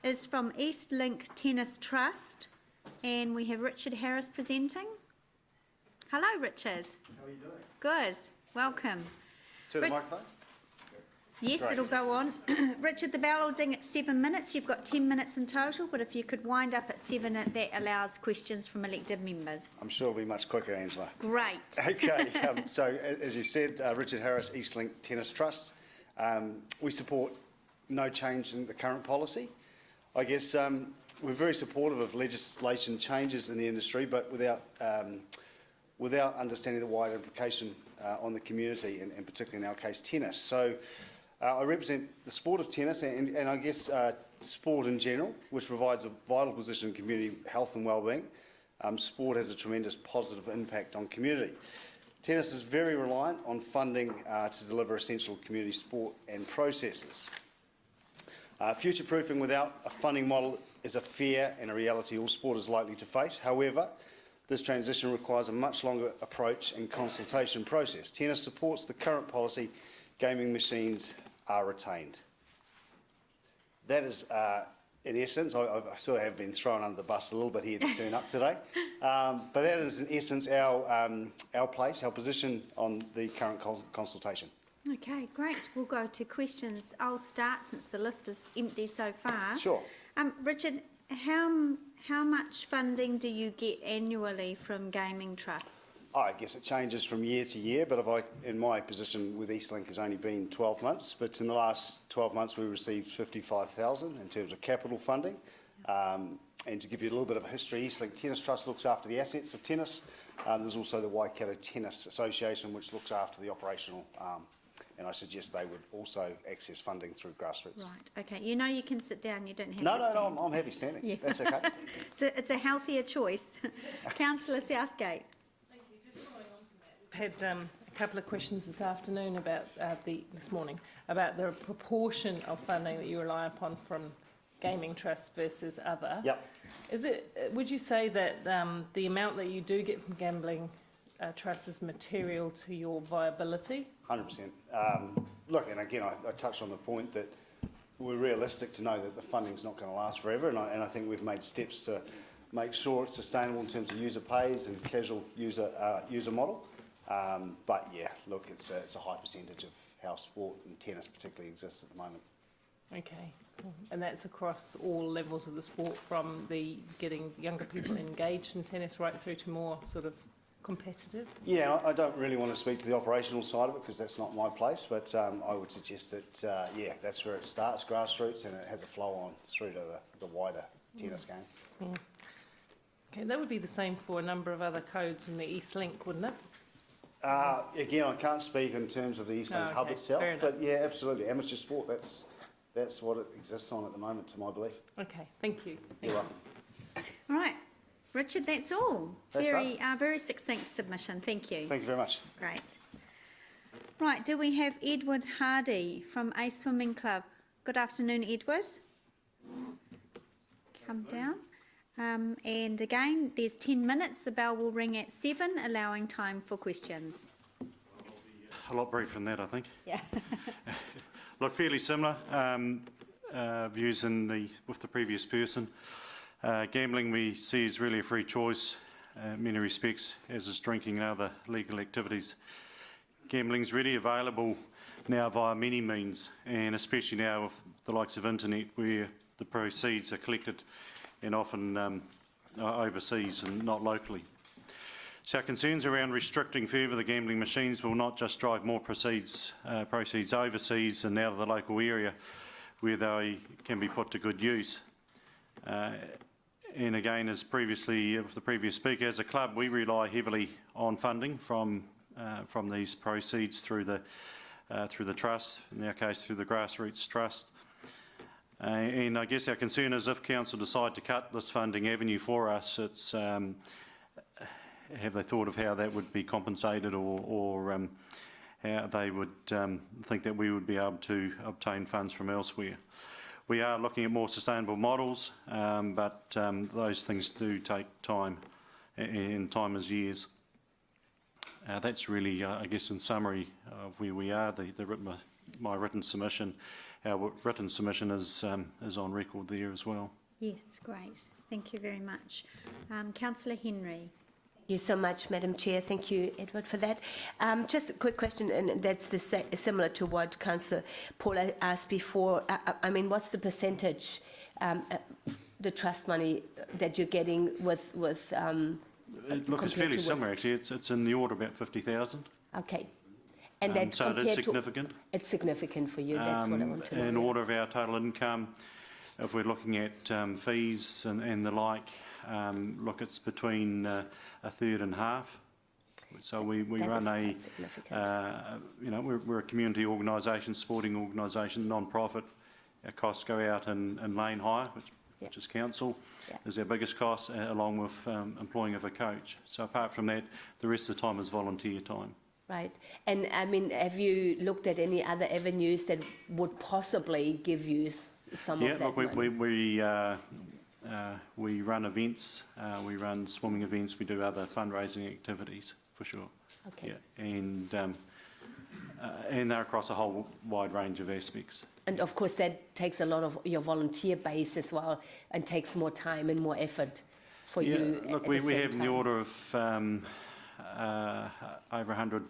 is from East Link Tennis Trust, and we have Richard Harris presenting. Hello, Richard. How are you doing? Good. Welcome. To the microphone? Yes, Great. it'll go on. Richard, the bell will ding at 7 minutes. You've got 10 minutes in total, but if you could wind up at 7, that allows questions from elected members. I'm sure it'll be much quicker, Angela. Great. Okay, so as you said, Richard Harris, East Link Tennis Trust. We support no change in the current policy. I guess we're very supportive of legislation changes in the industry, but without understanding the wider implication on the community, and particularly in our case, tennis. So I represent the sport of tennis and I guess sport in general, which provides a vital position in community health and well-being. Sport has a tremendous positive impact on community. Tennis is very reliant on funding to deliver essential community sport and processes. Future-proofing without a funding model is a fear and a reality all sport is likely to face. However, this transition requires a much longer approach and consultation process. Tennis supports the current policy. Gaming machines are retained. That is, in essence, I sort of have been thrown under the bus a little bit here to turn up today, but that is in essence our place, our position on the current consultation. Okay, great. We'll go to questions. I'll start since the list is empty so far. Sure. Richard, how much funding do you get annually from gaming trusts? I guess it changes from year to year, but in my position with Eastlink has only been 12 months, but in the last 12 months we received 55,000 in terms of capital funding. And to give you a little bit of a history, Eastlink Tennis Trust looks after the assets of tennis. There's also the Waikato Tennis Association, which looks after the operational, and I suggest they would also access funding through grassroots. Right, okay. You know you can sit down, you don't have to stand. No, I'm happy standing. Yeah. That's okay. It's a healthier choice. Councillor Southgate. Thank you. Just following on from that, we've had a couple of questions this afternoon about this morning about the proportion of funding that you rely upon from gaming trusts versus other. Yep. Would you say that the amount that you do get from gambling trust is material to your viability? 100%. Look, and again, I touched on the point that we're realistic to know that the funding's not going to last forever, and I think we've made steps to make sure it's sustainable in terms of user pays and casual user model. But yeah, look, it's a high percentage of how sport and tennis particularly exists at the moment. Okay, cool. And that's across all levels of the sport, from the getting younger people engaged in tennis right through to more sort of competitive? Yeah, I don't really want to speak to the operational side of it because that's not my place, but I would suggest that, yeah, that's where it starts, grassroots, and it has a flow on through to the wider tennis game. Yeah. Okay, that would be the same for a number of other codes in the East Link, wouldn't it? Again, I can't speak in terms of the East Link hub itself, but yeah, absolutely. Amateur sport, that's what it exists on at the moment, to my belief. Okay, thank you. You're welcome. All right. Richard, that's all. That's very succinct submission. Thank you. Thank you very much. Great. Right, do we have Edward Hardy from A Swimming Club? Good afternoon, Edward. Come down. And again, there's 10 minutes. The bell will ring at 7, allowing time for questions. A lot briefer than that, I think. Yeah. Look, fairly similar views with the previous person. Gambling we see is really a free choice in many respects, as is drinking and other legal activities. Gambling is readily available now via many means, and especially now with the likes of internet, where the proceeds are collected and often overseas and not locally. So our concerns around restricting further the gambling machines will not just drive more proceeds overseas and out of the local area where they can be put to good use. And again, as previously with the previous speaker, as a club we rely heavily on funding from these proceeds through the trust, in our case through the Grassroots Trust. And I guess our concern is if council decide to cut this funding avenue for us, it's have they thought of how that would be compensated, or how they would think that we would be able to obtain funds from elsewhere. We are looking at more sustainable models, but those things do take time, and time is years. That's really, I guess, in summary of where we are, my written submission, our written submission is on record there as well. Yes, great. Thank you very much. Councillor Henry. Thank you so much, Madam Chair. Thank you, Edward, for that. Just a quick question, and that's similar to what Councillor Paula asked before. I mean, what's the percentage, the trust money that you're getting with Look, it's compared fairly to similar actually. It's in the order of about 50,000. Okay. And that So it is significant. It's significant for you, that's what I want to know. In order of our total income, if we're looking at fees and the like, look, it's between a third and half. So we run quite significant. you know, we're a community organisation, sporting organisation, non-profit. Our costs go out in lane hire, which is council, is our biggest cost, along with employing of a coach. So apart from that, the rest of the time is volunteer time. Right. And I mean, have you looked at any other avenues that would possibly give you some of that look, money? we run events, we run swimming events, we do other fundraising activities for sure. Okay. Yeah, and they're across a whole wide range of aspects. And of course, that takes a lot of your volunteer base as well, and takes more time and more effort for you. Look, we have in the order of over 100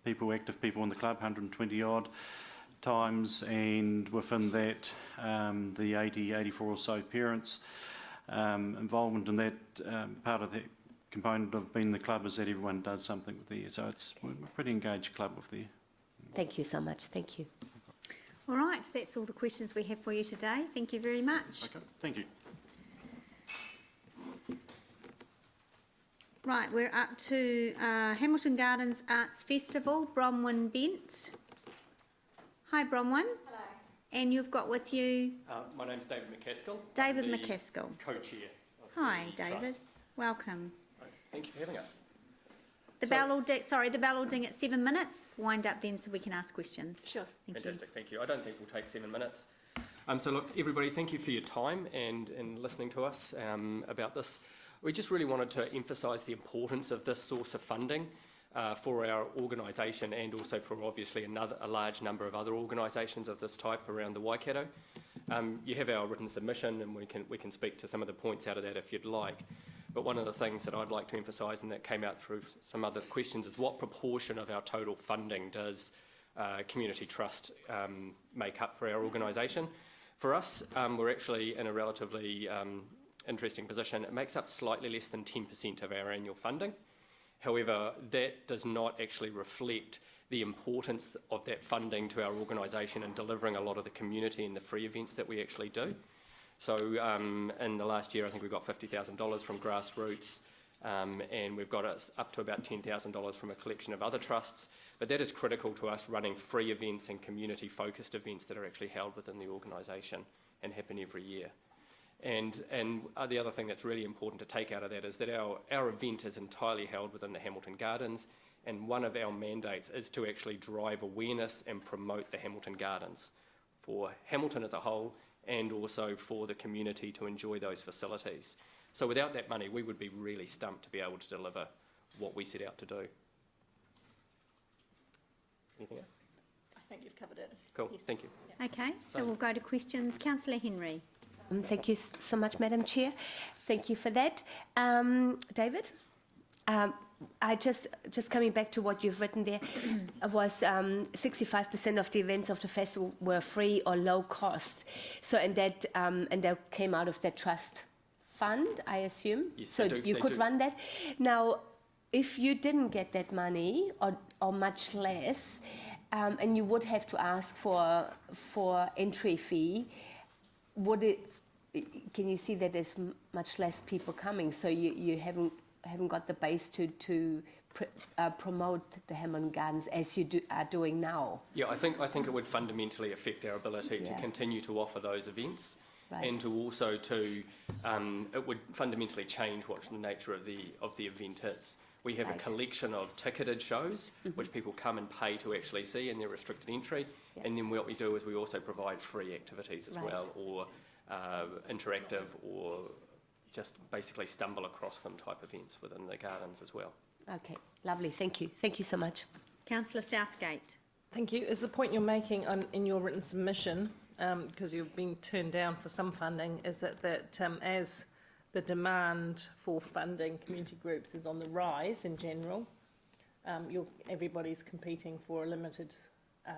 people, active people in the club, 120 odd times, and within that the 84 or so parents involvement in that. Part of that component of being the club is that everyone does something with there, so we're a pretty engaged club with there. Thank you so much. Thank you. All right, that's all the questions we have for you today. Thank you very much. Okay, thank you. Right, we're up to Hamilton Gardens Arts Festival, Bronwyn Bent. Hi, Bronwyn. Hello. And you've got with you My name's David McCaskill. David I'm the McCaskill. Co-chair. Of Hi, the David. Trust. Welcome. Right, thank you for having us. The So- bell will the bell will ding at 7 minutes. Wind up then so we can ask questions. Sure. Thank you. Fantastic, thank you. I don't think we'll take 7 minutes. So look, everybody, thank you for your time and listening to us about this. We just really wanted to emphasise the importance of this source of funding for our organisation, and also for obviously a large number of other organisations of this type around the Waikato. You have our written submission, and we can speak to some of the points out of that if you'd like. But one of the things that I'd like to emphasise, and that came out through some other questions, is what proportion of our total funding does Community Trust make up for our organisation? For us, we're actually in a relatively interesting position. It makes up slightly less than 10% of our annual funding. However, that does not actually reflect the importance of that funding to our organisation and delivering a lot of the community and the free events that we actually do. So in the last year, I think we got $50,000 from grassroots, and we've got us up to about $10,000 from a collection of other trusts. But that is critical to us running free events and community-focused events that are actually held within the organisation and happen every year. And the other thing that's really important to take out of that is that our event is entirely held within the Hamilton Gardens, and one of our mandates is to actually drive awareness and promote the Hamilton Gardens for Hamilton as a whole, and also for the community to enjoy those facilities. So without that money, we would be really stumped to be able to deliver what we set out to do. Anything else? I think you've covered it. Cool, Yes. thank you. Okay, so we'll go to questions. Councillor Henry. Thank you so much, Madam Chair. Thank you for that. David, I just coming back to what you've written there, was 65% of the events of the festival were free or low cost. So and that came out of the trust fund, I assume. Yes, so they you do. could run that. Now, if you didn't get that money or much less, and you would have to ask for entry fee, would it? Can you see that there's much less people coming? So you haven't got the base to promote the Hamilton Gardens as you are doing now. Yeah, I think it would fundamentally affect our ability to continue to offer those events, and to also it would fundamentally change what the nature of the event is. We have a collection of ticketed shows which people come and pay to actually see, and they're restricted entry. And then what we do is we also provide free activities as well, or interactive, or just basically stumble across them type events within the gardens as well. Okay, lovely. Thank you. Thank you so much. Councillor Southgate. Thank you. Is the point you're making in your written submission, because you've been turned down for some funding, is that as the demand for funding community groups is on the rise in general, everybody's competing for a limited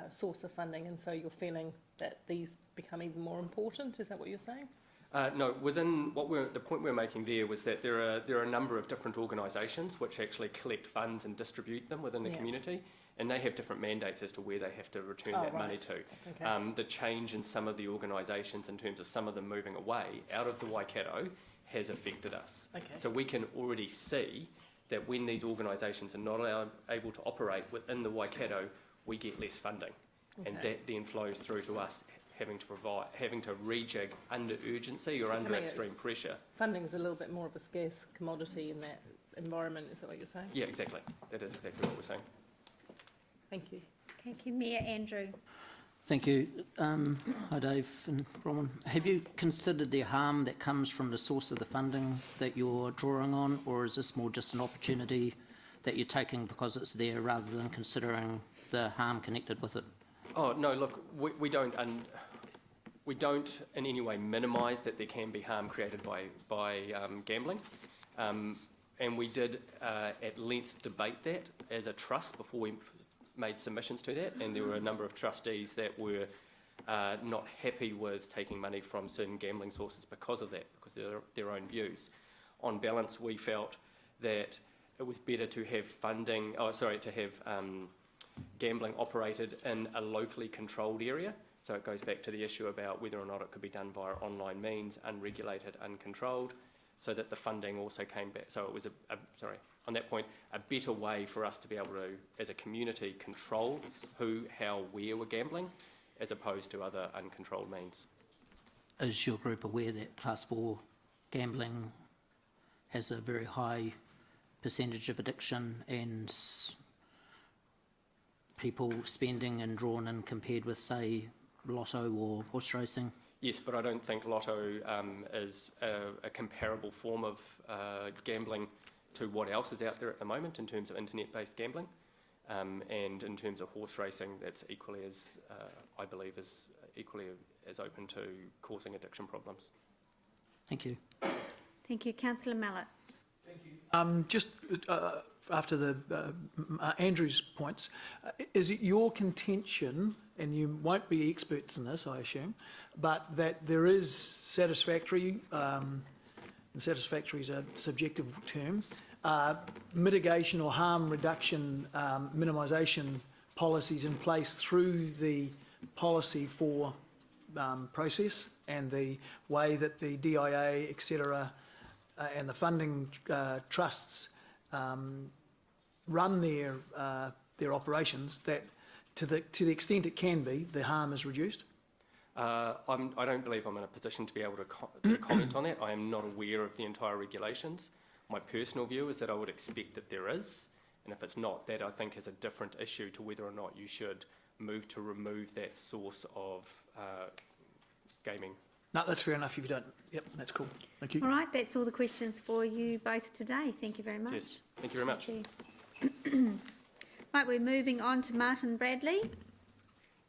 source of funding, and so you're feeling that these become even more important? Is that what you're saying? No, within the point we're making there was that there are a number of different organisations which actually collect funds and distribute them within the community, and they have different mandates as to where they have to return that money to. Okay. The change in some of the organisations in terms of some of them moving away out of the Waikato has affected us. Okay. So we can already see that when these organisations are not able to operate within the Waikato, we get less funding, and that then flows through to us having to rejig under urgency or under extreme pressure. Funding's a little bit more of a scarce commodity in that environment, is that what you're saying? Yeah, exactly. That is exactly what we're saying. Thank you. Thank you, Mayor Andrew. Thank you. Hi Dave and Bronwyn. Have you considered the harm that comes from the source of the funding that you're drawing on, or is this more just an opportunity that you're taking because it's there rather than considering the harm connected with it? Oh, no, look, we don't in any way minimise that there can be harm created by gambling. And we did at length debate that as a trust before we made submissions to that, and there were a number of trustees that were not happy with taking money from certain gambling sources because of that, because of their own views. On balance, we felt that it was better to have gambling operated in a locally controlled area. So it goes back to the issue about whether or not it could be done via online means, unregulated, uncontrolled, so that the funding also came back. So it was on that point, a better way for us to be able to, as a community, control who, how, where we're gambling, as opposed to other uncontrolled means. Is your group aware that Class 4 gambling has a very high percentage of addiction and people spending and drawn in compared with, say, lotto or horse racing? Yes, but I don't think lotto is a comparable form of gambling to what else is out there at the moment in terms of internet-based gambling. And in terms of horse racing, that's equally as, I believe, is equally as open to causing addiction problems. Thank you. Thank you. Councillor Mallett. Just after the Andrew's points, is it your contention, and you won't be experts in this, I assume, but that there is satisfactory, and satisfactory is a subjective term, mitigation or harm reduction, minimisation policies in place through the policy for process and the way that the DIA, etc., and the funding trusts run their operations, that to the extent it can be, the harm is reduced? I don't believe I'm in a position to be able to comment on that. I am not aware of the entire regulations. My personal view is that I would expect that there is, and if it's not, that I think is a different issue to whether or not you should move to remove that source of gaming. No, that's fair enough if you don't. Yep, that's cool. Thank you. All right, that's all the questions for you both today. Thank you very much. Yes, thank you very much. Thank you. Right, we're moving on to Martin Bradley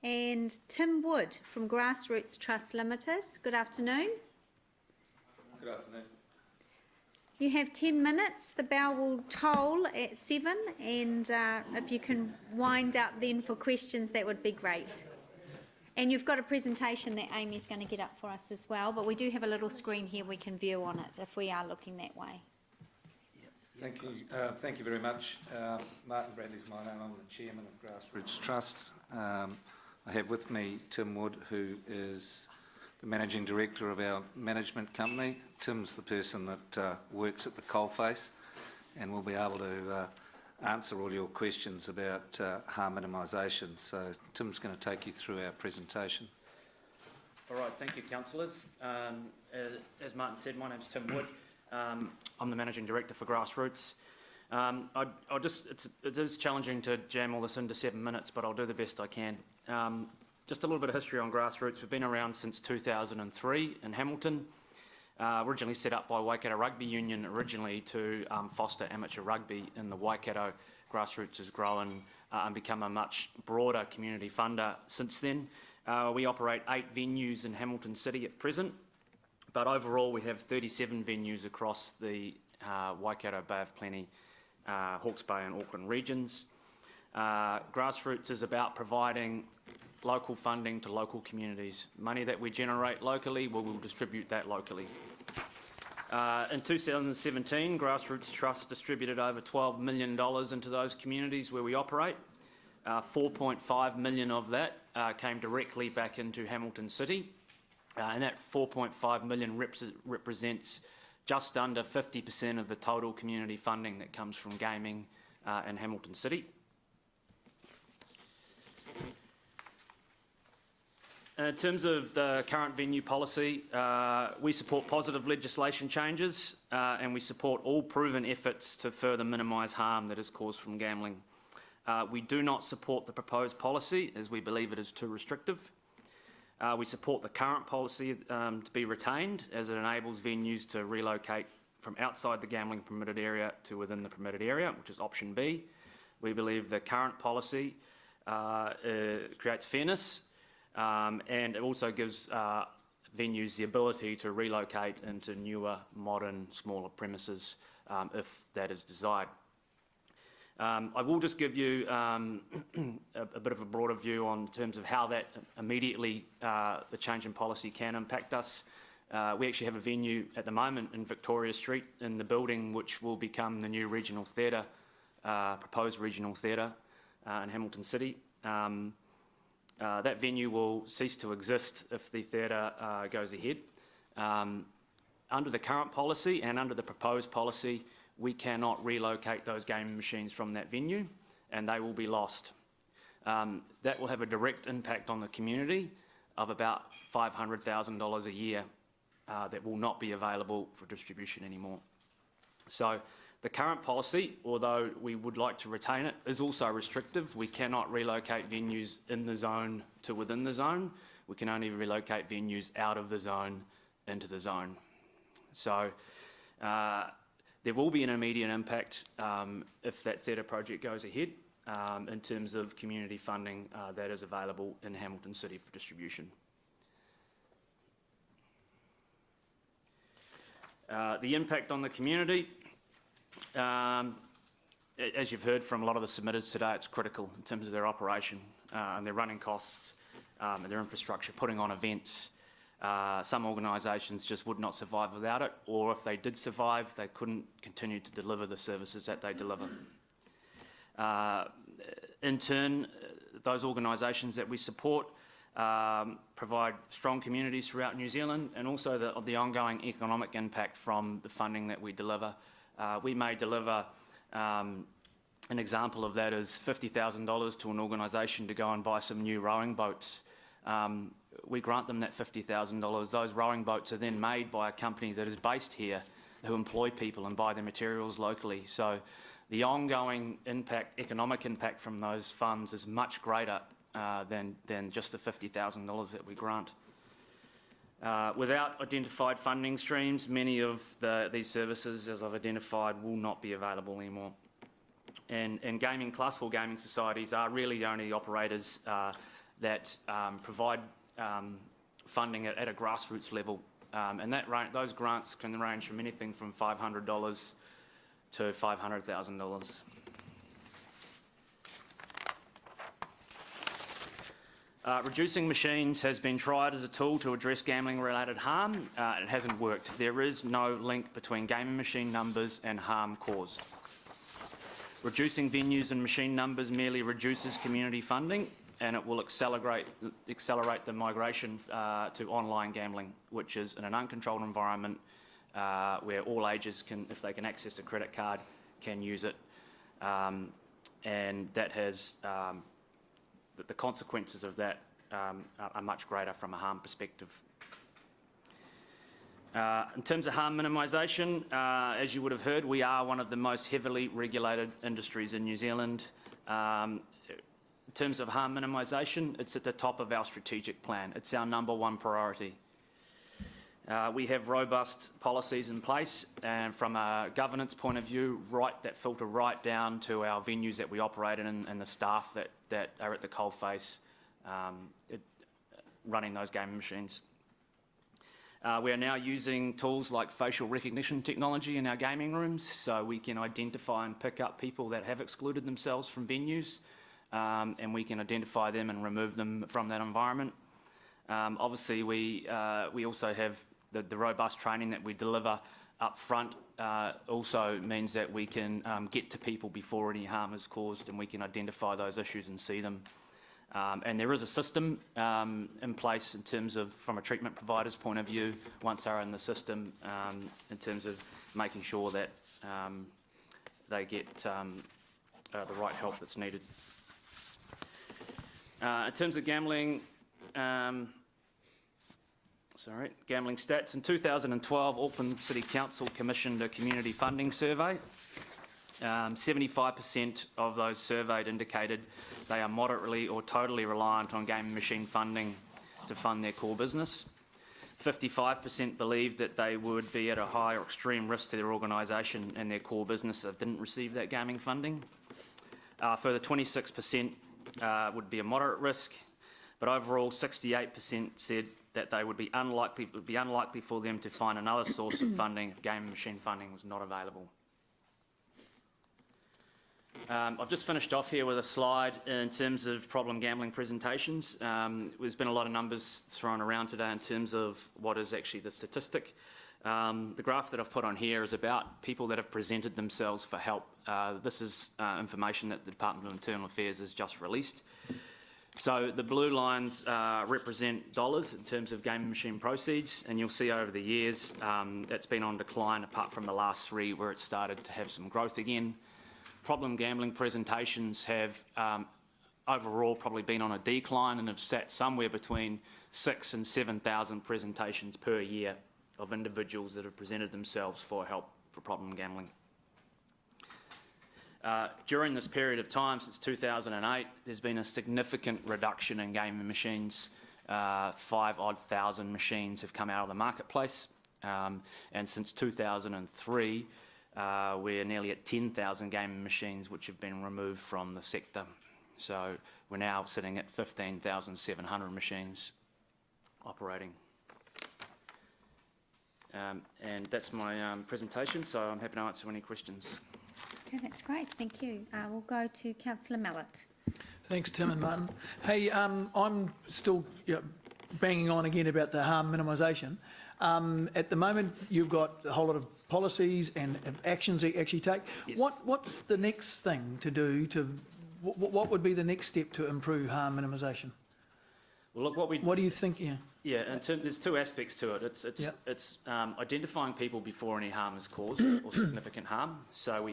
and Tim Wood from Grassroots Trust Limited. Good afternoon. Good afternoon. You have 10 minutes. The bell will toll at 7, and if you can wind up then for questions, that would be great. And you've got a presentation that Amy's going to get up for us as well, but we do have a little screen here we can view on it if we are looking that way. Thank you. Thank you very much. Martin Bradley's my name. I'm the chairman of Grassroots Trust. I have with me Tim Wood, who is the managing director of our management company. Tim's the person that works at the coalface, and will be able to answer all your questions about harm minimisation. So Tim's going to take you through our presentation. All right, thank you, councillors. As Martin said, my name's Tim Wood. I'm the Managing Director for Grassroots. It is challenging to jam all this into 7 minutes, but I'll do the best I can. Just a little bit of history on Grassroots. We've been around since 2003 in Hamilton. Originally set up by Waikato Rugby Union, originally to foster amateur rugby in the Waikato. Grassroots has grown and become a much broader community funder since then. We operate 8 venues in Hamilton City at present, but overall we have 37 venues across the Waikato, Bay of Plenty, Hawke's Bay and Auckland regions. Grassroots is about providing local funding to local communities. Money that we generate locally, we will distribute that locally. In 2017, Grassroots Trust distributed over $12 million into those communities where we operate. 4.5 million of that came directly back into Hamilton City, and that 4.5 million represents just under 50% of the total community funding that comes from gaming in Hamilton City. In terms of the current venue policy, we support positive legislation changes and we support all proven efforts to further minimise harm that is caused from gambling. We do not support the proposed policy as we believe it is too restrictive. We support the current policy to be retained as it enables venues to relocate from outside the gambling permitted area to within the permitted area, which is option B. We believe the current policy creates fairness and it also gives venues the ability to relocate into newer, modern, smaller premises if that is desired. I will just give you a bit of a broader view on terms of how that immediately the change in policy can impact us. We actually have a venue at the moment in Victoria Street in the building which will become the new regional theatre, proposed regional theatre in Hamilton City. That venue will cease to exist if the theatre goes ahead. Under the current policy and under the proposed policy, we cannot relocate those gaming machines from that venue and they will be lost. That will have a direct impact on the community of about $500,000 a year that will not be available for distribution anymore. So the current policy, although we would like to retain it, is also restrictive. We cannot relocate venues in the zone to within the zone. We can only relocate venues out of the zone into the zone. So there will be an immediate impact if that theatre project goes ahead in terms of community funding that is available in Hamilton City for distribution. The impact on the community, as you've heard from a lot of the submitters today, it's critical in terms of their operation and their running costs and their infrastructure, putting on events. Some organisations just would not survive without it, or if they did survive, they couldn't continue to deliver the services that they deliver. In turn, those organisations that we support provide strong communities throughout New Zealand and also the ongoing economic impact from the funding that we deliver. We may deliver, an example of that is $50,000 to an organisation to go and buy some new rowing boats. We grant them that $50,000. Those rowing boats are then made by a company that is based here who employ people and buy their materials locally. So the ongoing impact, economic impact from those funds is much greater than just the $50,000 that we grant. Without identified funding streams, many of these services, as I've identified, will not be available anymore. And gaming, Class 4 gaming societies are really the only operators that provide funding at a grassroots level. And those grants can range from anything from $500 to $500,000. Reducing machines has been tried as a tool to address gambling-related harm. It hasn't worked. There is no link between gaming machine numbers and harm caused. Reducing venues and machine numbers merely reduces community funding, and it will accelerate the migration to online gambling, which is in an uncontrolled environment where all ages can, if they can access a credit card, can use it. And that has the consequences of that are much greater from a harm perspective. In terms of harm minimisation, as you would have heard, we are one of the most heavily regulated industries in New Zealand. In terms of harm minimisation, it's at the top of our strategic plan. It's our #1 priority. We have robust policies in place, and from a governance point of view, that filter right down to our venues that we operate in and the staff that are at the coalface running those gaming machines. We are now using tools like facial recognition technology in our gaming rooms, so we can identify and pick up people that have excluded themselves from venues, and we can identify them and remove them from that environment. Obviously, we also have the robust training that we deliver up front also means that we can get to people before any harm is caused, and we can identify those issues and see them. And there is a system in place in terms of, from a treatment provider's point of view, once they're in the system, in terms of making sure that they get the right help that's needed. In terms of gambling, gambling stats. In 2012, Auckland City Council commissioned a community funding survey. 75% of those surveyed indicated they are moderately or totally reliant on gaming machine funding to fund their core business. 55% believed that they would be at a high or extreme risk to their organisation and their core business if they didn't receive that gaming funding. Further, 26% would be a moderate risk, but overall 68% said that they would be unlikely for them to find another source of funding if gaming machine funding was not available. I've just finished off here with a slide in terms of problem gambling presentations. There's been a lot of numbers thrown around today in terms of what is actually the statistic. The graph that I've put on here is about people that have presented themselves for help. This is information that the Department of Internal Affairs has just released. So the blue lines represent dollars in terms of gaming machine proceeds, and you'll see over the years that's been on decline apart from the last 3 where it started to have some growth again. Problem gambling presentations have overall probably been on a decline and have sat somewhere between 6,000 and 7,000 presentations per year of individuals that have presented themselves for help for problem gambling. During this period of time, since 2008, there's been a significant reduction in gaming machines. 5,000 machines have come out of the marketplace, and since 2003, we're nearly at 10,000 gaming machines which have been removed from the sector. So we're now sitting at 15,700 machines operating. And that's my presentation, so I'm happy to answer any questions. Okay, that's great, thank you. We'll go to Councillor Mallett. Thanks, Tim and Martin. Hey, I'm still banging on again about the harm minimisation. At the moment, you've got a whole lot of policies and actions that you actually take. Yes. What's the next thing to do to, what would be the next step to improve harm minimisation? Well, look, what do you think? Yeah, there's 2 aspects to it. It's identifying people before any harm is caused or significant harm. So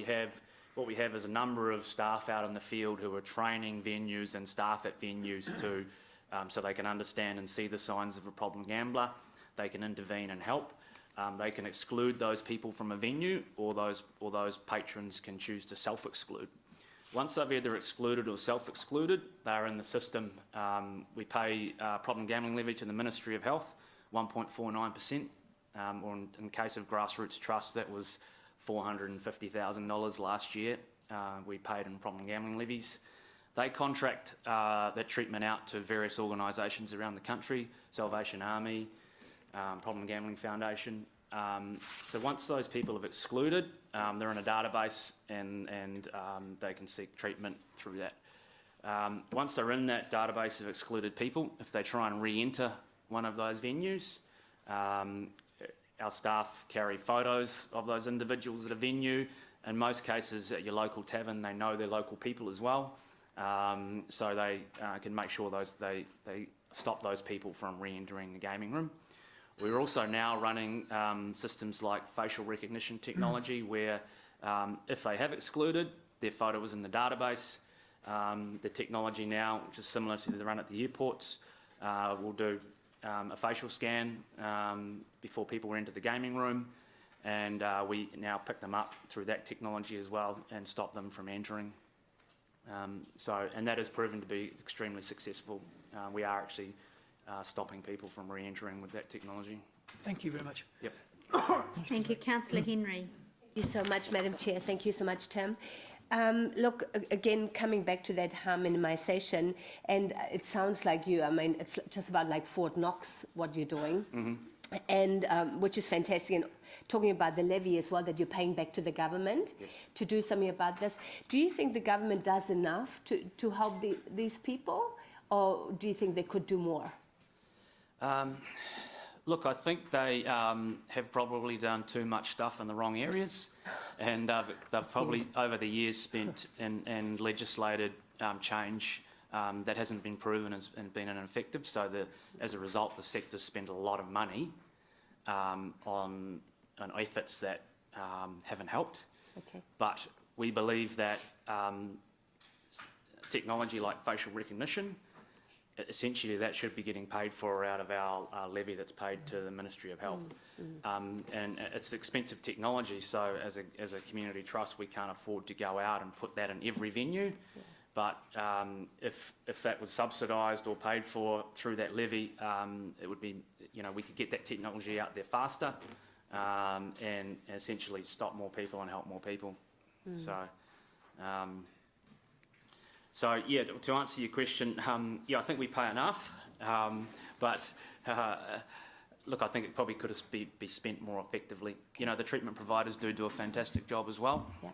what we have is a number of staff out in the field who are training venues and staff at venues to so they can understand and see the signs of a problem gambler. They can intervene and help. They can exclude those people from a venue, or those patrons can choose to self-exclude. Once they've either excluded or self-excluded, they're in the system. We pay problem gambling levy to the Ministry of Health, 1.49%, or in case of Grassroots Trust, that was $450,000 last year. We paid in problem gambling levies. They contract that treatment out to various organisations around the country, Salvation Army, Problem Gambling Foundation. So once those people have excluded, they're in a database and they can seek treatment through that. Once they're in that database of excluded people, if they try and re-enter one of those venues, our staff carry photos of those individuals at a venue. In most cases, at your local tavern, they know their local people as well. So they can make sure they stop those people from re-entering the gaming room. We're also now running systems like facial recognition technology where if they have excluded, their photo was in the database. The technology now, which is similar to the run at the airports, will do a facial scan before people enter the gaming room, and we now pick them up through that technology as well and stop them from entering. And that has proven to be extremely successful. We are actually stopping people from re-entering with that technology. Thank you very much. Yep. Thank you. Councillor Henry. Thank you so much, Madam Chair. Thank you so much, Tim. Look, again, coming back to that harm minimisation, and it sounds like you, I mean, it's just about like Fort Knox, what you're doing, and which is fantastic. And talking about the levy as well, that you're paying back to the government to do something about this. Do you think the government does enough to help these people, or do you think they could do more? Look, I think they have probably done too much stuff in the wrong areas, and they've probably over the years spent and legislated change that hasn't been proven as being ineffective. So as a result, the sector's spent a lot of money on efforts that haven't helped. Okay. But we believe that technology like facial recognition, essentially that should be getting paid for out of our levy that's paid to the Ministry of Health. And it's expensive technology, so as a community trust we can't afford to go out and put that in every venue. But if that was subsidised or paid for through that levy, it would be, you know, we could get that technology out there faster and essentially stop more people and help more people. So yeah, to answer your question, yeah, I think we pay enough, but look, I think it probably could be spent more effectively. You know, the treatment providers do a fantastic job as well. Yeah.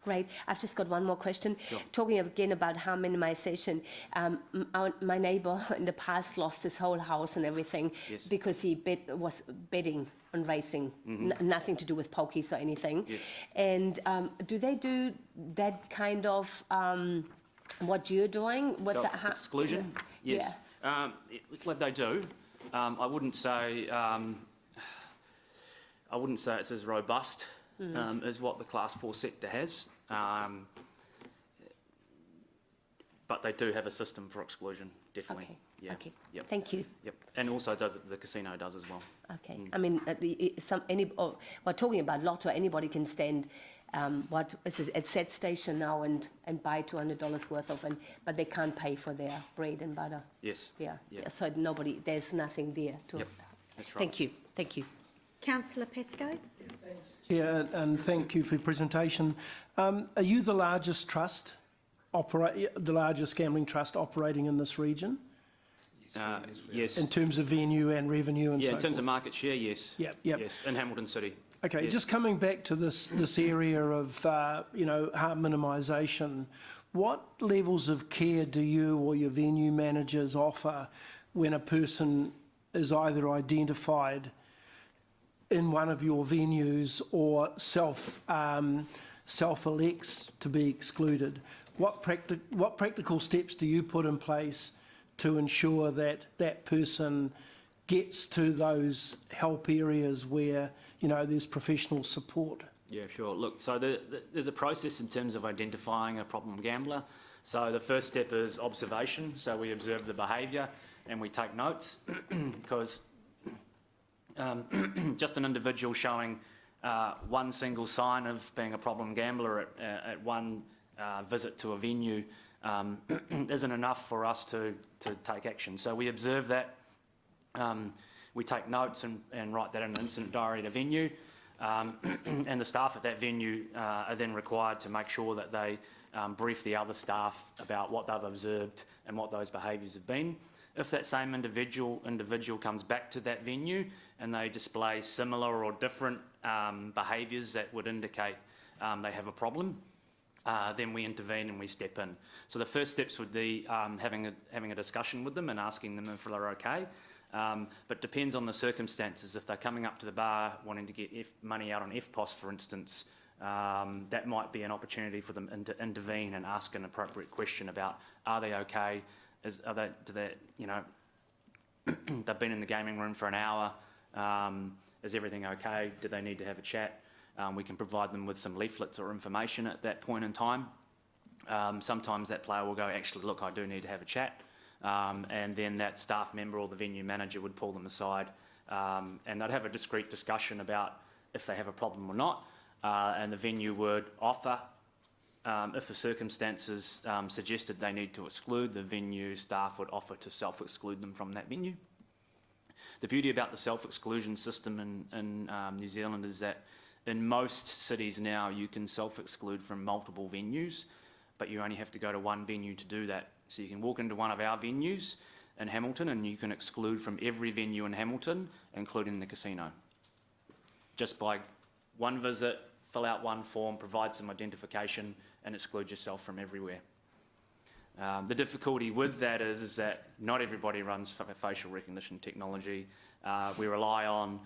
Great. I've just got one more question. Sure. Talking again about harm minimisation, my neighbour in the past lost his whole house and everything because he was betting on racing, nothing to do with pokies or anything. And do they do that kind of what you're doing? With Exclusion? Yes. What they do, I wouldn't say it's as robust as what the Class 4 sector has. But they do have a system for exclusion, definitely. Okay. Yeah. Okay. Yep. Thank you. Yep. And also the casino does as well. Okay. I mean, we're talking about lotto. Anybody can stand. What is it? At Set Station now and buy $200 worth of, but they can't pay for their bread and butter. Yes. Yeah. So there's nothing there to. Yep. That's right. Thank you. Thank you. Councillor Pascoe. Yeah, and thank you for your presentation. Are you the largest trust, the largest gambling trust operating in this region? Yes. In terms of venue and revenue and so forth? In terms of market share, yes. Yep. Yes, in Hamilton City. Okay, yes. Just coming back to this area of harm minimisation, what levels of care do you or your venue managers offer when a person is either identified in one of your venues or self-elects to be excluded? What practical steps do you put in place to ensure that that person gets to those help areas where, you know, there's professional support? Yeah, sure. Look, so there's a process in terms of identifying a problem gambler. So the first step is observation. So we observe the behaviour and we take notes because just an individual showing one single sign of being a problem gambler at one visit to a venue isn't enough for us to take action. So we observe that, we take notes and write that in an incident diary at a venue, and the staff at that venue are then required to make sure that they brief the other staff about what they've observed and what those behaviours have been. If that same individual comes back to that venue and they display similar or different behaviours that would indicate they have a problem, then we intervene and we step in. So the first steps would be having a discussion with them and asking them if they're okay. But depends on the circumstances. If they're coming up to the bar wanting to get money out on FPOS, for instance, that might be an opportunity for them to intervene and ask an appropriate question about, are they okay? They've been in the gaming room for an hour. Is everything okay? Do they need to have a chat? We can provide them with some leaflets or information at that point in time. Sometimes that player will go, actually, look, I do need to have a chat. And then that staff member or the venue manager would pull them aside and they'd have a discreet discussion about if they have a problem or not. And the venue would offer, if the circumstances suggested they need to exclude, the venue staff would offer to self-exclude them from that venue. The beauty about the self-exclusion system in New Zealand is that in most cities now you can self-exclude from multiple venues, but you only have to go to one venue to do that. So you can walk into one of our venues in Hamilton and you can exclude from every venue in Hamilton, including the casino. Just by one visit, fill out one form, provide some identification and exclude yourself from everywhere. The difficulty with that is that not everybody runs facial recognition technology. We rely on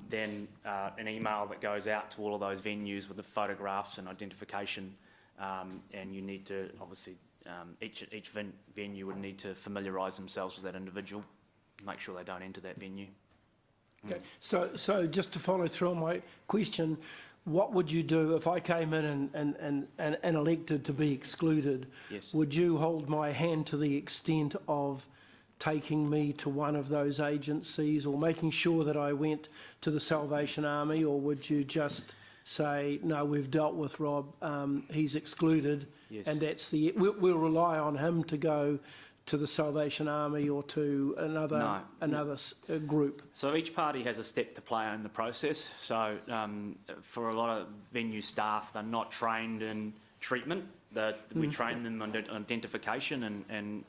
then an email that goes out to all of those venues with the photographs and identification, and you need to obviously each venue would need to familiarise themselves with that individual, make sure they don't enter that venue. Okay. So just to follow through on my question, what would you do if I came in and elected to be excluded? Yes. Would you hold my hand to the extent of taking me to one of those agencies or making sure that I went to the Salvation Army, or would you just say, no, we've dealt with Rob, he's excluded, Yes. and that's we'll rely on him to go to the Salvation Army or to another group? So each party has a step to play in the process. So for a lot of venue staff, they're not trained in treatment. We train them on identification, and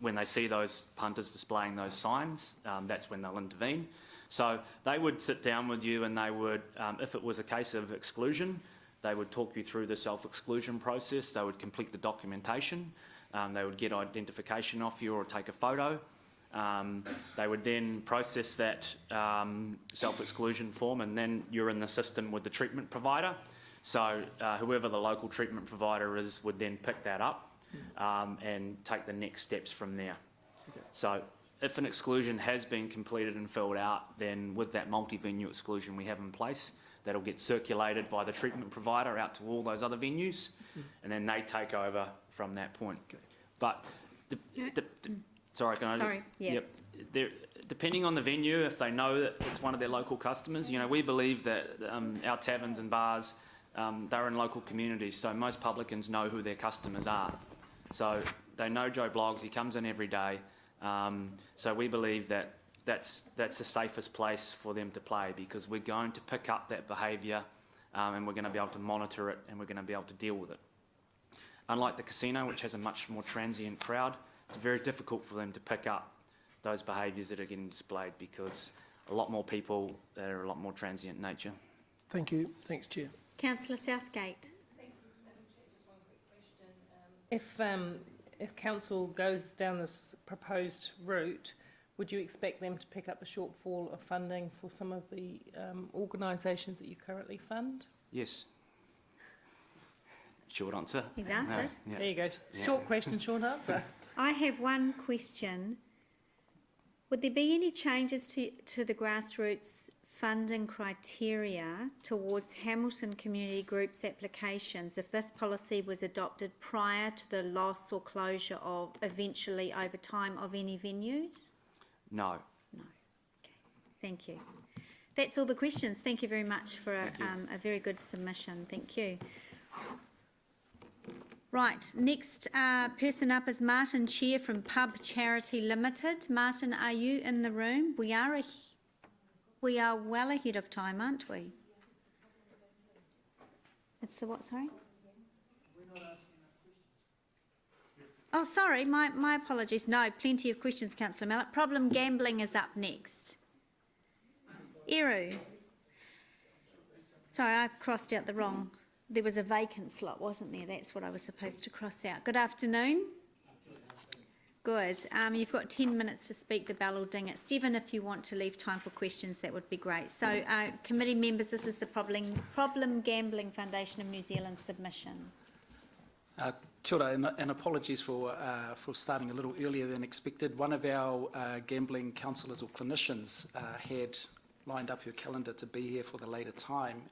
when they see those punters displaying those signs, that's when they'll intervene. So they would sit down with you and they would, if it was a case of exclusion, they would talk you through the self-exclusion process. They would complete the documentation. They would get identification off you or take a photo. They would then process that self-exclusion form, and then you're in the system with the treatment provider. So whoever the local treatment provider is would then pick that up and take the next steps from there. Okay. So if an exclusion has been completed and filled out, then with that multi-venue exclusion we have in place, that'll get circulated by the treatment provider out to all those other venues, and then they take over from that point. Okay. But, sorry, can I Sorry, yeah. Yep. Depending on the venue, if they know that it's one of their local customers, you know, we believe that our taverns and bars, they're in local communities, so most publicans know who their customers are. So they know Joe Bloggs, he comes in every day. So we believe that that's the safest place for them to play, because we're going to pick up that behaviour and we're going to be able to monitor it and we're going to be able to deal with it. Unlike the casino, which has a much more transient crowd, it's very difficult for them to pick up those behaviours that are getting displayed, because a lot more people that are a lot more transient in nature. Thank you. Thanks, Chair. Councillor Southgate. Thank you, Madam Chair. Just one quick question. If council goes down this proposed route, would you expect them to pick up a shortfall of funding for some of the organisations that you currently fund? Yes. Short answer. He's answered. No, yeah. There you go. Short question, short answer. I have one question. Would there be any changes to the grassroots funding criteria towards Hamilton Community Group's applications if this policy was adopted prior to the loss or closure of, eventually over time, of any venues? No. No. Okay. Thank you. That's all the questions. Thank you very much for a very good submission. Thank you. Right, next person up is Martin Chair from Pub Charity Limited. Martin, are you in the room? We are well ahead of time, aren't we? It's the what, sorry? Oh, sorry, my apologies. No, plenty of questions, Councillor Mallett. Problem gambling is up next. Eru. Sorry, I've crossed out the wrong. There was a vacant slot, wasn't there? That's what I was supposed to cross out. Good afternoon. Good. You've got 10 minutes to speak. The bell will ding at 7. If you want to leave time for questions, that would be great. So, committee members, this is the Problem Gambling Foundation of New Zealand submission. Kia ora, and apologies for starting a little earlier than expected. One of our gambling counsellors or clinicians had lined up her calendar to be here for the later time.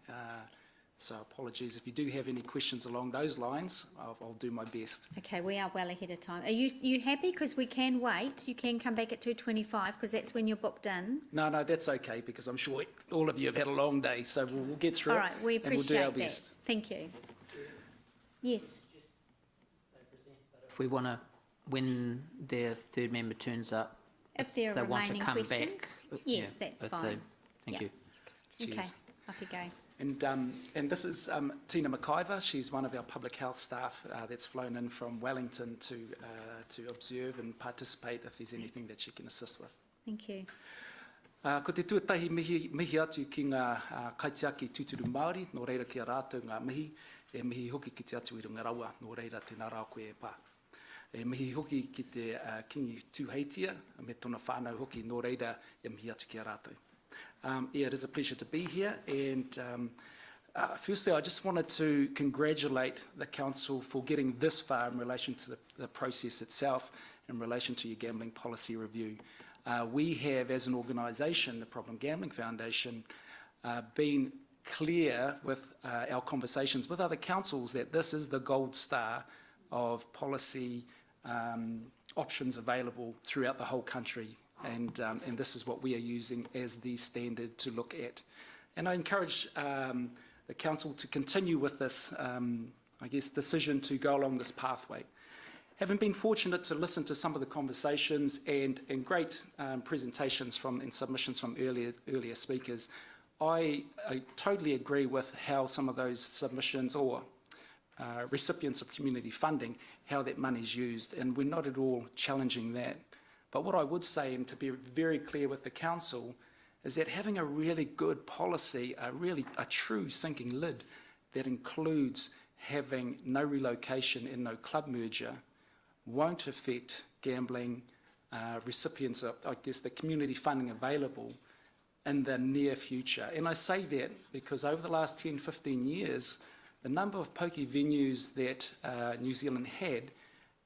So apologies. If you do have any questions along those lines, I'll do my best. Okay, we are well ahead of time. Are you happy? Because we can wait. You can come back at 2:25 because that's when you're booked in. No, that's okay, because I'm sure all of you have had a long day, so we'll get through it. All right, we appreciate and we'll do our that. best. Thank you. Yes. If we want to, when their third member turns up, If there they are want to remaining come questions, back. yes, that's if they- fine. Thank Yeah. you. Okay, off you go. And this is Tina McIver. She's one of our public health staff that's flown in from Wellington to observe and participate if there's anything that she can assist with. Thank you. Ko te tuatahi mihi atu ki ngā kaitiaki tūturu Māori, nō reira ki a rātou ngā mihi, e mihi hoki ki te atu i runga rawa, nō reira tēnā rā koe e pā. E mihi hoki ki te kingi tūheitia, me tōna whānau hoki, nō reira e mihi atu ki a rātou. Yeah, it is a pleasure to be here, and firstly I just wanted to congratulate the Council for getting this far in relation to the process itself, in relation to your gambling policy review. We have, as an organisation, the Problem Gambling Foundation, been clear with our conversations with other councils that this is the gold star of policy options available throughout the whole country. And this is what we are using as the standard to look at. And I encourage the Council to continue with this, I guess, decision to go along this pathway. Having been fortunate to listen to some of the conversations and great presentations and submissions from earlier speakers, I totally agree with how some of those submissions or recipients of community funding, how that money is used, and we're not at all challenging that. But what I would say, and to be very clear with the Council, is that having a really good policy, a true sinking lid that includes having no relocation and no club merger, won't affect gambling recipients of, I guess, the community funding available in the near future. And I say that because over the last 10, 15 years, the number of pokie venues that New Zealand had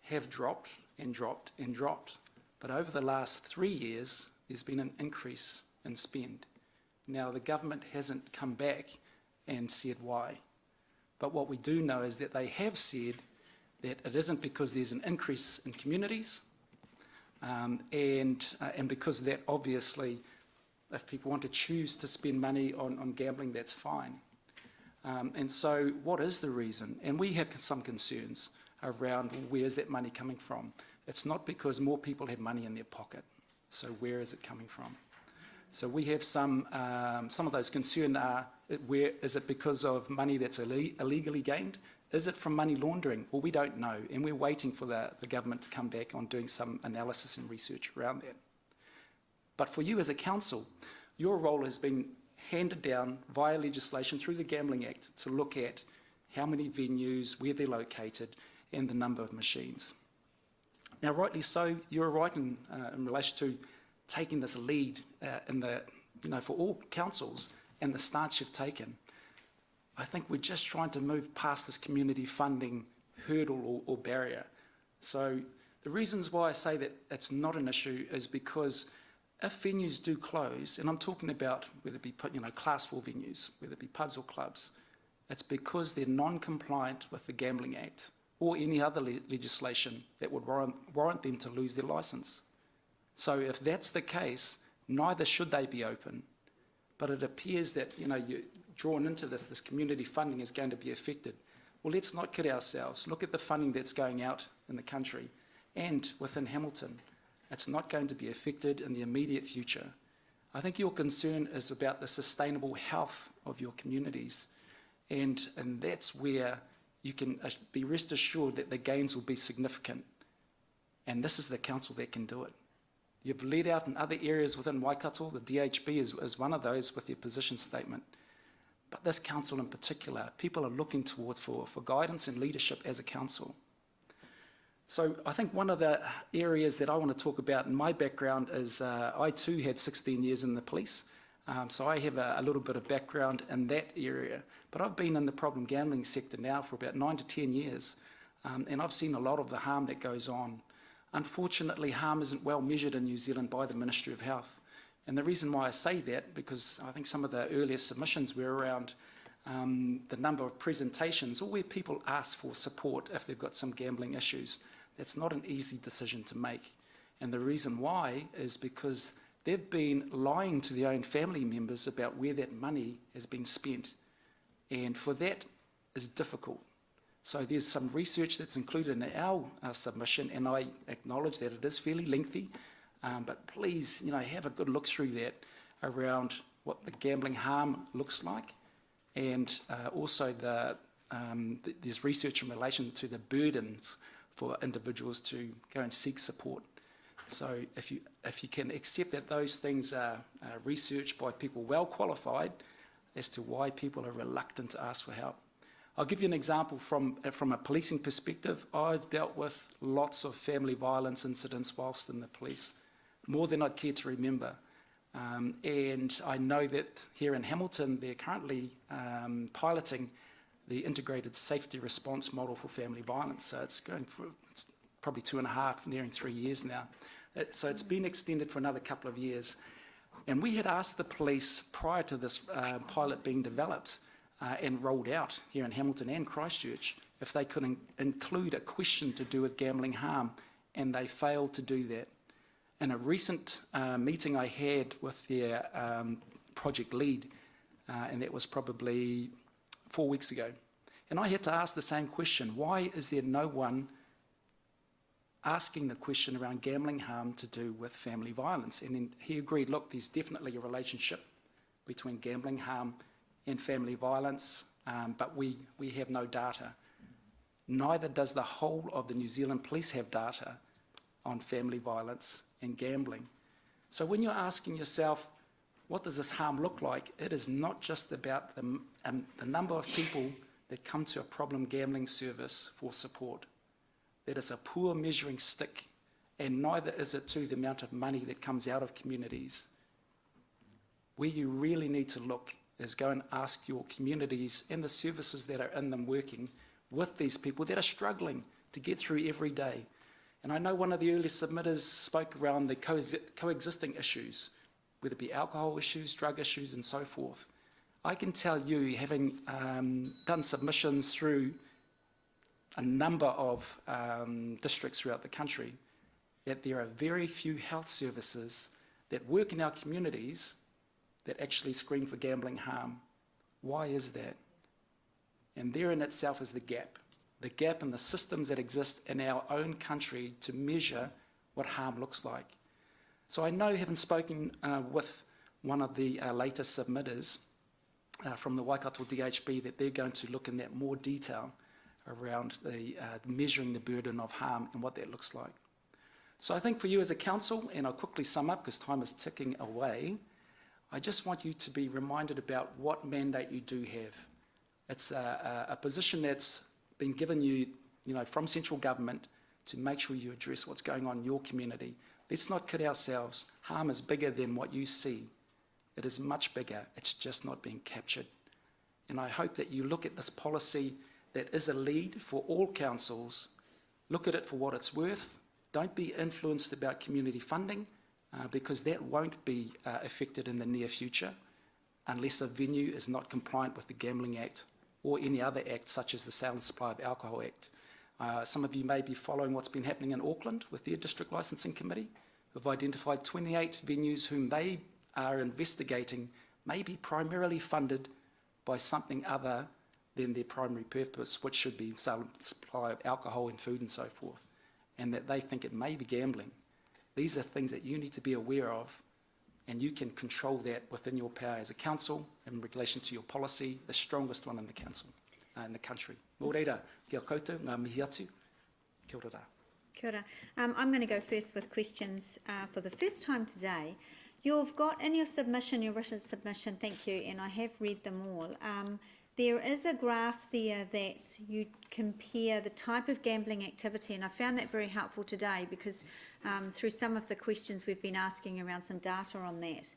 have dropped and dropped and dropped. But over the last 3 years, there's been an increase in spend. Now, the government hasn't come back and said why. But what we do know is that they have said that it isn't because there's an increase in communities, and because of that, obviously, if people want to choose to spend money on gambling, that's fine. And so what is the reason? And we have some concerns around where's that money coming from. It's not because more people have money in their pocket. So where is it coming from? So we have some of those concerns are, where is it because of money that's illegally gained? Is it from money laundering? Well, we don't know, and we're waiting for the government to come back on doing some analysis and research around that. But for you as a council, your role has been handed down via legislation through the Gambling Act to look at how many venues, where they're located, and the number of machines. Now, rightly so, you're right in relation to taking this lead for all councils and the stance you've taken. I think we're just trying to move past this community funding hurdle or barrier. So the reasons why I say that it's not an issue is because if venues do close, and I'm talking about whether it be class 4 venues, whether it be pubs or clubs, it's because they're non-compliant with the Gambling Act or any other legislation that would warrant them to lose their licence. So if that's the case, neither should they be open. But it appears that you're drawn into this community funding is going to be affected. Well, let's not kid ourselves. Look at the funding that's going out in the country and within Hamilton. It's not going to be affected in the immediate future. I think your concern is about the sustainable health of your communities, and that's where you can be rest assured that the gains will be significant. And this is the council that can do it. You've led out in other areas within Waikato. The DHB is one of those with your position statement. But this council in particular, people are looking towards for guidance and leadership as a council. So I think one of the areas that I want to talk about in my background is I too had 16 years in the police. So I have a little bit of background in that area. But I've been in the problem gambling sector now for about 9 to 10 years. And I've seen a lot of the harm that goes on. Unfortunately, harm isn't well measured in New Zealand by the Ministry of Health. And the reason why I say that, because I think some of the earlier submissions were around the number of presentations or where people ask for support if they've got some gambling issues. That's not an easy decision to make. And the reason why is because they've been lying to their own family members about where that money has been spent. And for that is difficult. So there's some research that's included in our submission, and I acknowledge that it is fairly lengthy, But please, have a good look through that around what the gambling harm looks like, and also there's research in relation to the burdens for individuals to go and seek support. So if you can accept that those things are researched by people well qualified as to why people are reluctant to ask for help. I'll give you an example from a policing perspective. I've dealt with lots of family violence incidents whilst in the police, more than I'd care to remember. And I know that here in Hamilton, they're currently piloting the integrated safety response model for family violence. So it's probably 2.5, nearing 3 years now. So it's been extended for another couple of years. And we had asked the police prior to this pilot being developed and rolled out here in Hamilton and Christchurch if they could include a question to do with gambling harm, and they failed to do that. In a recent meeting I had with their project lead, and that was probably 4 weeks ago, and I had to ask the same question: why is there no one asking the question around gambling harm to do with family violence? And then he agreed, look, there's definitely a relationship between gambling harm and family violence, but we have no data. Neither does the whole of the New Zealand Police have data on family violence and gambling. So when you're asking yourself, what does this harm look like? It is not just about the number of people that come to a problem gambling service for support. That is a poor measuring stick, and neither is it to the amount of money that comes out of communities. Where you really need to look is go and ask your communities and the services that are in them working with these people that are struggling to get through every day. And I know one of the early submitters spoke around the coexisting issues, whether it be alcohol issues, drug issues, and so forth. I can tell you, having done submissions through a number of districts throughout the country, that there are very few health services that work in our communities that actually screen for gambling harm. Why is that? And therein itself is the gap in the systems that exist in our own country to measure what harm looks like. So I know, having spoken with one of the latest submitters from the Waikato DHB, that they're going to look in that more detail around the measuring the burden of harm and what that looks like. So I think for you as a council, and I'll quickly sum up because time is ticking away, I just want you to be reminded about what mandate you do have. It's a position that's been given you, from central government to make sure you address what's going on in your community. Let's not kid ourselves. Harm is bigger than what you see. It is much bigger. It's just not being captured. And I hope that you look at this policy that is a lead for all councils. Look at it for what it's worth. Don't be influenced about community funding because that won't be affected in the near future unless a venue is not compliant with the Gambling Act or any other act such as the Sale and Supply of Alcohol Act. Some of you may be following what's been happening in Auckland with their District Licensing Committee, who've identified 28 venues whom they are investigating may be primarily funded by something other than their primary purpose, which should be sale and supply of alcohol and food and so forth, and that they think it may be gambling. These are things that you need to be aware of, and you can control that within your power as a council in relation to your policy, the strongest one in the council, in the country. Mō reira, kia koutou, ngā mihi atu, kia ora rā. Kia ora. I'm going to go first with questions for the first time today. You've got in your submission, your written submission, thank you, and I have read them all. There is a graph there that you compare the type of gambling activity, and I found that very helpful today because through some of the questions we've been asking around some data on that.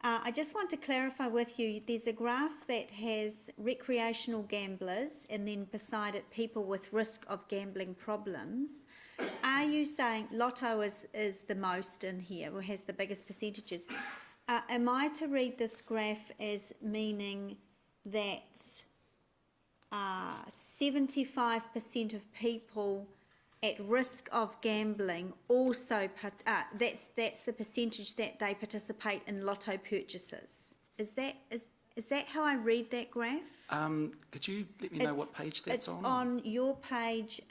I just want to clarify with you, there's a graph that has recreational gamblers and then beside it people with risk of gambling problems. Are you saying Lotto is the most in here, or has the biggest percentages? Am I to read this graph as meaning that 75% of people at risk of gambling also, that's the percentage that they participate in Lotto purchases? Is that how I read that graph? Could you let me know what page that's on? It's on your page,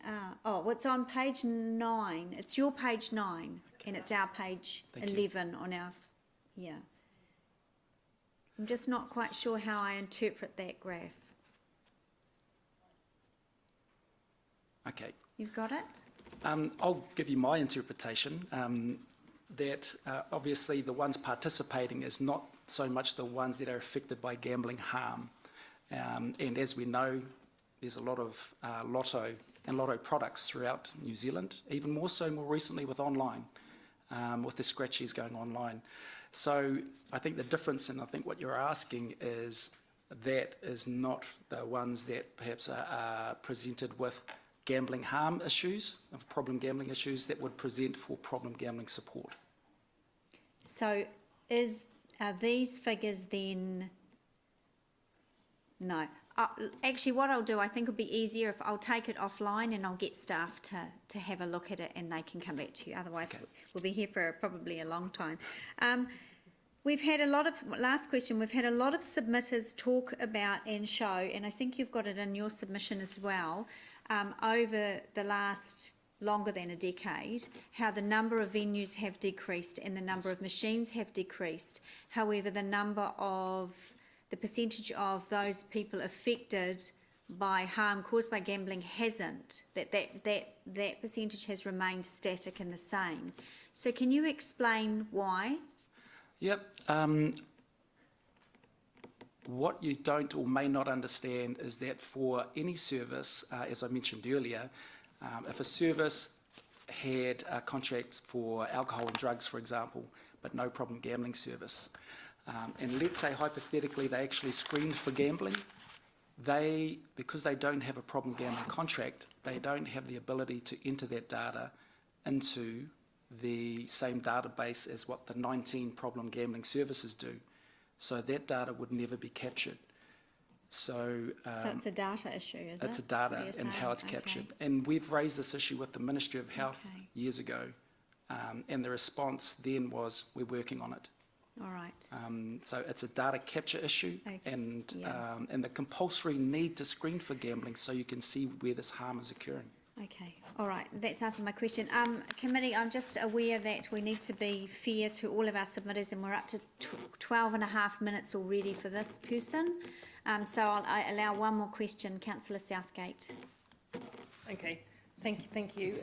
it's on page 9. It's your page 9. And it's our page Thank you. 11 on our, yeah. I'm just not quite sure how I interpret that graph. Okay. You've got it? I'll give you my interpretation, that obviously the ones participating is not so much the ones that are affected by gambling harm. And as we know, there's a lot of lotto and lotto products throughout New Zealand, even more so more recently with online, with the scratchies going online. So I think the difference, and I think what you're asking is that is not the ones that perhaps are presented with gambling harm issues, of problem gambling issues that would present for problem gambling support. So are these figures then, no. Actually, what I'll do, I think it'll be easier if I'll take it offline and I'll get staff to have a look at it and they can come back to you. Otherwise, Okay. we'll be here for probably a long time. We've had a lot of, last question, we've had a lot of submitters talk about and show, and I think you've got it in your submission as well, over the last longer than a decade, how the number of venues have decreased and the number of machines have decreased. However, the percentage of those people affected by harm caused by gambling hasn't. That percentage has remained static and the same. So can you explain why? Yep. What you don't or may not understand is that for any service, as I mentioned earlier, if a service had a contract for alcohol and drugs, for example, but no problem gambling service, and let's say hypothetically they actually screened for gambling, because they don't have a problem gambling contract, they don't have the ability to enter that data into the same database as what the 19 problem gambling services do. So that data would never be captured. So it's a data issue, is it? it's a data That's what you're and how saying? it's captured. Okay. And we've raised this issue with the Ministry of Health Okay. years ago. And the response then was, we're working on it. All right. So it's a data capture issue, Okay, and yeah. and the compulsory need to screen for gambling so you can see where this harm is occurring. Okay, all right, that's answered my question. Committee, I'm just aware that we need to be fair to all of our submitters and we're up to 12 and a half minutes already for this person. So I allow one more question, Councillor Southgate. Okay, thank you.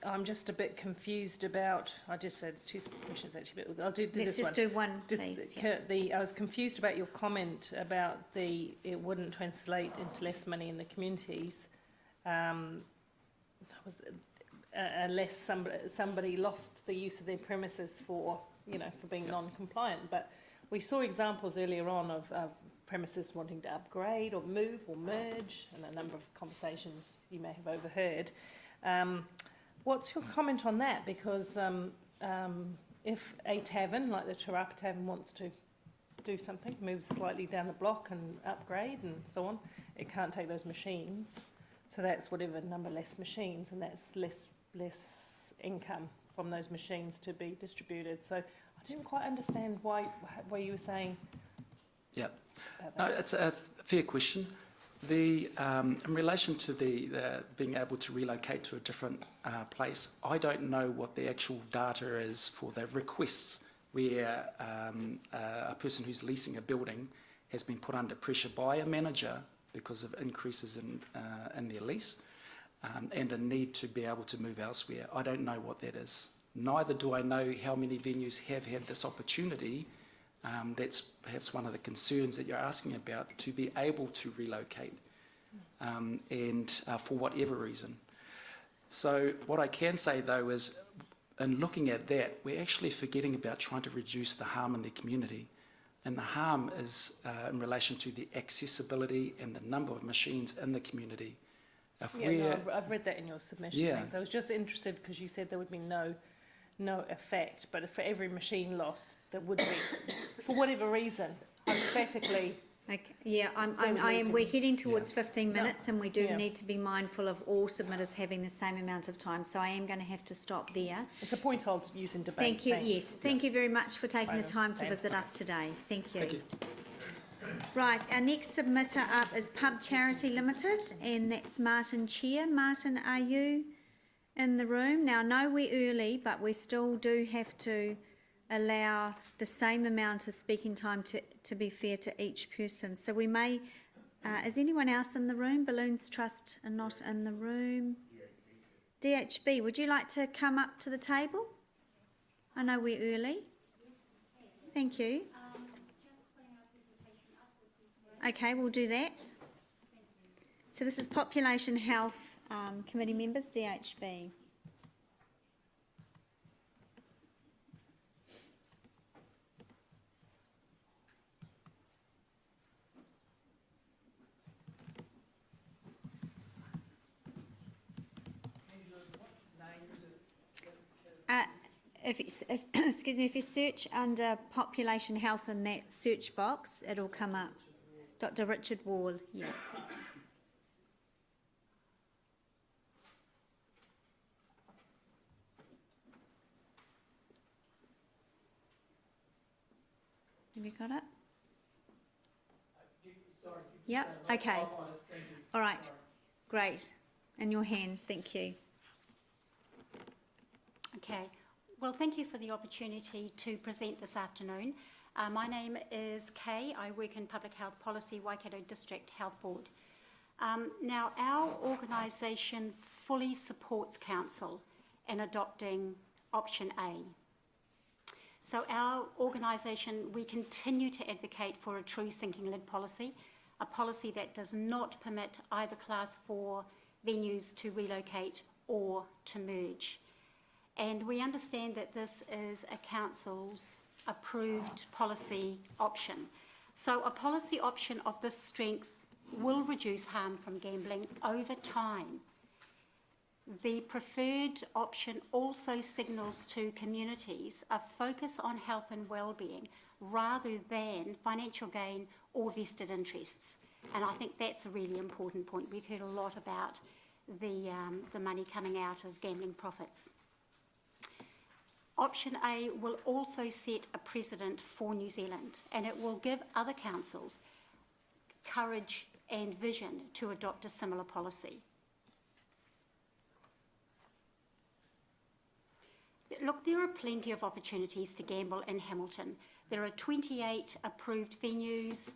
I'm just a bit confused about, I just said two questions actually, but I'll do this one. Let's just do one, please. I was confused about your comment about it wouldn't translate into less money in the communities. Unless somebody lost the use of their premises for being non-compliant. But we saw examples earlier on of premises wanting to upgrade or move or merge, and a number of conversations you may have overheard. What's your comment on that? Because if a tavern, like the Tarapa Tavern, wants to do something, move slightly down the block and upgrade and so on, it can't take those machines. So that's whatever number less machines, and that's less income from those machines to be distributed. So I didn't quite understand why you were saying. Yeah, no, it's a fair question. In relation to the being able to relocate to a different place, I don't know what the actual data is for the requests where a person who's leasing a building has been put under pressure by a manager because of increases in their lease and a need to be able to move elsewhere. I don't know what that is. Neither do I know how many venues have had this opportunity. That's perhaps one of the concerns that you're asking about, to be able to relocate and for whatever reason. So what I can say though is, in looking at that, we're actually forgetting about trying to reduce the harm in the community. And the harm is in relation to the accessibility and the number of machines in the community. I've read that in your submission. Yeah. So I was just interested because you said there would be no effect, but for every machine lost, there would be, for whatever reason, hypothetically. Okay. Yeah, we're heading towards 15 minutes, and we do need to be mindful of all submitters having the same amount of time. So I am going to have to stop there. It's a point I'll use in debate. Thank you. Thanks. Yes, thank you very much for taking the time to visit us today. Thank you. Thank you. Right, our next submitter up is Pub Charity Limited, and that's Martin Chair. Martin, are you in the room? Now, I know we're early, but we still do have to allow the same amount of speaking time to be fair to each person. So we may, is anyone else in the room? Balloons Trust are not in the room. DHB, would you like to come up to the table? I know we're early. Thank you. Okay, we'll do that. So this is Population Health Committee members, DHB. Excuse me, if you search under Population Health in that search box, it'll come up. Dr. Richard Wall, yeah. Have you got it? Yep, okay. All right, great. In your hands, thank you. Okay. Well, thank you for the opportunity to present this afternoon. My name is Kay. I work in Public Health Policy, Waikato District Health Board. Now, our organisation fully supports Council in adopting option A. So our organisation, we continue to advocate for a true sinking lid policy, a policy that does not permit either Class 4 venues to relocate or to merge. And we understand that this is a Council's approved policy option. So a policy option of this strength will reduce harm from gambling over time. The preferred option also signals to communities a focus on health and well-being rather than financial gain or vested interests. And I think that's a really important point. We've heard a lot about the money coming out of gambling profits. Option A will also set a precedent for New Zealand, and it will give other councils courage and vision to adopt a similar policy. Look, there are plenty of opportunities to gamble in Hamilton. There are 28 approved venues.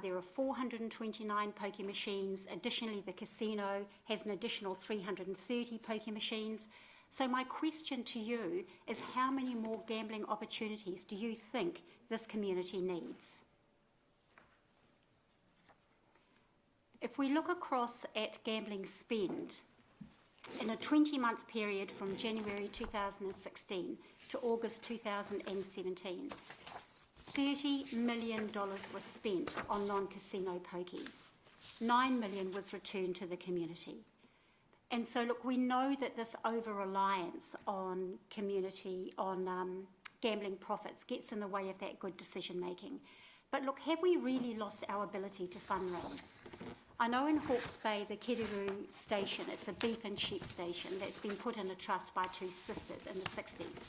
There are 429 pokie machines. Additionally, the casino has an additional 330 pokie machines. So my question to you is, how many more gambling opportunities do you think this community needs? If we look across at gambling spend, in a 20-month period from January 2016 to August 2017, $30 million was spent on non-casino pokies. $9 million was returned to the community. And so, look, we know that this over-reliance on gambling profits gets in the way of that good decision-making. But look, have we really lost our ability to fundraise? I know in Hawke's Bay, the Kiruru station, it's a beef and sheep station that's been put in a trust by two sisters in the 60s.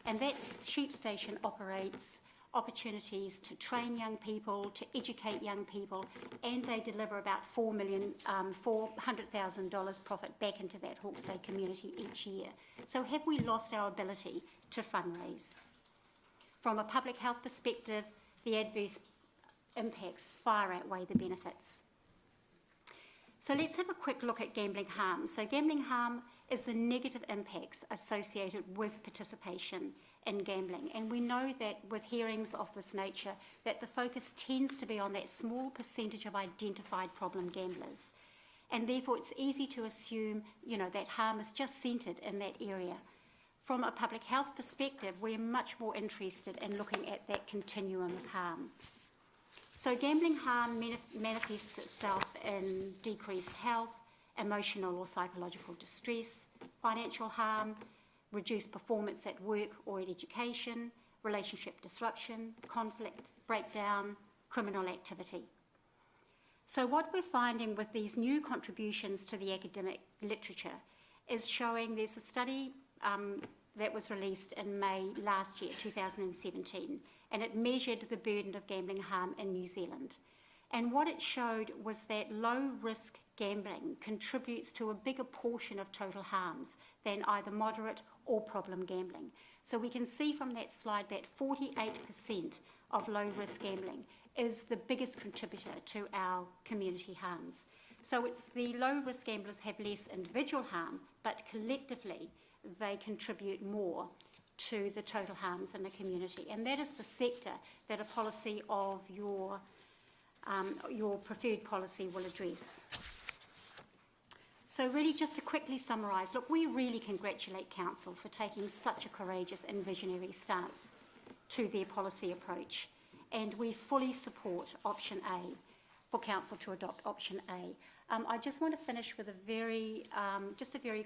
And that sheep station operates opportunities to train young people, to educate young people, and they deliver about $400,000 profit back into that Hawke's Bay community each year. So have we lost our ability to fundraise? From a public health perspective, the adverse impacts far outweigh the benefits. So let's have a quick look at gambling harm. So gambling harm is the negative impacts associated with participation in gambling. And we know that with hearings of this nature, that the focus tends to be on that small percentage of identified problem gamblers. And therefore it's easy to assume, that harm is just centred in that area. From a public health perspective, we're much more interested in looking at that continuum of harm. So gambling harm manifests itself in decreased health, emotional or psychological distress, financial harm, reduced performance at work or at education, relationship disruption, conflict, breakdown, criminal activity. So what we're finding with these new contributions to the academic literature is showing there's a study that was released in May last year, 2017, and it measured the burden of gambling harm in New Zealand. And what it showed was that low-risk gambling contributes to a bigger portion of total harms than either moderate or problem gambling. So we can see from that slide that 48% of low-risk gambling is the biggest contributor to our community harms. So it's the low-risk gamblers have less individual harm, but collectively they contribute more to the total harms in the community. And that is the sector that a policy of your preferred policy will address. So really just to quickly summarise, look, we really congratulate Council for taking such a courageous and visionary stance to their policy approach. And we fully support option A, for Council to adopt option A. I just want to finish with a very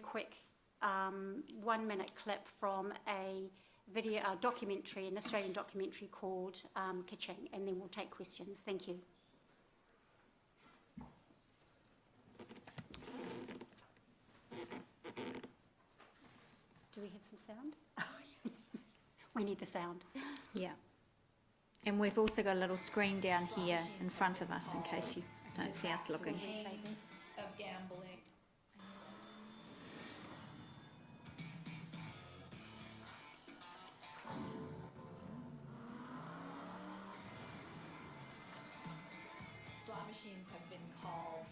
quick 1 minute clip from a video, documentary, an Australian documentary called Kitching, and then we'll take questions. Thank you. Do we have some sound? We need the sound. Yeah. And we've also got a little screen down here in front of us in case you don't see us looking. Of gambling. Slot machines have been called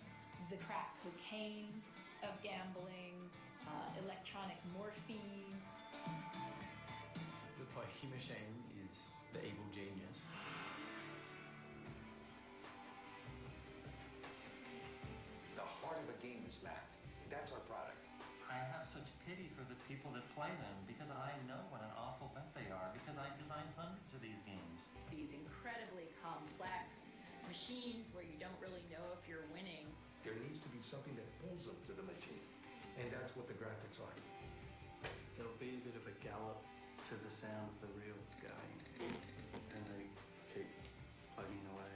the crack cocaine of gambling, electronic morphine. The pokie machine is the evil genius. The heart of a game is math. That's our product. I have such pity for the people that play them because I know what an awful bet they are because I designed hundreds of these games. These incredibly complex machines where you don't really know if you're winning. There needs to be something that pulls them to the machine. And that's what the graphics are. There'll be a bit of a gallop to the sound of the reels going, and they keep plugging away.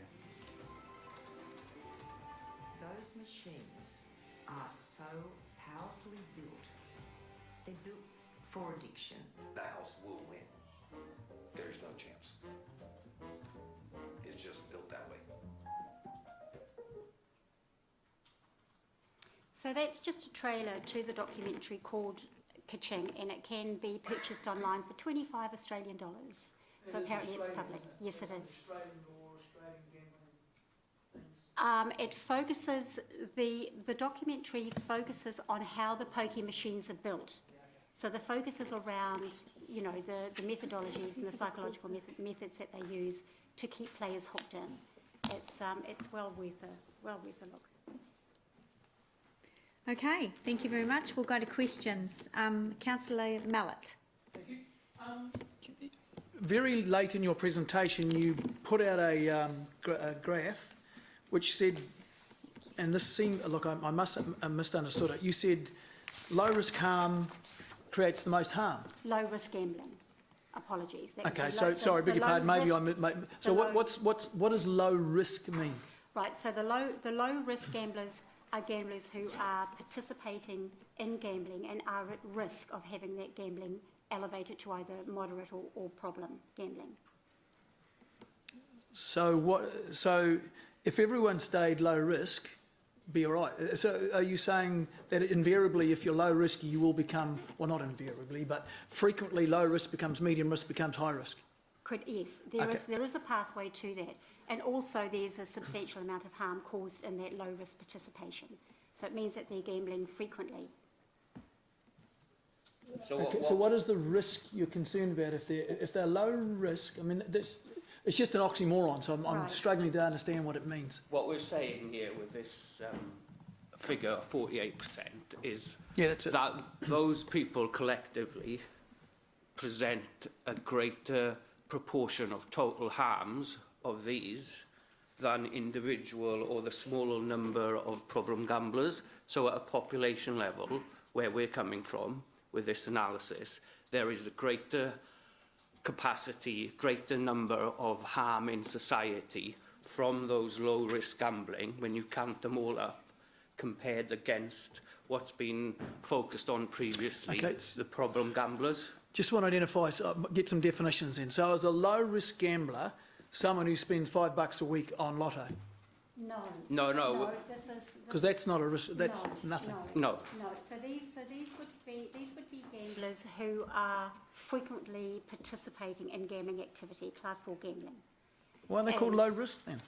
Those machines are so powerfully built. They're built for addiction. The house will win. There's no chance. It's just built that way. So that's just a trailer to the documentary called Kaching, and it can be purchased online for $25 Australian. So apparently it's public. Yes, it is. It focuses, the documentary focuses on how the pokie machines are built. So the focus is around, you know, the methodologies and the psychological methods that they use to keep players hooked in. It's well worth a look. Okay, thank you very much. We'll go to questions. Councillor Mallett. Thank you. Very late in your presentation, you put out a graph which said, and this seemed, look, I must have misunderstood it. You said low risk harm creates the most harm. Low risk gambling. Apologies. Okay, so sorry, beg your pardon. Maybe so what does low risk mean? Right. So the low risk gamblers are gamblers who are participating in gambling and are at risk of having that gambling elevated to either moderate or problem gambling. So if everyone stayed low risk, be all right. So are you saying that invariably if you're low risk you will become, well not invariably, but frequently low risk becomes medium risk becomes high risk? Yes, there is a pathway to that. And also there's a substantial amount of harm caused in that low risk participation. So it means that they're gambling frequently. So what is the risk you're concerned about if they're low risk? I mean, it's just an oxymoron, so I'm struggling to understand what it means. What we're saying here with this figure of 48% is that those people collectively present a greater proportion of total harms of these than individual or the smaller number of problem gamblers. So at a population level, where we're coming from with this analysis, there is a greater capacity, greater number of harm in society from those low-risk gambling when you count them all up, compared against what's been focused on previously, the problem gamblers. Just want to identify, get some definitions in. So as a low-risk gambler, someone who spends $5 a week on lotto. No. This is Because that's not a risk, that's nothing. No. So these would be gamblers who are frequently participating in gambling activity, class 4 gambling. Why are they called low risk then?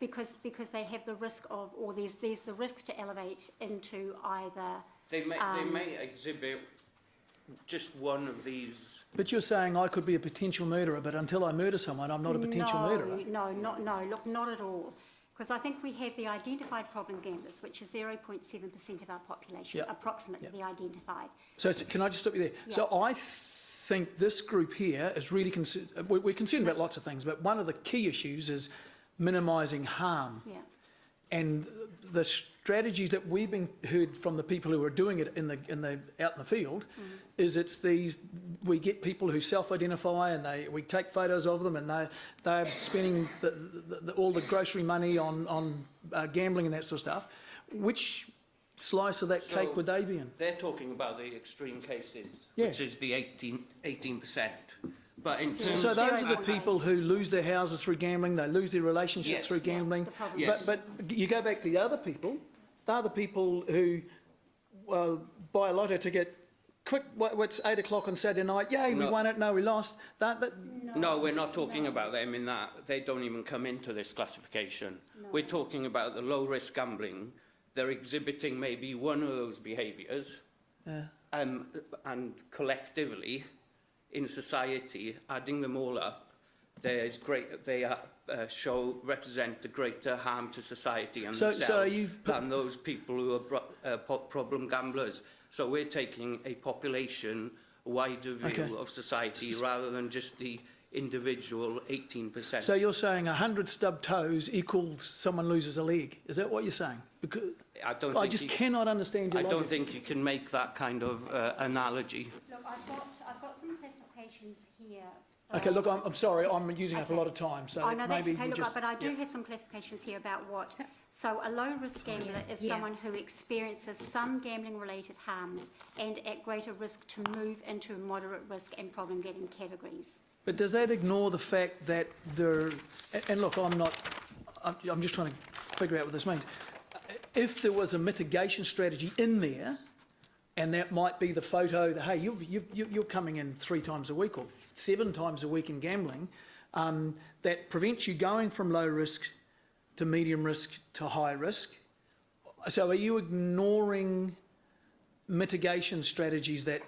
Because they have the risk of, or there's the risk to elevate into either. They may exhibit just one of these. But you're saying I could be a potential murderer, but until I murder someone, I'm not a potential murderer. No, look, not at all. Because I think we have the identified problem gamblers, which is 0.7% of our population, approximately the identified. So can I just stop you there? Yeah. So I think this group here is really we're concerned about lots of things, but one of the key issues is minimising harm. Yeah. And the strategies that we've been heard from the people who are doing it out in the field is we get people who self-identify and we take photos of them and they're spending all the grocery money on gambling and that sort of stuff. Which slice of that cake would they be in? They're talking about the extreme cases, which is the 18%. But in terms so those are the people who lose their houses through gambling, they lose their relationships through gambling. But you go back to the other people, they're the people who buy a lotto ticket, quick, what's 8 o'clock on Saturday night, yay, we won it, no, we lost. No, we're not talking about them in that. They don't even come into this classification. No. We're talking about the low-risk gambling. They're exhibiting maybe one of those behaviours, and collectively, in society, adding them all up, they represent the greater harm to society and themselves than those people who are problem gamblers. So we're taking a population wider view of society rather than just the individual 18%. So you're saying 100 stubbed toes equals someone loses a leg? Is that what you're saying? Because I just cannot understand your logic. I don't think you can make that kind of analogy. Look, I've got some classifications here. Okay, look, I'm sorry, I'm using up a lot of time, so I know that's maybe okay, you look, but I do have some classifications here about what. So a low-risk gambler is someone who experiences some gambling-related harms and at greater risk to move into moderate risk and problem-getting categories. But does that ignore the fact that and look, I'm just trying to figure out what this means. If there was a mitigation strategy in there, and that might be the photo that, hey, you're coming in 3 times a week or 7 times a week in gambling, that prevents you going from low risk to medium risk to high risk. So are you ignoring mitigation strategies that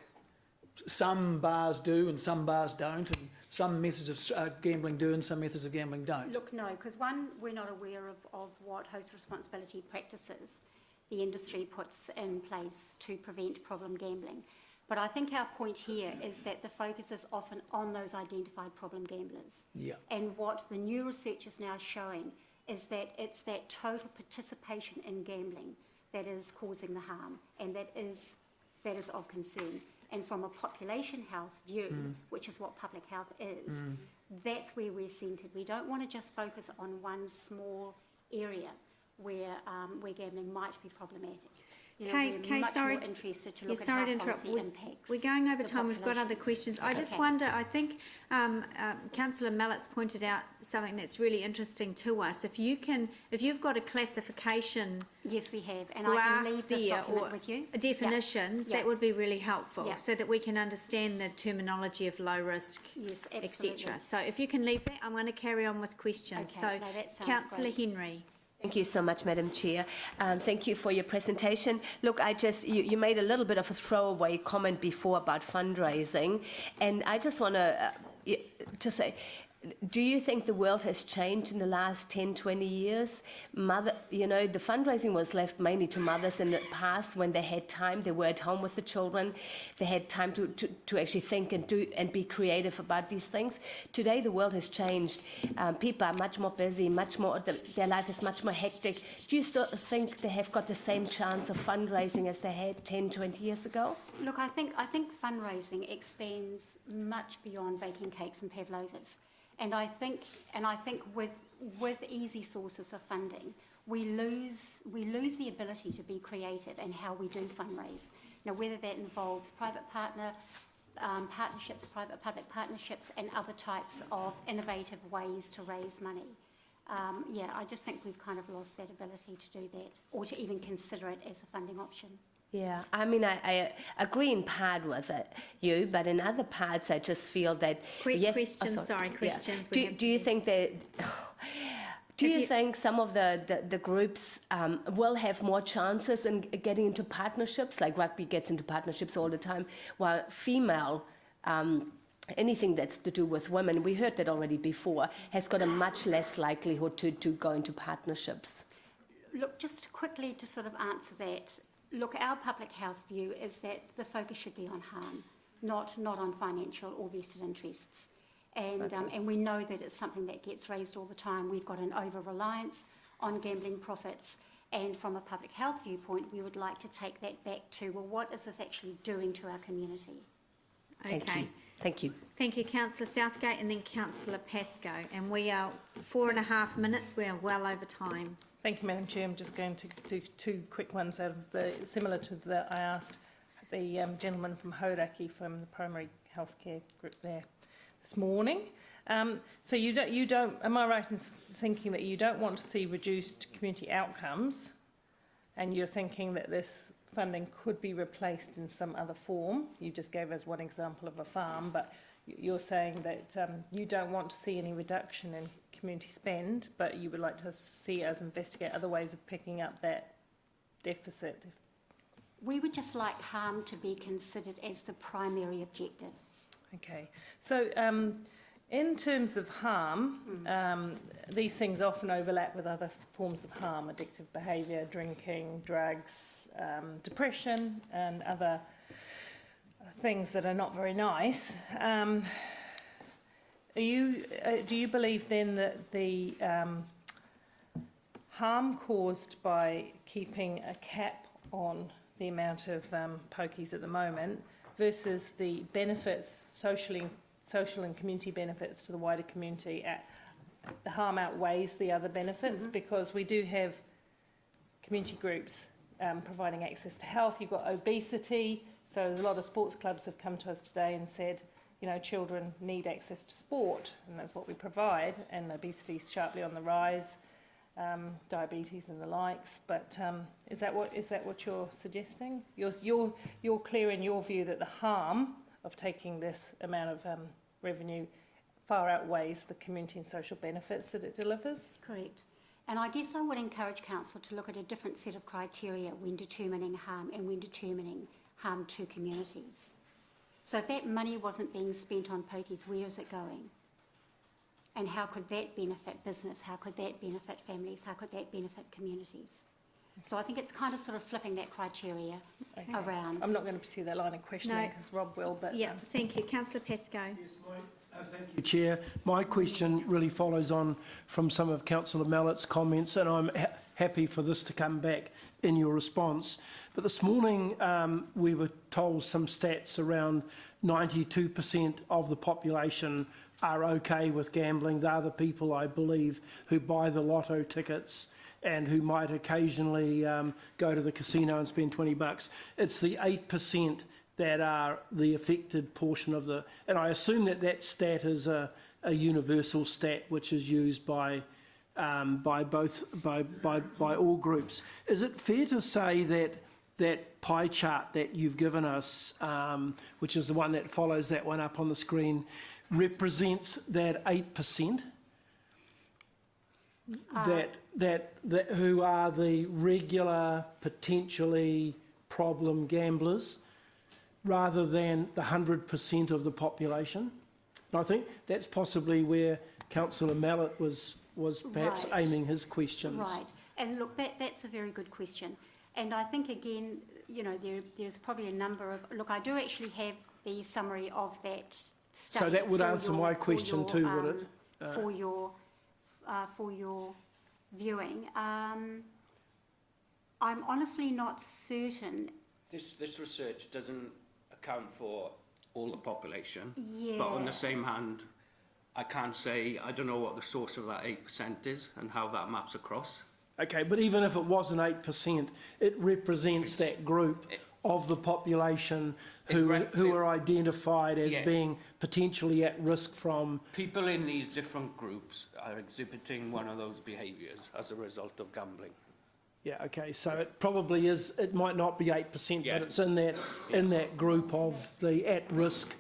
some bars do and some bars don't, and some methods of gambling do and some methods of gambling don't? Look, no, because one, we're not aware of what host responsibility practices the industry puts in place to prevent problem gambling. But I think our point here is that the focus is often on those identified problem gamblers. Yeah. And what the new research is now showing is that it's that total participation in gambling that is causing the harm, and that is of concern. And from a population health view, which is what public health is, that's where we're centred. We don't want to just focus on one small area where gambling might be problematic. We're much more interested to look at how policy impacts. We're going over time. We've got other questions. I just wonder, I think Councillor Mallett's pointed out something that's really interesting to us. If you've got a classification, yes, we have, and I can leave this document with you. Definitions, that would be really helpful, so that we can understand the terminology of low risk, etc. So if you can leave that, I'm going to carry on with questions. So, Councillor Henry. Thank you so much, Madam Chair. Thank you for your presentation. Look, you made a little bit of a throwaway comment before about fundraising, and I just want to say, do you think the world has changed in the last 10, 20 years? The fundraising was left mainly to mothers in the past when they had time. They were at home with the children. They had time to actually think and be creative about these things. Today, the world has changed. People are much more busy, their life is much more hectic. Do you still think they have got the same chance of fundraising as they had 10, 20 years ago? Look, I think fundraising expands much beyond baking cakes and pavlovas. And I think with easy sources of funding, we lose the ability to be creative in how we do fundraise. Now, whether that involves private partnerships, private-public partnerships, and other types of innovative ways to raise money. yeah, I just think we've kind of lost that ability to do that, or to even consider it as a funding option. Yeah, I mean, I agree in part with you, but in other parts, I just feel that. Yes, questions, sorry, questions. Yeah. Do you think that? Do you think some of the groups will have more chances in getting into partnerships, like rugby gets into partnerships all the time, while female, anything that's to do with women, we heard that already before, has got a much less likelihood to go into partnerships? Look, just quickly to sort of answer that, look, our public health view is that the focus should be on harm, not on financial or vested interests. And, and we know that it's something that gets raised all the time. We've got an over-reliance on gambling profits, and from a public health viewpoint, we would like to take that back to, well, what is this actually doing to our community? Okay. Thank you. Thank you, Councillor Southgate, and then Councillor Pascoe. And we are 4.5 minutes. We are well over time. Thank you, Madam Chair. I'm just going to do two quick ones out of the, similar to that I asked the gentleman from Hauraki from the primary healthcare group there this morning. So you don't, am I right in thinking that you don't want to see reduced community outcomes, and you're thinking that this funding could be replaced in some other form? You just gave us one example of a farm, but you're saying that you don't want to see any reduction in community spend, but you would like to see us investigate other ways of picking up that deficit. We would just like harm to be considered as the primary objective. Okay, so in terms of harm, these things often overlap with other forms of harm: addictive behaviour, drinking, drugs, depression, and other things that are not very nice. Do you believe then that the harm caused by keeping a cap on the amount of pokies at the moment versus the benefits, social and community benefits to the wider community, the harm outweighs the other benefits? Because we do have community groups providing access to health. You've got obesity, so a lot of sports clubs have come to us today and said, you know, children need access to sport, and that's what we provide, and obesity is sharply on the rise, diabetes and the likes. But is that what you're suggesting? You're clear in your view that the harm of taking this amount of revenue far outweighs the community and social benefits that it delivers? Correct. And I guess I would encourage council to look at a different set of criteria when determining harm and when determining harm to communities. So if that money wasn't being spent on pokies, where is it going? And how could that benefit business? How could that benefit families? How could that benefit communities? So I think it's kind of sort of flipping that criteria around. I'm not going to pursue that line of questioning because Rob will, but... Yeah, thank you. Councillor Pascoe. Yes, thank you, Chair. My question really follows on from some of Councillor Mallett's comments, and I'm happy for this to come back in your response. But this morning we were told some stats around 92% of the population are okay with gambling. They're the people, I believe, who buy the lotto tickets and who might occasionally go to the casino and spend $20. It's the 8% that are the affected portion of the... And I assume that that stat is a universal stat which is used by all groups. Is it fair to say that that pie chart that you've given us, which is the one that follows that one up on the screen, represents that 8% that who are the regular, potentially problem gamblers, rather than the 100% of the population? And I think that's possibly where Councillor Mallett was perhaps aiming his questions. Right, and look, that's a very good question. And I think, again, you know, there's probably a number of... Look, I do actually have the summary of that study. So that would answer my question too, would it? For your viewing. I'm honestly not certain. This research doesn't account for all the population. Yeah. But on the same hand, I can't say, I don't know what the source of that 8% is and how that maps across. Okay, but even if it wasn't 8%, it represents that group of the population who are identified as being potentially at risk from... People in these different groups are exhibiting one of those behaviours as a result of gambling. Yeah, okay, so it probably is, it might not be 8%, but it's in that group of the at-risk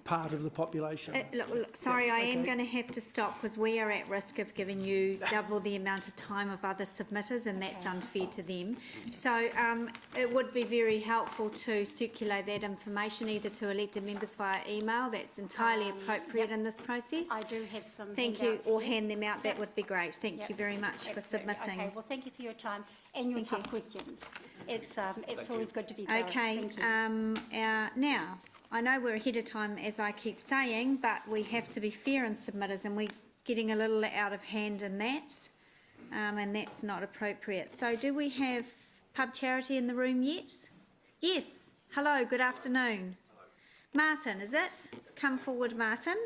part of the population. Look, sorry, I am going to have to stop because we are at risk of giving you double the amount of time of other submitters, and that's unfair to them. So it would be very helpful to circulate that information either to elected members via email. That's entirely appropriate in this process. I do have some Thank you, handouts or here. hand them out. That would be great. Thank you very much for submitting. Okay, well, thank you for your time and your tough questions. It's always good to be thorough. Okay, Thank you. now, I know we're ahead of time, as I keep saying, but we have to be fair in submitters, and we're getting a little out of hand in that, and that's not appropriate. So do we have pub charity in the room yet? Yes. Hello, good afternoon. Martin, is it? Come forward, Martin.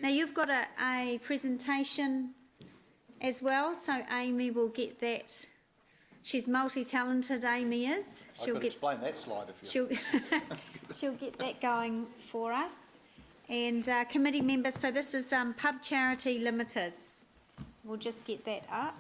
Now, you've got a presentation as well, so Amy will get that. She's multi-talented, Amy is. I could explain that slide if you... She'll get that going for us. And committee members, so this is Pub Charity Limited. We'll just get that up.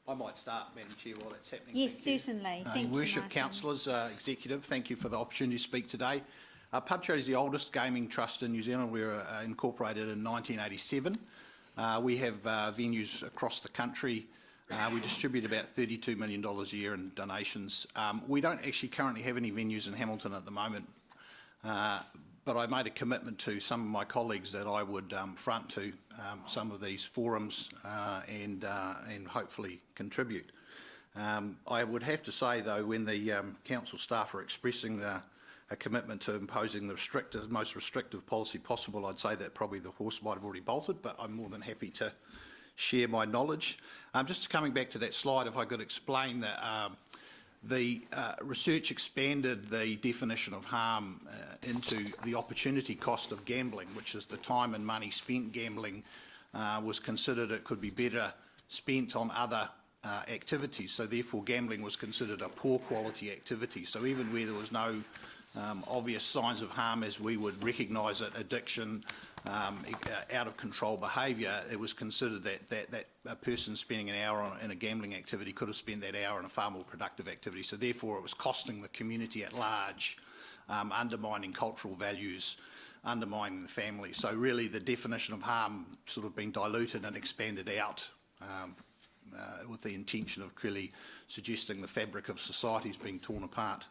I might start, Madam Chair, while that's happening. Yes, certainly. Thank you, Worship Martin. Councillors, Executive, thank you for the opportunity to speak today. Pub Charity is the oldest gaming trust in New Zealand. We were incorporated in 1987. We have venues across the country. We distribute about $32 million a year in donations. We don't actually currently have any venues in Hamilton at the moment, but I made a commitment to some of my colleagues that I would front to some of these forums and hopefully contribute. I would have to say, though, when the council staff are expressing a commitment to imposing the most restrictive policy possible, I'd say that probably the horse might have already bolted, but I'm more than happy to share my knowledge. Just coming back to that slide, if I could explain that the research expanded the definition of harm into the opportunity cost of gambling, which is the time and money spent gambling, was considered it could be better spent on other activities. So therefore gambling was considered a poor quality activity. So even where there was no obvious signs of harm as we would recognise it, addiction, out of control behaviour, it was considered that a person spending an hour in a gambling activity could have spent that hour in a far more productive activity. So therefore it was costing the community at large, undermining cultural values, undermining the family. So really the definition of harm sort of been diluted and expanded out with the intention of clearly suggesting the fabric of society is being torn apart.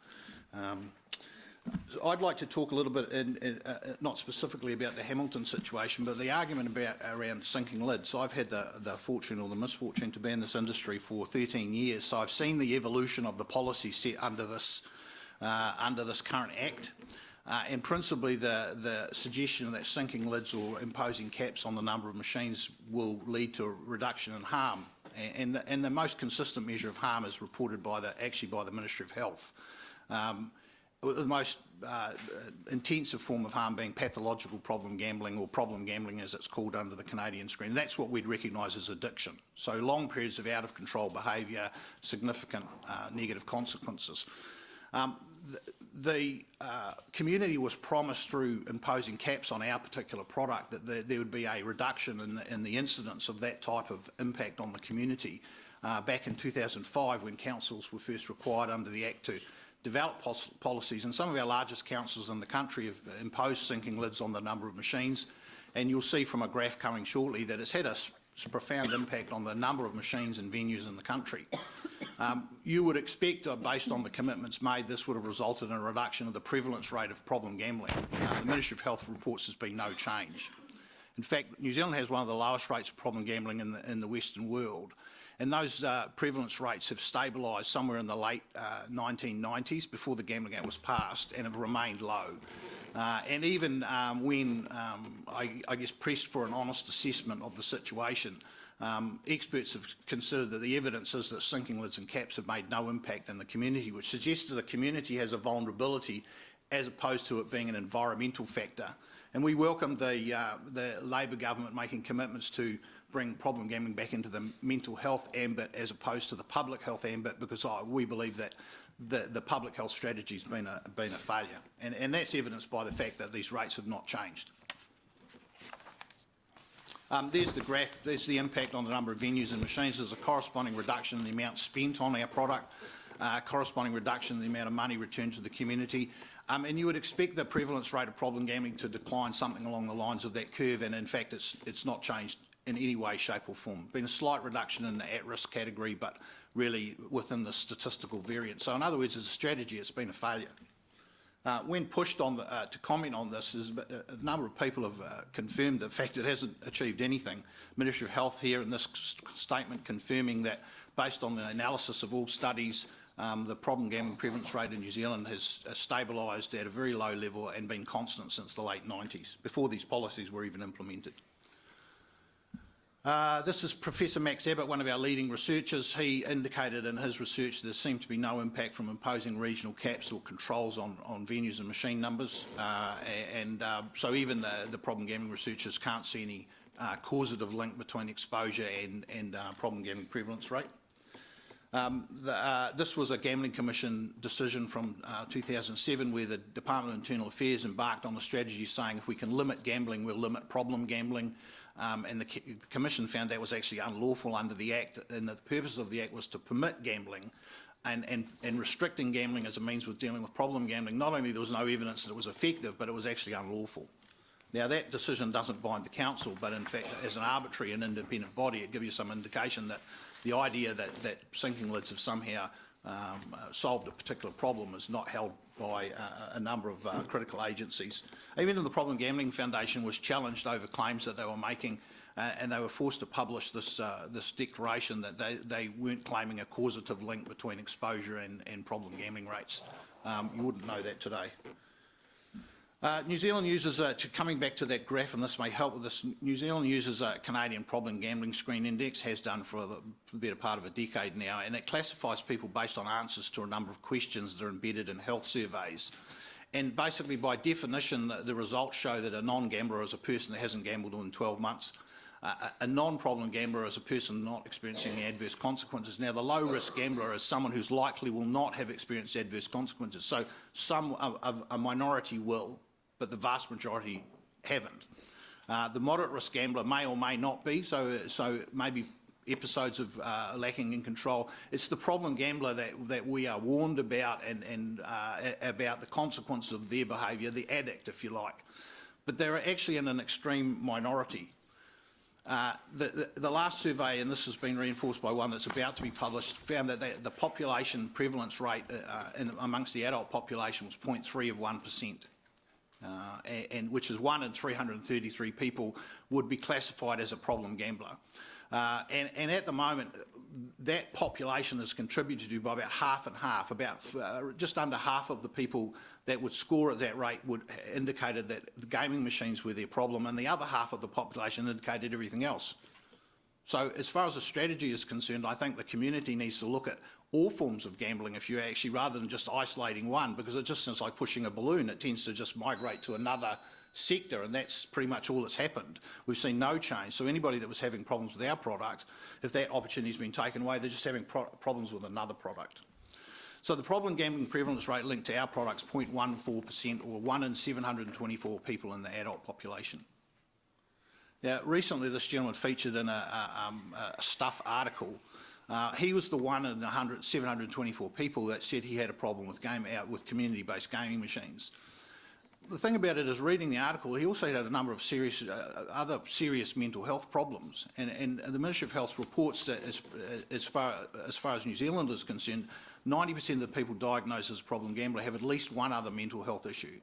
I'd like to talk a little bit, not specifically about the Hamilton situation, but the argument around sinking lids. I've had the fortune or the misfortune to be in this industry for 13 years, so I've seen the evolution of the policy set under this current Act. And principally the suggestion that sinking lids or imposing caps on the number of machines will lead to a reduction in harm. And the most consistent measure of harm is reported by the Ministry of Health. The most intensive form of harm being pathological problem gambling, or problem gambling as it's called under the Canadian screen. That's what we'd recognise as addiction. So long periods of out-of-control behaviour, significant negative consequences. The community was promised through imposing caps on our particular product that there would be a reduction in the incidence of that type of impact on the community. Back in 2005, when councils were first required under the Act to develop policies, and some of our largest councils in the country have imposed sinking lids on the number of machines, and you'll see from a graph coming shortly that it's had a profound impact on the number of machines and venues in the country. You would expect, based on the commitments made, this would have resulted in a reduction of the prevalence rate of problem gambling. The Ministry of Health reports there's been no change. In fact, New Zealand has one of the lowest rates of problem gambling in the Western world. And those prevalence rates have stabilised somewhere in the late 1990s, before the Gambling Act was passed, and have remained low. And even when, I guess, pressed for an honest assessment of the situation, experts have considered that the evidence is that sinking lids and caps have made no impact in the community, which suggests that the community has a vulnerability as opposed to it being an environmental factor. And we welcome the Labor government making commitments to bring problem gambling back into the mental health ambit as opposed to the public health ambit, because we believe that the public health strategy has been a failure. And that's evidenced by the fact that these rates have not changed. There's the graph. There's the impact on the number of venues and machines. There's a corresponding reduction in the amount spent on our product, corresponding reduction in the amount of money returned to the community. And you would expect the prevalence rate of problem gambling to decline something along the lines of that curve, and in fact it's not changed in any way, shape or form. Been a slight reduction in the at-risk category, but really within the statistical variance. So in other words, as a strategy, it's been a failure. When pushed on to comment on this, a number of people have confirmed the fact it hasn't achieved anything. Ministry of Health here in this statement confirming that based on the analysis of all studies, the problem gambling prevalence rate in New Zealand has stabilised at a very low level and been constant since the late 90s, before these policies were even implemented. This is Professor Max Abbott, one of our leading researchers. He indicated in his research there seemed to be no impact from imposing regional caps or controls on venues and machine numbers. So even the problem gambling researchers can't see any causative link between exposure and problem gambling prevalence rate. This was a Gambling Commission decision from 2007 where the Department of Internal Affairs embarked on a strategy saying if we can limit gambling, we'll limit problem gambling. And the Commission found that was actually unlawful under the Act, and the purpose of the Act was to permit gambling and restricting gambling as a means of dealing with problem gambling. Not only there was no evidence that it was effective, but it was actually unlawful. Now that decision doesn't bind the Council, but in fact as an arbitrary and independent body it gives you some indication that the idea that sinking lids have somehow solved a particular problem is not held by a number of critical agencies. Even the Problem Gambling Foundation was challenged over claims that they were making, and they were forced to publish this declaration that they weren't claiming a causative link between exposure and problem gambling rates. You wouldn't know that today. New Zealand uses, coming back to that graph, and this may help with this, New Zealand uses a Canadian Problem Gambling Screen Index, has done for the better part of a decade now, and it classifies people based on answers to a number of questions that are embedded in health surveys. And basically, by definition, the results show that a non-gambler is a person that hasn't gambled in 12 months. A non-problem gambler is a person not experiencing any adverse consequences. Now, the low-risk gambler is someone who's likely will not have experienced adverse consequences. So a minority will, but the vast majority haven't. The moderate risk gambler may or may not be, so maybe episodes of lacking in control. It's the problem gambler that we are warned about and about the consequences of their behaviour, the addict, if you like. But they're actually in an extreme minority. The last survey, and this has been reinforced by one that's about to be published, found that the population prevalence rate amongst the adult population was 0.3 of 1%. And which is 1 in 333 people would be classified as a problem gambler. And at the moment, that population is contributed to by about half and half, about just under half of the people that would score at that rate would indicated that the gaming machines were their problem, and the other half of the population indicated everything else. So as far as the strategy is concerned, I think the community needs to look at all forms of gambling, if you actually, rather than just isolating one, because it just seems like pushing a balloon. It tends to just migrate to another sector, and that's pretty much all that's happened. We've seen no change. So anybody that was having problems with our product, if that opportunity's been taken away, they're just having problems with another product. So the problem gambling prevalence rate linked to our products 0.14%, or 1 in 724 people in the adult population. Now, recently this gentleman featured in a Stuff article. He was the one in 724 people that said he had a problem with community-based gaming machines. The thing about it is, reading the article, he also had a number of other serious mental health problems, and the Ministry of Health reports that as far as New Zealand is concerned, 90% of the people diagnosed as a problem gambler have at least one other mental health issue.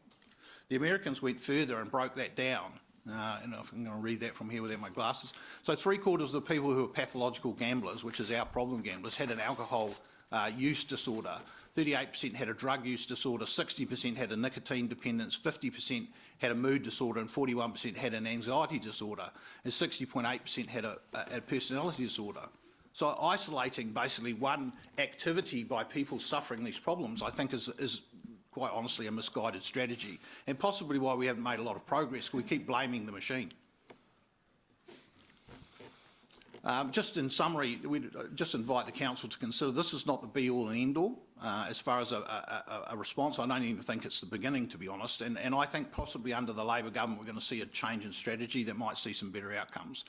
The Americans went further and broke that down. And if I'm going to read that from here without my glasses. So 3/4 of the people who are pathological gamblers, which is our problem gamblers, had an alcohol use disorder. 38% had a drug use disorder, 60% had a nicotine dependence, 50% had a mood disorder, and 41% had an anxiety disorder, and 60.8% had a personality disorder. So isolating basically one activity by people suffering these problems, I think, is quite honestly a misguided strategy, and possibly why we haven't made a lot of progress. We keep blaming the machine. Just in summary, we just invite the council to consider this is not the be-all and end-all as far as a response. I don't even think it's the beginning, to be honest, and I think possibly under the Labor government we're going to see a change in strategy that might see some better outcomes.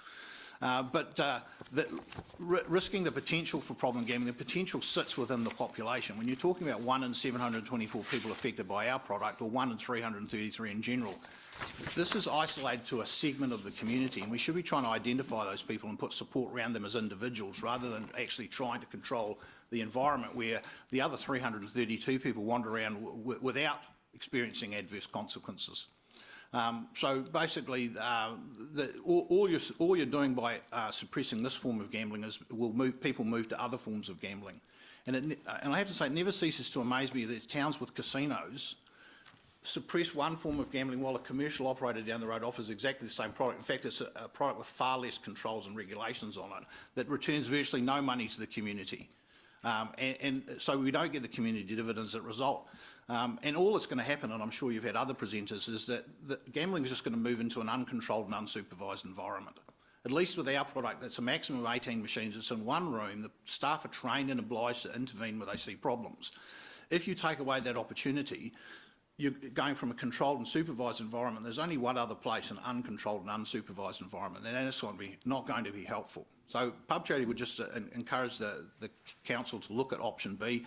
Risking the potential for problem gambling, the potential sits within the population. When you're talking about 1 in 724 people affected by our product, or 1 in 333 in general, this is isolated to a segment of the community, and we should be trying to identify those people and put support around them as individuals rather than actually trying to control the environment where the other 332 people wander around without experiencing adverse consequences. So basically, all you're doing by suppressing this form of gambling is people move to other forms of gambling. And I have to say, it never ceases to amaze me that towns with casinos suppress one form of gambling while a commercial operator down the road offers exactly the same product. In fact, it's a product with far less controls and regulations on it that returns virtually no money to the community. And so we don't get the community dividends that result. And all that's going to happen, and I'm sure you've had other presenters, is that gambling is just going to move into an uncontrolled and unsupervised environment. At least with our product, that's a maximum of 18 machines. It's in one room. The staff are trained and obliged to intervene where they see problems. If you take away that opportunity, you're going from a controlled and supervised environment. There's only one other place, an uncontrolled and unsupervised environment, and that's not going to be helpful. So pub charity would just encourage the council to look at option B.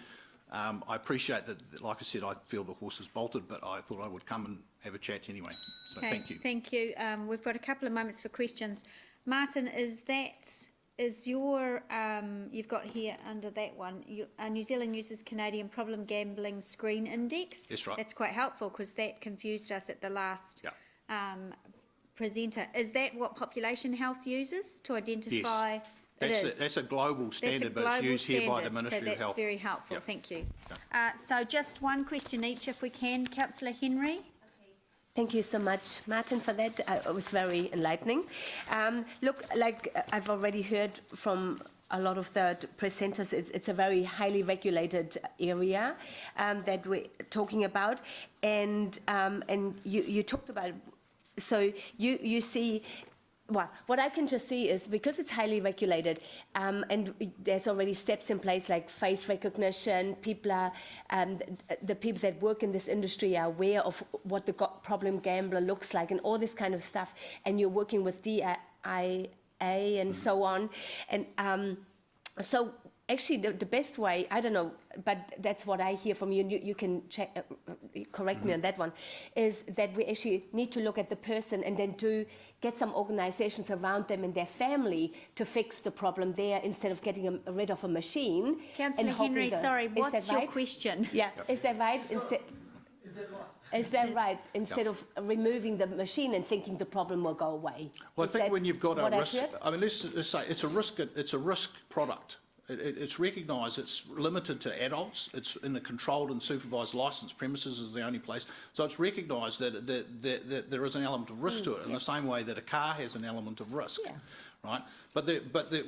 I appreciate that, like I said, I feel the horse is bolted, but I thought I would come and have a chat anyway. So okay, thank you. Thank you. We've got a couple of moments for questions. Martin, you've got here under that one, New Zealand uses Canadian Problem Gambling Screen Index. That's right. That's quite helpful because that confused us at the last presenter. Is that what Population Health uses to identify? Yes. That's a global standard, but it's used here by the Ministry of Health. So that's very helpful, thank you. So just one question each if we can. Councillor Henry. Thank you so much, Martin, for that. It was very enlightening. Look, like I've already heard from a lot of the presenters, it's a very highly regulated area that we're talking about. And you talked about, so you see, well, what I can just see is because it's highly regulated and there's already steps in place like face recognition, people are, the people that work in this industry are aware of what the problem gambler looks like and all this kind of stuff, and you're working with DIA and so on. And so actually the best way, I don't know, but that's what I hear from you, and you can check, correct me on that one, is that we actually need to look at the person and then get some organisations around them and their family to fix the problem there instead of getting rid of a machine. Councillor Henry, sorry, what's your question? Yeah, is that right? Is that right? Instead of removing the machine and thinking the problem will go away. Well, I think when you've got a risk, I mean, let's say it's a risk product. It's recognised, it's limited to adults, it's in a controlled and supervised licensed premises is the only place. So it's recognised that there is an element of risk to it in the same way that a car has an element of risk, right? But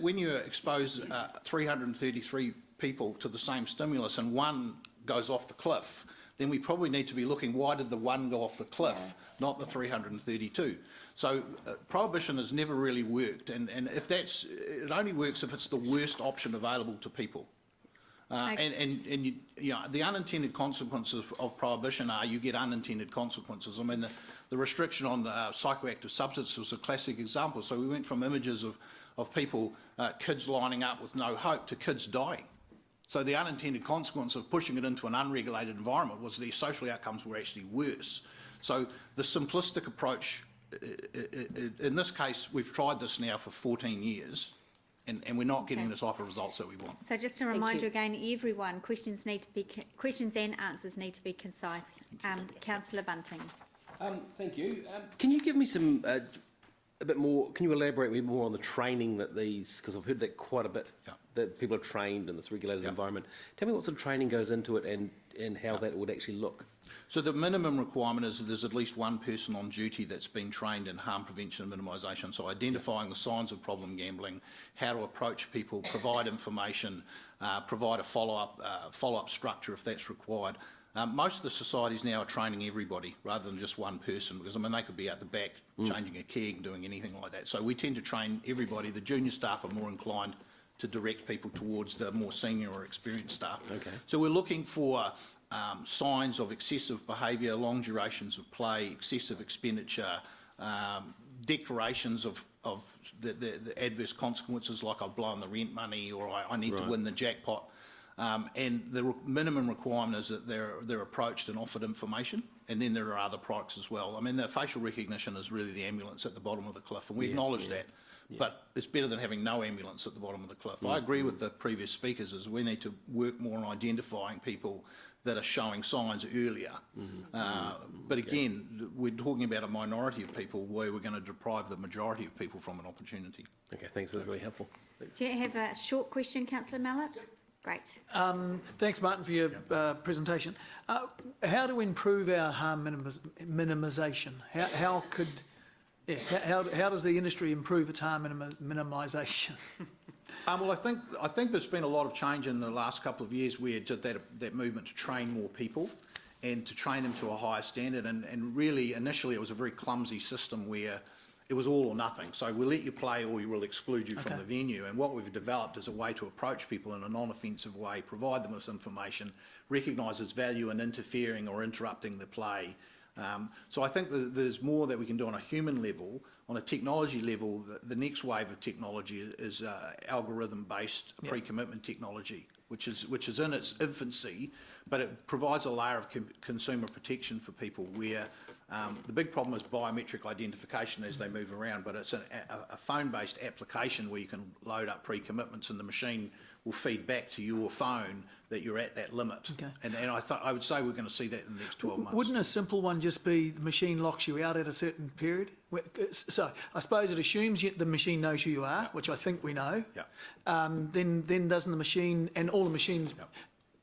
when you expose 333 people to the same stimulus and one goes off the cliff, then we probably need to be looking, why did the one go off the cliff, not the 332? So prohibition has never really worked, and if it only works if it's the worst option available to people. And the unintended consequences of prohibition are you get unintended consequences. I mean, the restriction on psychoactive substances was a classic example. So we went from images of people, kids lining up with no hope, to kids dying. So the unintended consequence of pushing it into an unregulated environment was the social outcomes were actually worse. So the simplistic approach, in this case, we've tried this now for 14 years, and we're not getting the type of results that we want. So just a reminder again, everyone, questions and answers need to be concise. Councillor Bunting. Thank you. Can you give me some a bit more? Can you elaborate a bit more on the training that these? Because I've heard that quite a bit. That people are trained in this regulated environment. Tell me what sort of training goes into it and how that would actually look. So the minimum requirement is that there's at least one person on duty that's been trained in harm prevention and minimisation. So identifying the signs of problem gambling, how to approach people, provide information, provide a follow-up structure if that's required. Most of the societies now are training everybody rather than just one person, because I mean they could be out the back changing a keg, doing anything like that. So we tend to train everybody. The junior staff are more inclined to direct people towards the more senior or experienced staff. Okay. So we're looking for signs of excessive behaviour, long durations of play, excessive expenditure, declarations of the adverse consequences, like I've blown the rent money or I need to win the jackpot. And the minimum requirement is that they're approached and offered information, and then there are other products as well. I mean, the facial recognition is really the ambulance at the bottom of the cliff, and we acknowledge that. Yeah. But it's better than having no ambulance at the bottom of the cliff. I agree with the previous speakers, is we need to work more on identifying people that are showing signs earlier. But again, we're talking about a minority of people where we're going to deprive the majority of people from an opportunity. Okay, thanks. That's really helpful. Do you have a short question, Councillor Mallett? Great. Thanks, Martin, for your presentation. How to improve our harm minimisation? How does the industry improve its harm minimisation? Well, I think there's been a lot of change in the last couple of years where that movement to train more people and to train them to a higher standard. And really, initially, it was a very clumsy system where it was all or nothing. So we'll let you play or we will exclude you from the venue. And what we've developed is a way to approach people in a non-offensive way, provide them with information, recognise its value in interfering or interrupting the play. So I think that there's more that we can do on a human level. On a technology level, the next wave of technology is algorithm-based pre-commitment technology, which is in its infancy, but it provides a layer of consumer protection for people where the big problem is biometric identification as they move around, but it's a phone-based application where you can load up pre-commitments and the machine will feed back to your phone that you're at that limit. Okay. And I would say we're going to see that in the next 12 months. Wouldn't a simple one just be the machine locks you out at a certain period? So I suppose it assumes the machine knows who you are, which I think we know. Yeah. Then doesn't the machine, and all the machines,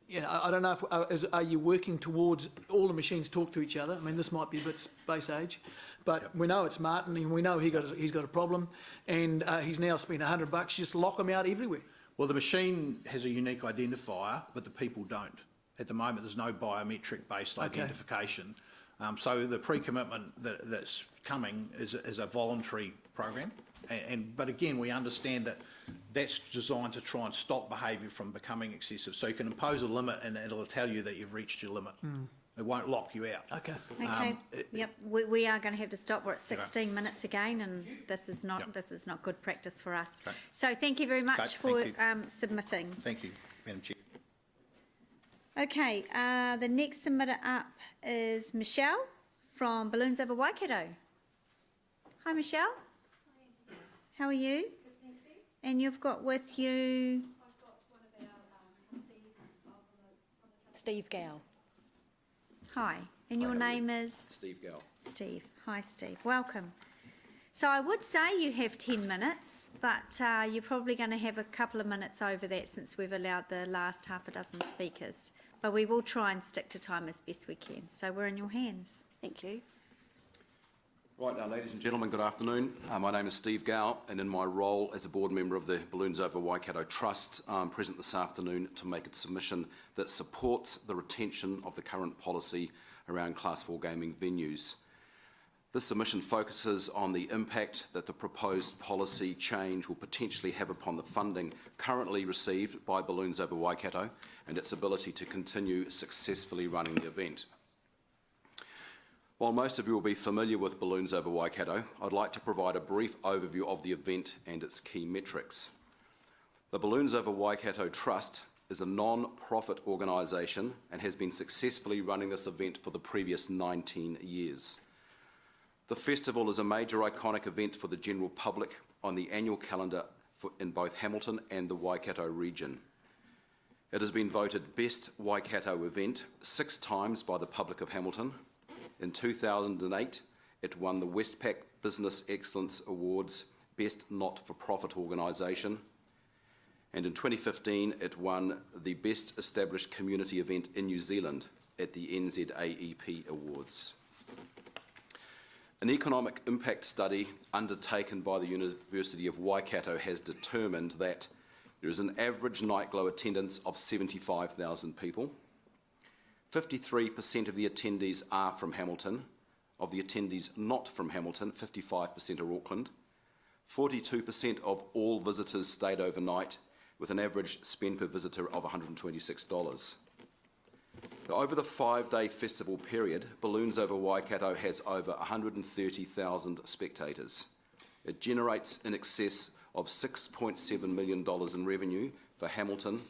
you know, I don't know if are you working towards all the machines talk to each other? I mean, this might be a bit space age, but we know it's Martin, and we know he's got a problem, and he's now spent $100. Just lock him out everywhere. Well, the machine has a unique identifier, but the people don't. At the moment, there's no biometric-based identification. So the pre-commitment that's coming is a voluntary program. But again, we understand that that's designed to try and stop behaviour from becoming excessive. So you can impose a limit and it'll tell you that you've reached your limit. It won't lock you out. Okay. Yep. We are going to have to stop. We're at 16 minutes again, and this is not good practice for us. Okay. So thank you very much for submitting. Thank you, Madam Chair. Okay. The next submitter up is Michelle from Balloons Over Waikato. Hi, Michelle. Hi. How are you? Good, thank you. And you've got with you. I've got one of our trustees, Steve Gow. Hi, and your name is? Steve Gow. Steve. Hi, Steve. Welcome. So I would say you have 10 minutes, but you're probably going to have a couple of minutes over that since we've allowed the last half a dozen speakers. But we will try and stick to time as best we can. So we're in your hands. Thank you. Right now, ladies and gentlemen, good afternoon. My name is Steve Gow, and in my role as a board member of the Balloons Over Waikato Trust, I'm present this afternoon to make a submission that supports the retention of the current policy around Class 4 gaming venues. This submission focuses on the impact that the proposed policy change will potentially have upon the funding currently received by Balloons Over Waikato and its ability to continue successfully running the event. While most of you will be familiar with Balloons Over Waikato, I'd like to provide a brief overview of the event and its key metrics. The Balloons Over Waikato Trust is a non-profit organisation and has been successfully running this event for the previous 19 years. The festival is a major iconic event for the general public on the annual calendar in both Hamilton and the Waikato region. It has been voted Best Waikato Event 6 times by the public of Hamilton. In 2008, it won the Westpac Business Excellence Awards Best Not-for-Profit Organisation. And in 2015, it won the Best Established Community Event in New Zealand at the NZAEP Awards. An economic impact study undertaken by the University of Waikato has determined that there is an average nightglow attendance of 75,000 people. 53% of the attendees are from Hamilton. Of the attendees not from Hamilton, 55% are Auckland. 42% of all visitors stayed overnight, with an average spend per visitor of $126. Now, over the 5-day festival period, Balloons Over Waikato has over 130,000 spectators. It generates in excess of $6.7 million in revenue for Hamilton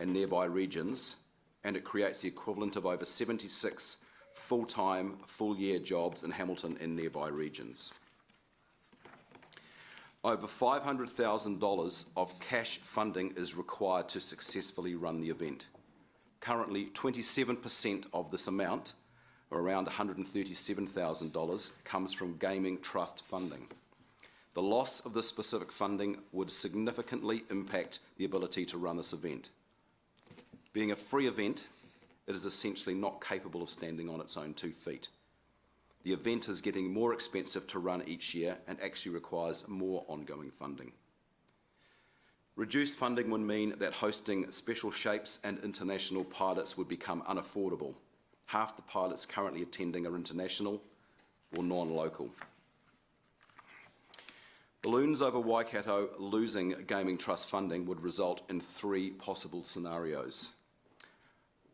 and nearby regions, and it creates the equivalent of over 76 full-time, full-year jobs in Hamilton and nearby regions. Over $500,000 of cash funding is required to successfully run the event. Currently, 27% of this amount, or around $137,000, comes from Gaming Trust funding. The loss of this specific funding would significantly impact the ability to run this event. Being a free event, it is essentially not capable of standing on its own 2 feet. The event is getting more expensive to run each year and actually requires more ongoing funding. Reduced funding would mean that hosting special shapes and international pilots would become unaffordable. Half the pilots currently attending are international or non-local. Balloons Over Waikato losing Gaming Trust funding would result in 3 possible scenarios.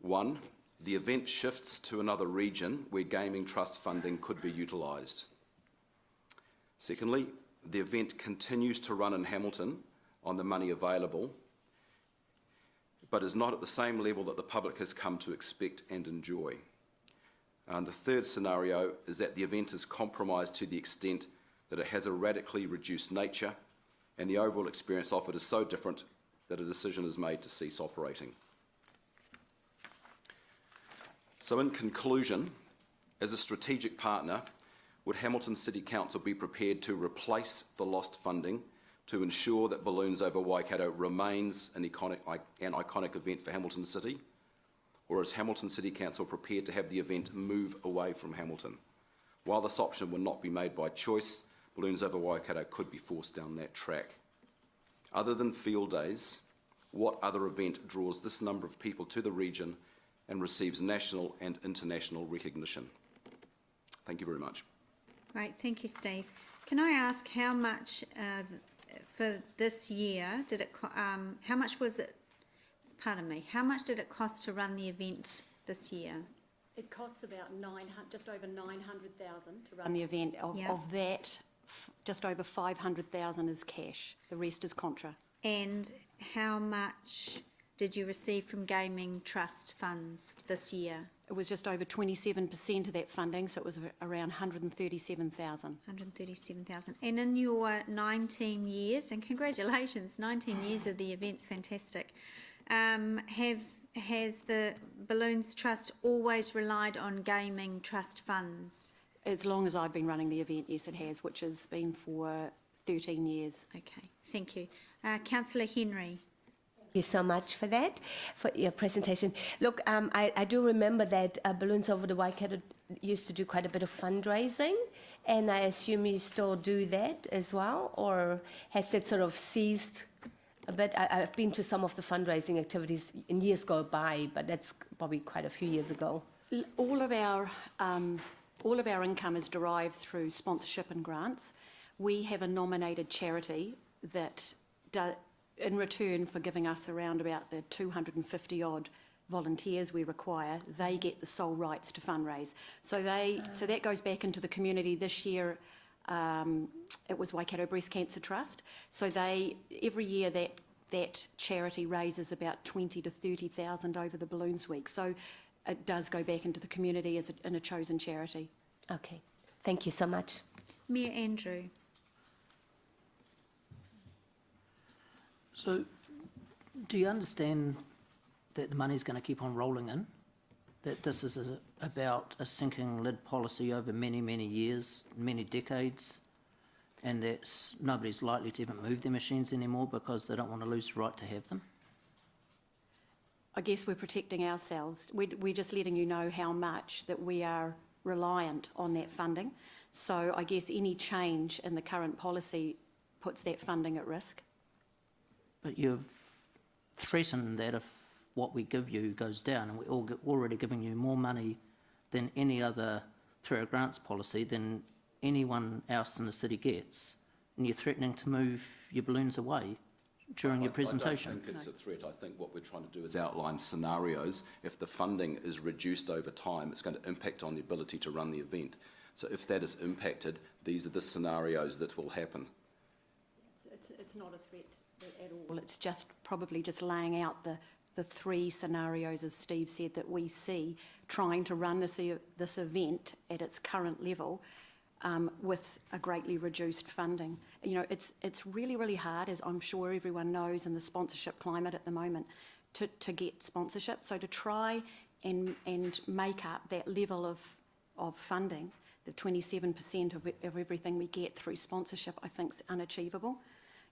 1, the event shifts to another region where Gaming Trust funding could be utilised. Secondly, the event continues to run in Hamilton on the money available, but is not at the same level that the public has come to expect and enjoy. And the third scenario is that the event is compromised to the extent that it has a radically reduced nature and the overall experience offered is so different that a decision is made to cease operating. So in conclusion, as a strategic partner, would Hamilton City Council be prepared to replace the lost funding to ensure that Balloons Over Waikato remains an iconic event for Hamilton City? Or is Hamilton City Council prepared to have the event move away from Hamilton? While this option would not be made by choice, Balloons Over Waikato could be forced down that track. Other than field days, what other event draws this number of people to the region and receives national and international recognition? Thank you very much. Great, thank you, Steve. Can I ask how much for this year did it? How much was it? Pardon me. How much did it cost to run the event this year? It costs about just over 900,000 to run the event. Of that, just over 500,000 is cash. The rest is contra. And how much did you receive from Gaming Trust funds this year? It was just over 27% of that funding, so it was around 137,000. 137,000. And in your 19 years, and congratulations, 19 years of the event's fantastic, has the Balloons Trust always relied on Gaming Trust funds? As long as I've been running the event, yes it has, which has been for 13 years. Okay, thank you. Councillor Henry. Thank you so much for that, for your presentation. Look, I do remember that Balloons Over the Waikato used to do quite a bit of fundraising, and I assume you still do that as well, or has that sort of ceased a bit? I've been to some of the fundraising activities in years go by, but that's probably quite a few years ago. All of our income is derived through sponsorship and grants. We have a nominated charity that in return for giving us around about the 250 odd volunteers we require, they get the sole rights to fundraise. So that goes back into the community. This year it was Waikato Breast Cancer Trust. So every year that charity raises about 20 to 30,000 over the Balloons Week. So it does go back into the community in a chosen charity. Okay, thank you so much. Mayor Andrew. So, do you understand that the money's going to keep on rolling in? That this is about a sinking lid policy over many, many years, many decades, and that nobody's likely to even move their machines anymore because they don't want to lose the right to have them? I guess we're protecting ourselves. We're just letting you know how much that we are reliant on that funding. So I guess any change in the current policy puts that funding at risk. But you've threatened that if what we give you goes down, and we're already giving you more money than any other, through our grants policy, than anyone else in the city gets, and you're threatening to move your balloons away during your presentation. I don't think it's a threat. I think what we're trying to do is outline scenarios. If the funding is reduced over time, it's going to impact on the ability to run the event. So if that is impacted, these are the scenarios that will happen. It's not a threat at all. It's just probably just laying out the three scenarios, as Steve said, that we see trying to run this event at its current level with a greatly reduced funding. You know, it's really, really hard, as I'm sure everyone knows, in the sponsorship climate at the moment, to get sponsorship. So to try and make up that level of funding, the 27% of everything we get through sponsorship, I think is unachievable.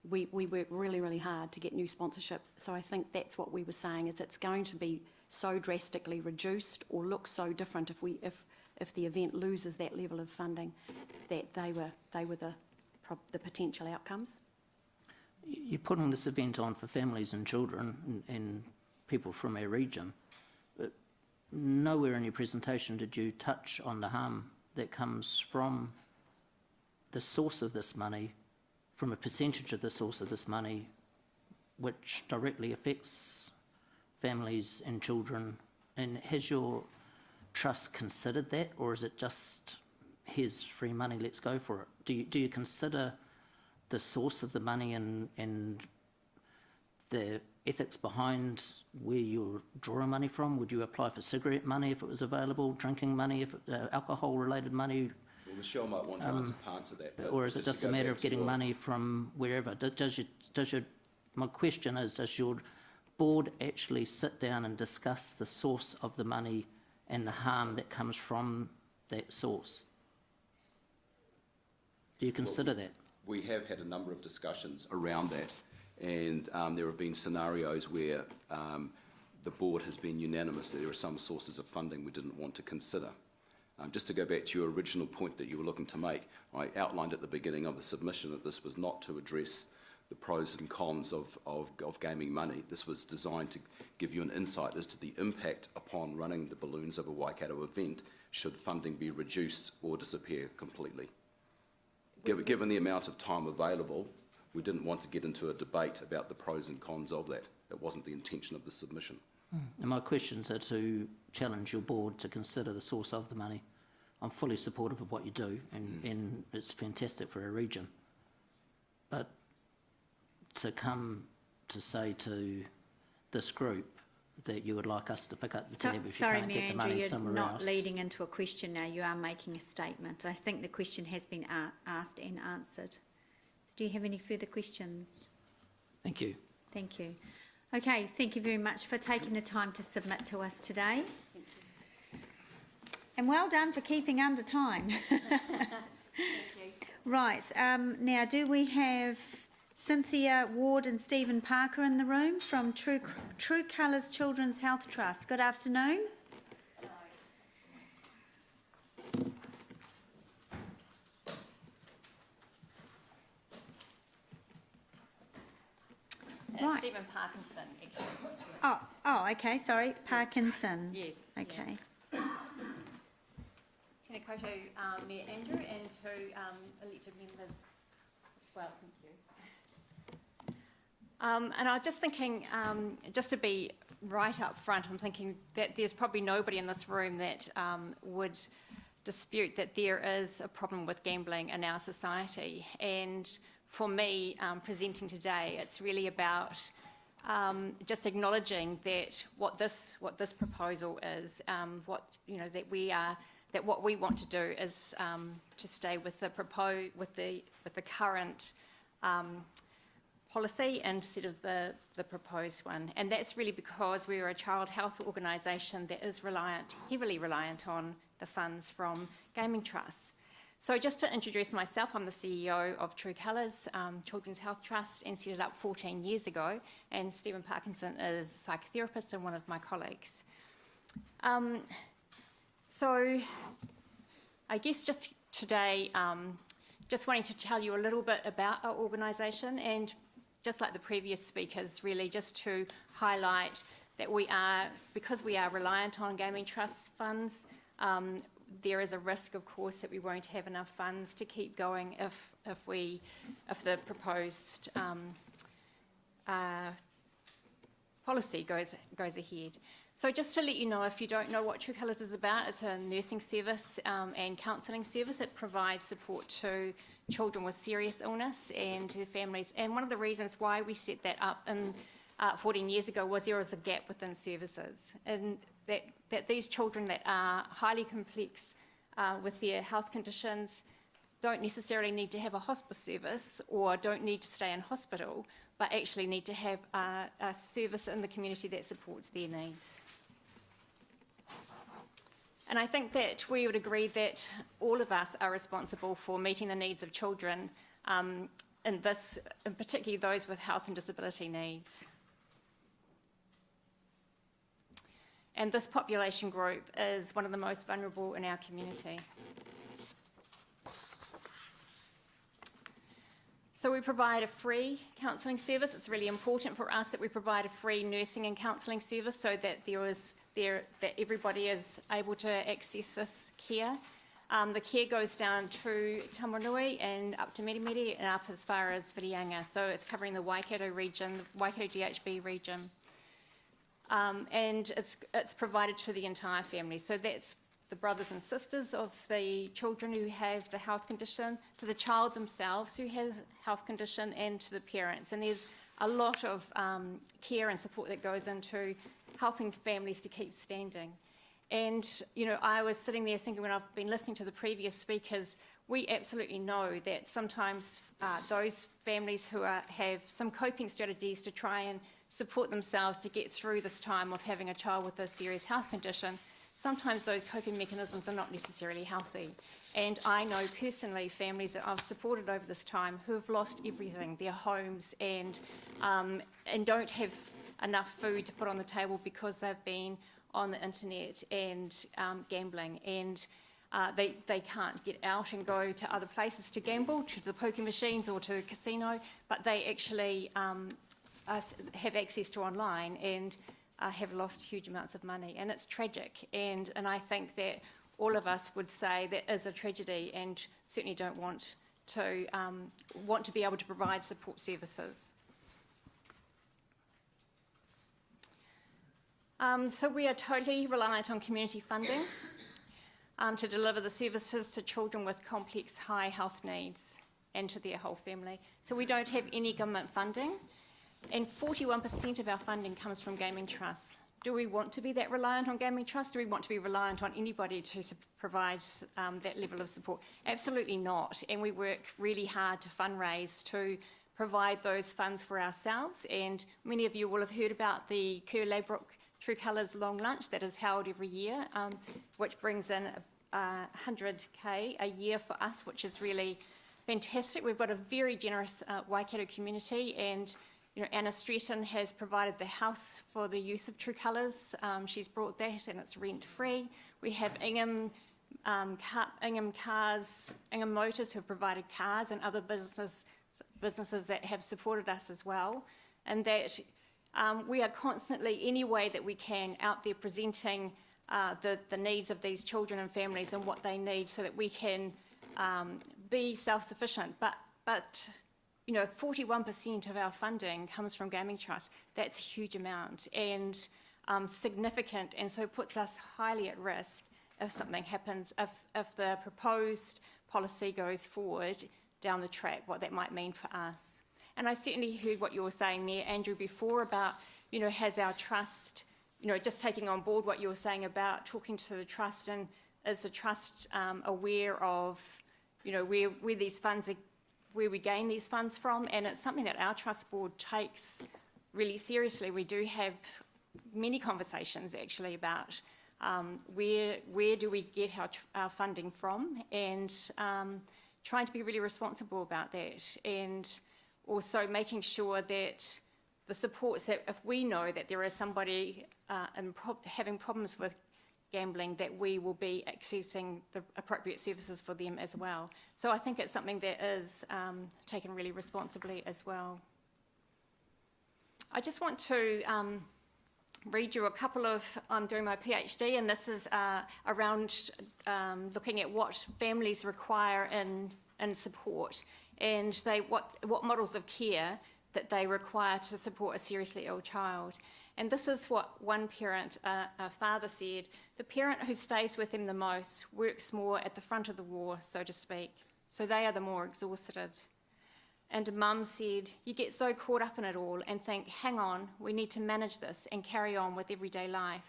We work really, really hard to get new sponsorship. So I think that's what we were saying, is it's going to be so drastically reduced or look so different if the event loses that level of funding, that they were the potential outcomes. You're putting this event on for families and children and people from our region, but nowhere in your presentation did you touch on the harm that comes from the source of this money, from a percentage of the source of this money, which directly affects families and children. And has your trust considered that, or is it just, here's free money, let's go for it? Do you consider the source of the money and the ethics behind where you're drawing money from? Would you apply for cigarette money if it was available, drinking money, if alcohol-related money? Well, Michelle might want to answer that. Or is it just a matter of getting money from wherever? My question is, does your board actually sit down and discuss the source of the money and the harm that comes from that source? Do you consider that? We have had a number of discussions around that, and there have been scenarios where the board has been unanimous that there are some sources of funding we didn't want to consider. Just to go back to your original point that you were looking to make, I outlined at the beginning of the submission that this was not to address the pros and cons of gaming money. This was designed to give you an insight as to the impact upon running the Balloons Over Waikato event should funding be reduced or disappear completely. Given the amount of time available, we didn't want to get into a debate about the pros and cons of that. That wasn't the intention of the submission. And my questions are to challenge your board to consider the source of the money. I'm fully supportive of what you do, and it's fantastic for our region. But to come to say to this group that you would like us to pick up the tab if you can't get the money somewhere else. Sorry, Mary Andrew, you're not leading into a question now. You are making a statement. I think the question has been asked and answered. Do you have any further questions? Thank you. Thank you. Okay, thank you very much for taking the time to submit to us today. Thank you. And well done for keeping under time. Thank you. Right, now do we have Cynthia Ward and Stephen Parker in the room from True Colours Children's Health Trust? Good afternoon. Right. Stephen Parkinson, actually. Oh, okay, sorry, Parkinson. Yes. Okay. Yeah. Tēnā koutou, Mayor Andrew, and to elected members as well, thank you. And I was just thinking, just to be right up front, I'm thinking that there's probably nobody in this room that would dispute that there is a problem with gambling in our society. And for me, presenting today, it's really about just acknowledging that what this proposal is, that what we want to do is to stay with the current policy instead of the proposed one. And that's really because we're a child health organisation that is heavily reliant on the funds from gaming trusts. So just to introduce myself, I'm the CEO of True Colours Children's Health Trust, and set it up 14 years ago. And Stephen Parkinson is a psychotherapist and one of my colleagues. So I guess just today, just wanting to tell you a little bit about our organisation, and just like the previous speakers, really just to highlight that because we are reliant on gaming trust funds, there is a risk, of course, that we won't have enough funds to keep going if the proposed policy goes ahead. So just to let you know, if you don't know what True Colours is about, it's a nursing service and counselling service. It provides support to children with serious illness and to families. And one of the reasons why we set that up 14 years ago was there was a gap within services, and that these children that are highly complex with their health conditions don't necessarily need to have a hospice service or don't need to stay in hospital, but actually need to have a service in the community that supports their needs. And I think that we would agree that all of us are responsible for meeting the needs of children, and particularly those with health and disability needs. And this population group is one of the most vulnerable in our community. So we provide a free counselling service. It's really important for us that we provide a free nursing and counselling service so that that everybody is able to access this care. The care goes down to Tamarunui and up to Meremere and up as far as Whirianga. So it's covering the Waikato region, the Waikato DHB region. And it's provided to the entire family. So that's the brothers and sisters of the children who have the health condition, to the child themselves who has health condition, and to the parents. And there's a lot of care and support that goes into helping families to keep standing. And, you know, I was sitting there thinking when I've been listening to the previous speakers, we absolutely know that sometimes those families who have some coping strategies to try and support themselves to get through this time of having a child with a serious health condition, sometimes those coping mechanisms are not necessarily healthy. And I know personally families that I've supported over this time who have lost everything, their homes, and don't have enough food to put on the table because they've been on the internet and gambling, and they can't get out and go to other places to gamble, to the poker machines or to a casino, but they actually have access to online and have lost huge amounts of money, and it's tragic. And I think that all of us would say that is a tragedy, and certainly don't want to be able to provide support services. So we are totally reliant on community funding to deliver the services to children with complex high health needs and to their whole family. So we don't have any government funding, and 41% of our funding comes from gaming trusts. Do we want to be that reliant on gaming trusts? Do we want to be reliant on anybody to provide that level of support? Absolutely not. And we work really hard to fundraise to provide those funds for ourselves. And many of you will have heard about the Kerr Laybrook True Colours Long Lunch that is held every year, which brings in 100K a year for us, which is really fantastic. We've got a very generous Waikato community, and you know, Anna Stretton has provided the house for the use of True Colours. She's brought that, and it's rent-free. We have Ingham Motors who have provided cars, and other businesses that have supported us as well. And that we are constantly, any way that we can, out there presenting the needs of these children and families and what they need so that we can be self-sufficient. But you know, 41% of our funding comes from gaming trusts. That's a huge amount and significant, and so puts us highly at risk if something happens, if the proposed policy goes forward down the track, what that might mean for us. And I certainly heard what you were saying there, Andrew, before about, you know, has our trust, you know, just taking on board what you were saying about talking to the trust, and is the trust aware of, you know, where these funds are, where we gain these funds from. And it's something that our trust board takes really seriously. We do have many conversations actually about where do we get our funding from, and trying to be really responsible about that, and also making sure that the supports that, if we know that there is somebody having problems with gambling, that we will be accessing the appropriate services for them as well. So I think it's something that is taken really responsibly as well. I just want to read you a couple of, I'm doing my PhD, and this is around looking at what families require in support, and what models of care that they require to support a seriously ill child. And this is what one parent, a father, said: the parent who stays with them the most works more at the front of the war, so to speak, so they are the more exhausted. And a mum said, you get so caught up in it all and think, hang on, we need to manage this and carry on with everyday life.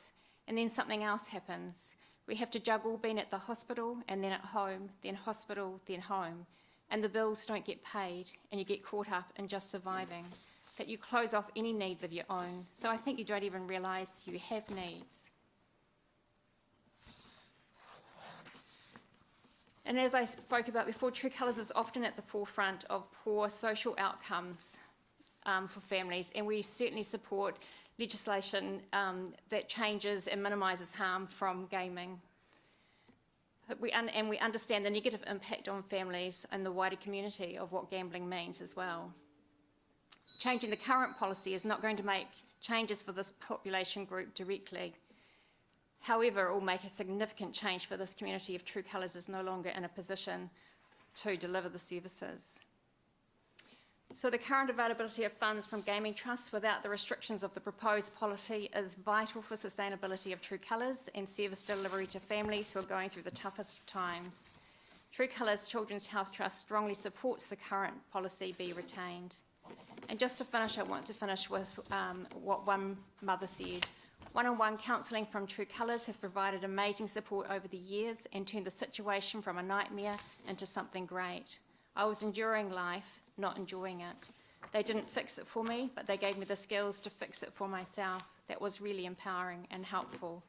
And then something else happens. We have to juggle being at the hospital and then at home, then hospital, then home. And the bills don't get paid, and you get caught up in just surviving, that you close off any needs of your own. So I think you don't even realise you have needs. And as I spoke about before, True Colours is often at the forefront of poor social outcomes for families, and we certainly support legislation that changes and minimises harm from gaming. And we understand the negative impact on families and the wider community of what gambling means as well. Changing the current policy is not going to make changes for this population group directly. However, it will make a significant change for this community if True Colours is no longer in a position to deliver the services. So the current availability of funds from gaming trusts without the restrictions of the proposed policy is vital for sustainability of True Colours and service delivery to families who are going through the toughest of times. True Colours Children's Health Trust strongly supports the current policy be retained. And just to finish, I want to finish with what one mother said. One-on-one counselling from True Colours has provided amazing support over the years and turned the situation from a nightmare into something great. I was enduring life, not enjoying it. They didn't fix it for me, but they gave me the skills to fix it for myself. That was really empowering and helpful.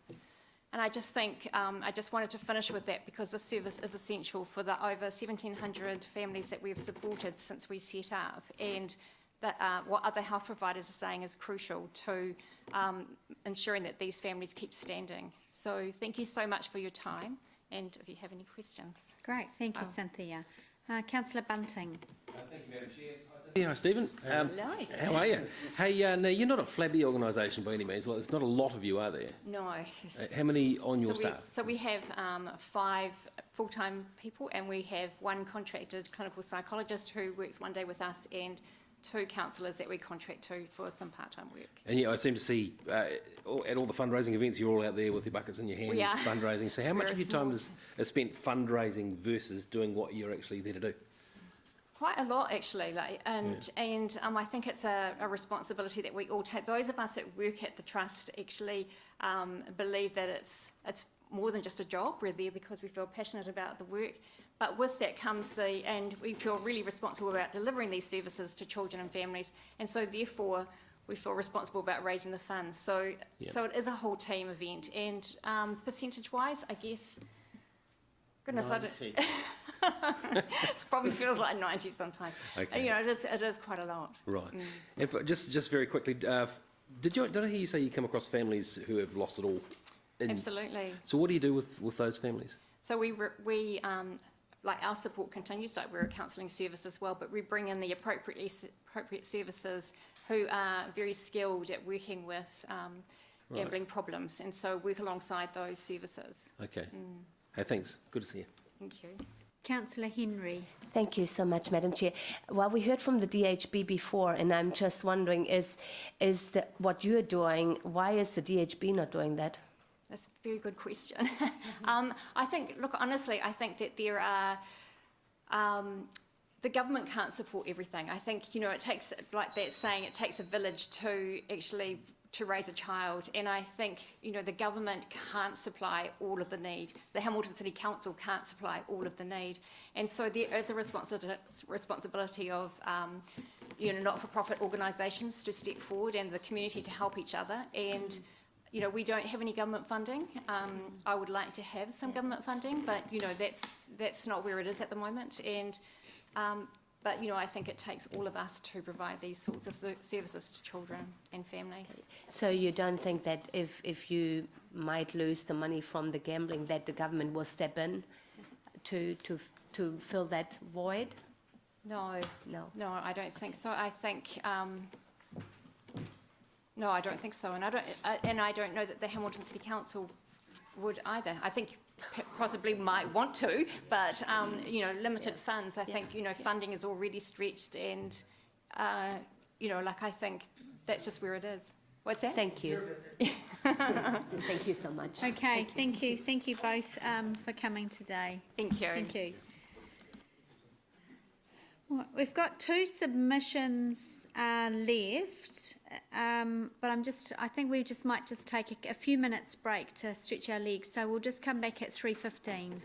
And I just think, I just wanted to finish with that because this service is essential for the over 1,700 families that we've supported since we set up. And that what other health providers are saying is crucial to ensuring that these families keep standing. So thank you so much for your time, and if you have any questions. Great, thank you, Cynthia. Councillor Bunting. Thank you, Madam Chair. Yeah, hi, Stephen. Hello. How are you? Hey, now you're not a flabby organisation by any means. There's not a lot of you, are there? No. How many on your staff? So we have 5 full-time people, and we have 1 contracted clinical psychologist who works one day with us, and 2 counsellors that we contract to for some part-time work. And yeah, I seem to see at all the fundraising events, you're all out there with your buckets in your hand, fundraising. So how much of your time is spent fundraising versus doing what you're actually there to do? Quite a lot, actually, and I think it's a responsibility that we all take. Those of us that work at the trust actually believe that it's more than just a job. We're there because we feel passionate about the work. But with that comes and we feel really responsible about delivering these services to children and families, and so therefore we feel responsible about raising the funds. So, so it is a whole team event, and percentage-wise, I guess, goodness, 90. It probably feels like 90 sometimes. Okay. And, you know, it is quite a lot. Right. And just very quickly, did I hear you say you come across families who have lost it all? Absolutely. So what do you do with those families? So we like our support continues, like we're a counselling service as well, but we bring in the appropriate services who are very skilled at working with gambling problems, and so work alongside those services. Okay. Hey, thanks. Good to see you. Thank you. Councillor Henry. Thank you so much, Madam Chair. Well, we heard from the DHB before, and I'm just wondering, what you're doing, why is the DHB not doing that? That's a very good question. I think, look, honestly, I think that there are, the government can't support everything. I think, you know, it takes, like that saying, it takes a village to actually to raise a child, and I think, you know, the government can't supply all of the need. The Hamilton City Council can't supply all of the need, and so there is a responsibility of, you know, not-for-profit organisations to step forward and the community to help each other. And you know, we don't have any government funding. I would like to have some government funding, but you know, that's not where it is at the moment. And but you know, I think it takes all of us to provide these sorts of services to children and families. So you don't think that if you might lose the money from the gambling, that the government will step in to fill that void? No, I don't think so. I think No, I don't think so, and I don't know that the Hamilton City Council would either. I think possibly might want to, but you know, limited funds. I think, you know, funding is already stretched, and you know, like, I think that's just where it is. What's that? Thank you. Thank you so much. Okay, thank you. Thank you both for coming today. Thank you. Thank you. Well, we've got 2 submissions left, but I think we might take a few minutes break to stretch our legs, so we'll just come back at 3:15.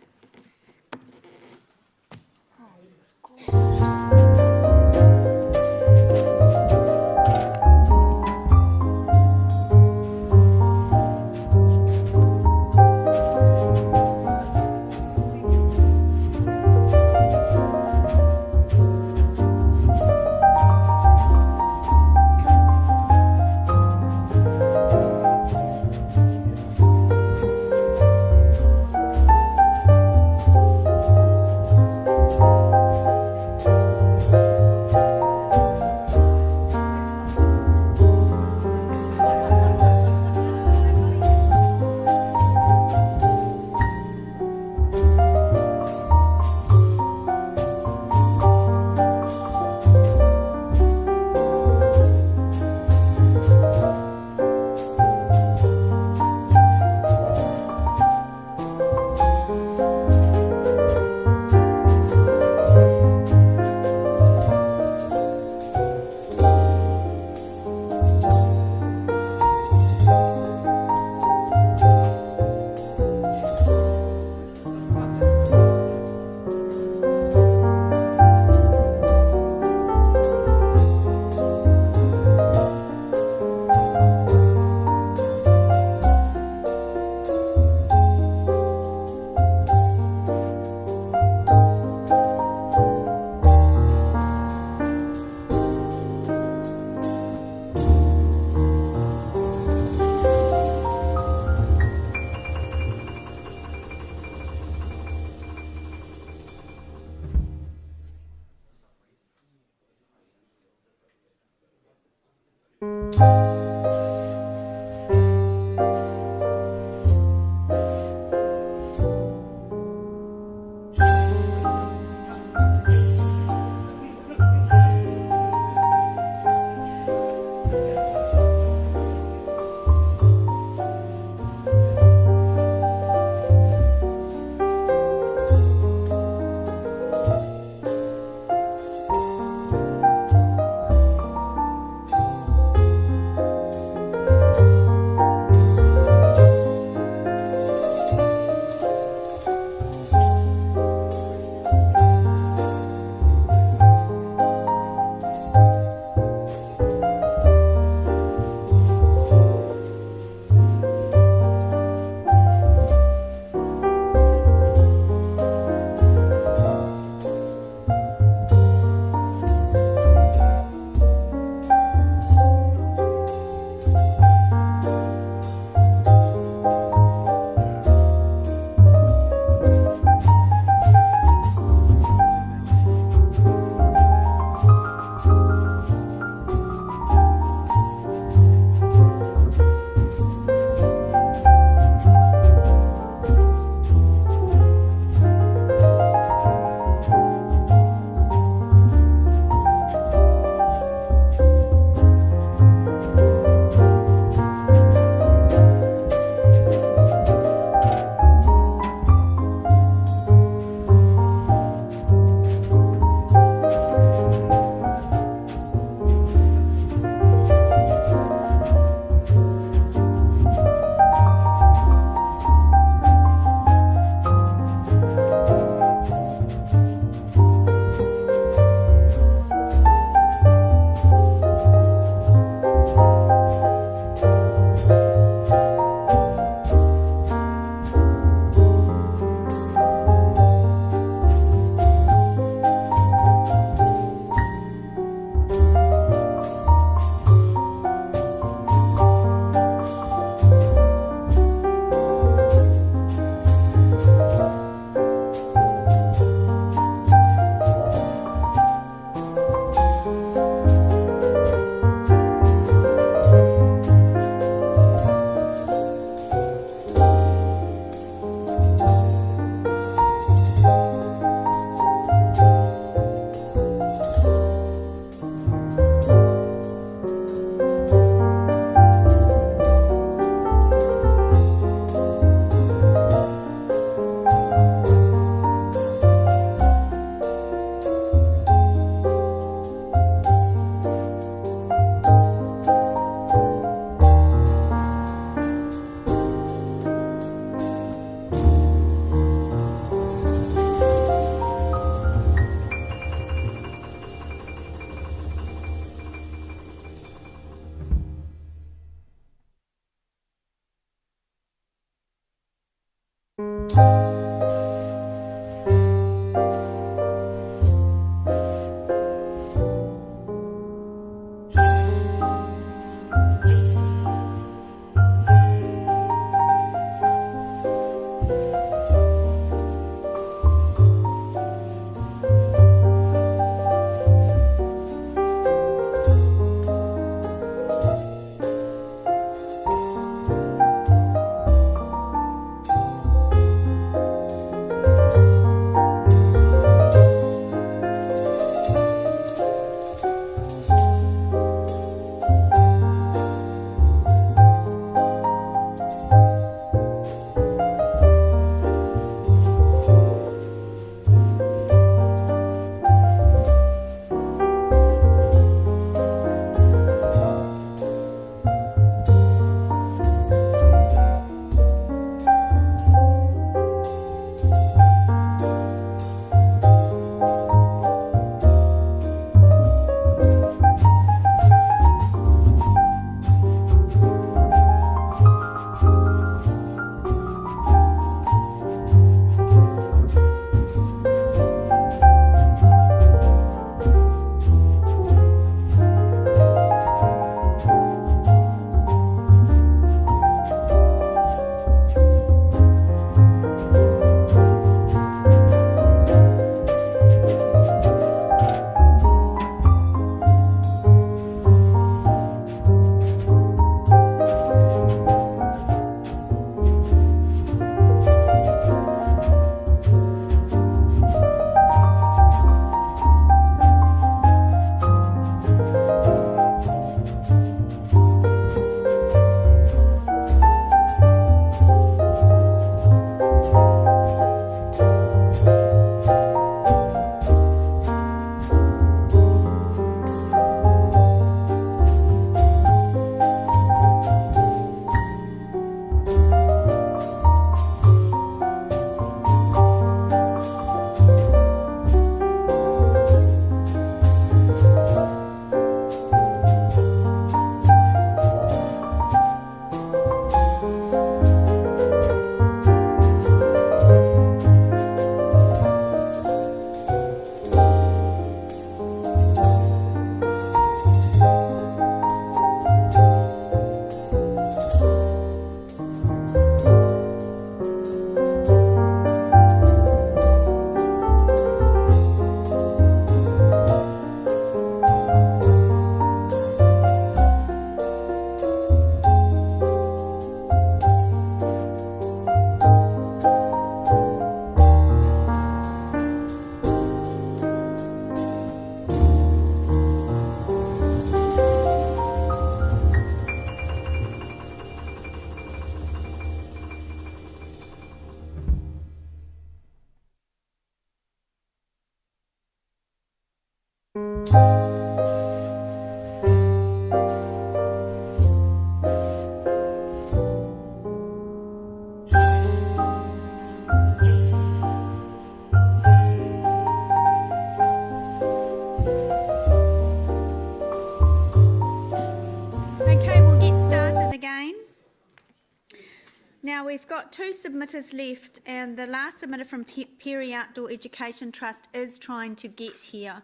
Now we've got two submitters left, and the last submitter from Perry Outdoor Education Trust is trying to get here.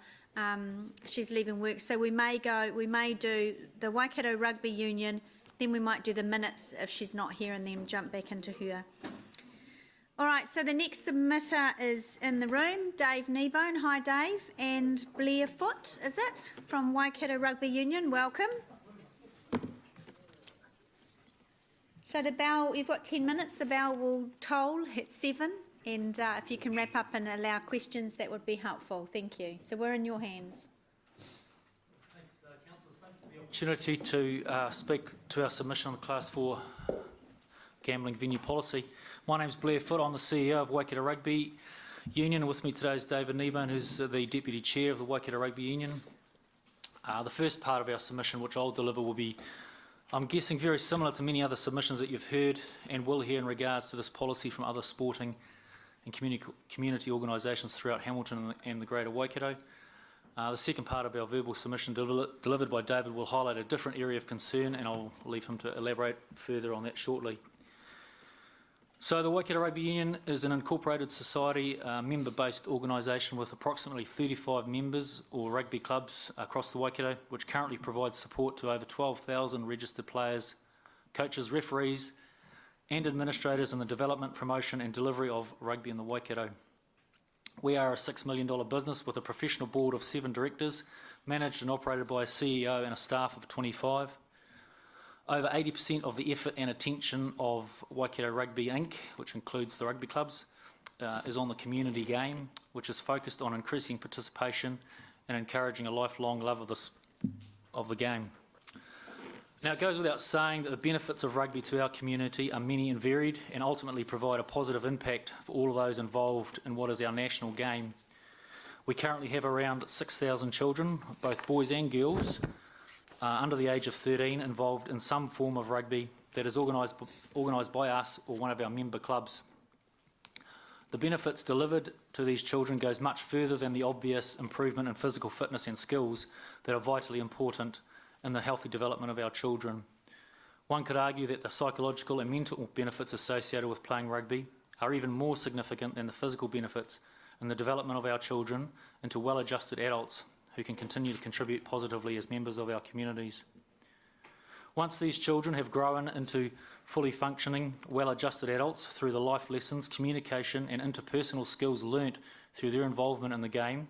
She's leaving work, so we may do the Waikato Rugby Union, then we might do the minutes if she's not here, and then jump back into her. All right, so the next submitter is in the room, Dave Kneebone. Hi, Dave. And Blair Foot, is it, from Waikato Rugby Union? Welcome. So the bell, you've got 10 minutes. The bell will toll at 7, and if you can wrap up and allow questions, that would be helpful. Thank you. So we're in your hands. Thanks, Councillors. Thanks for the opportunity to speak to our submission on the Class 4 gambling venue policy. My name's Blair Foot. I'm the CEO of Waikato Rugby Union, and with me today is David Kneebone, who's the Deputy Chair of the Waikato Rugby Union. The first part of our submission, which I'll deliver, will be, I'm guessing, very similar to many other submissions that you've heard and will hear in regards to this policy from other sporting and community organisations throughout Hamilton and the Greater Waikato. The second part of our verbal submission delivered by David will highlight a different area of concern, and I'll leave him to elaborate further on that shortly. So the Waikato Rugby Union is an incorporated society, member-based organisation with approximately 35 members or rugby clubs across the Waikato, which currently provides support to over 12,000 registered players, coaches, referees and administrators in the development, promotion and delivery of rugby in the Waikato. We are a $6 million business with a professional board of 7 directors, managed and operated by a CEO and a staff of 25. Over 80% of the effort and attention of Waikato Rugby Inc., which includes the rugby clubs, is on the community game, which is focused on increasing participation and encouraging a lifelong love of the game. Now, it goes without saying that the benefits of rugby to our community are many and varied and ultimately provide a positive impact for all of those involved in what is our national game. We currently have around 6,000 children, both boys and girls, under the age of 13 involved in some form of rugby that is organised by us or one of our member clubs. The benefits delivered to these children goes much further than the obvious improvement in physical fitness and skills that are vitally important in the healthy development of our children. One could argue that the psychological and mental benefits associated with playing rugby are even more significant than the physical benefits in the development of our children into well-adjusted adults who can continue to contribute positively as members of our communities. Once these children have grown into fully functioning, well-adjusted adults through the life lessons, communication and interpersonal skills learnt through their involvement in the game,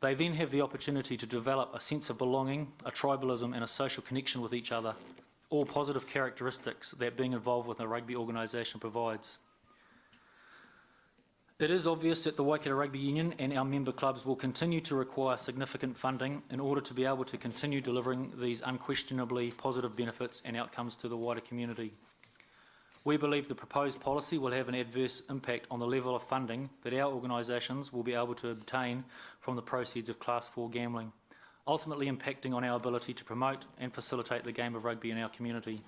they then have the opportunity to develop a sense of belonging, a tribalism and a social connection with each other, all positive characteristics that being involved with a rugby organisation provides. It is obvious that the Waikato Rugby Union and our member clubs will continue to require significant funding in order to be able to continue delivering these unquestionably positive benefits and outcomes to the wider community. We believe the proposed policy will have an adverse impact on the level of funding that our organisations will be able to obtain from the proceeds of Class 4 gambling, ultimately impacting on our ability to promote and facilitate the game of rugby in our community.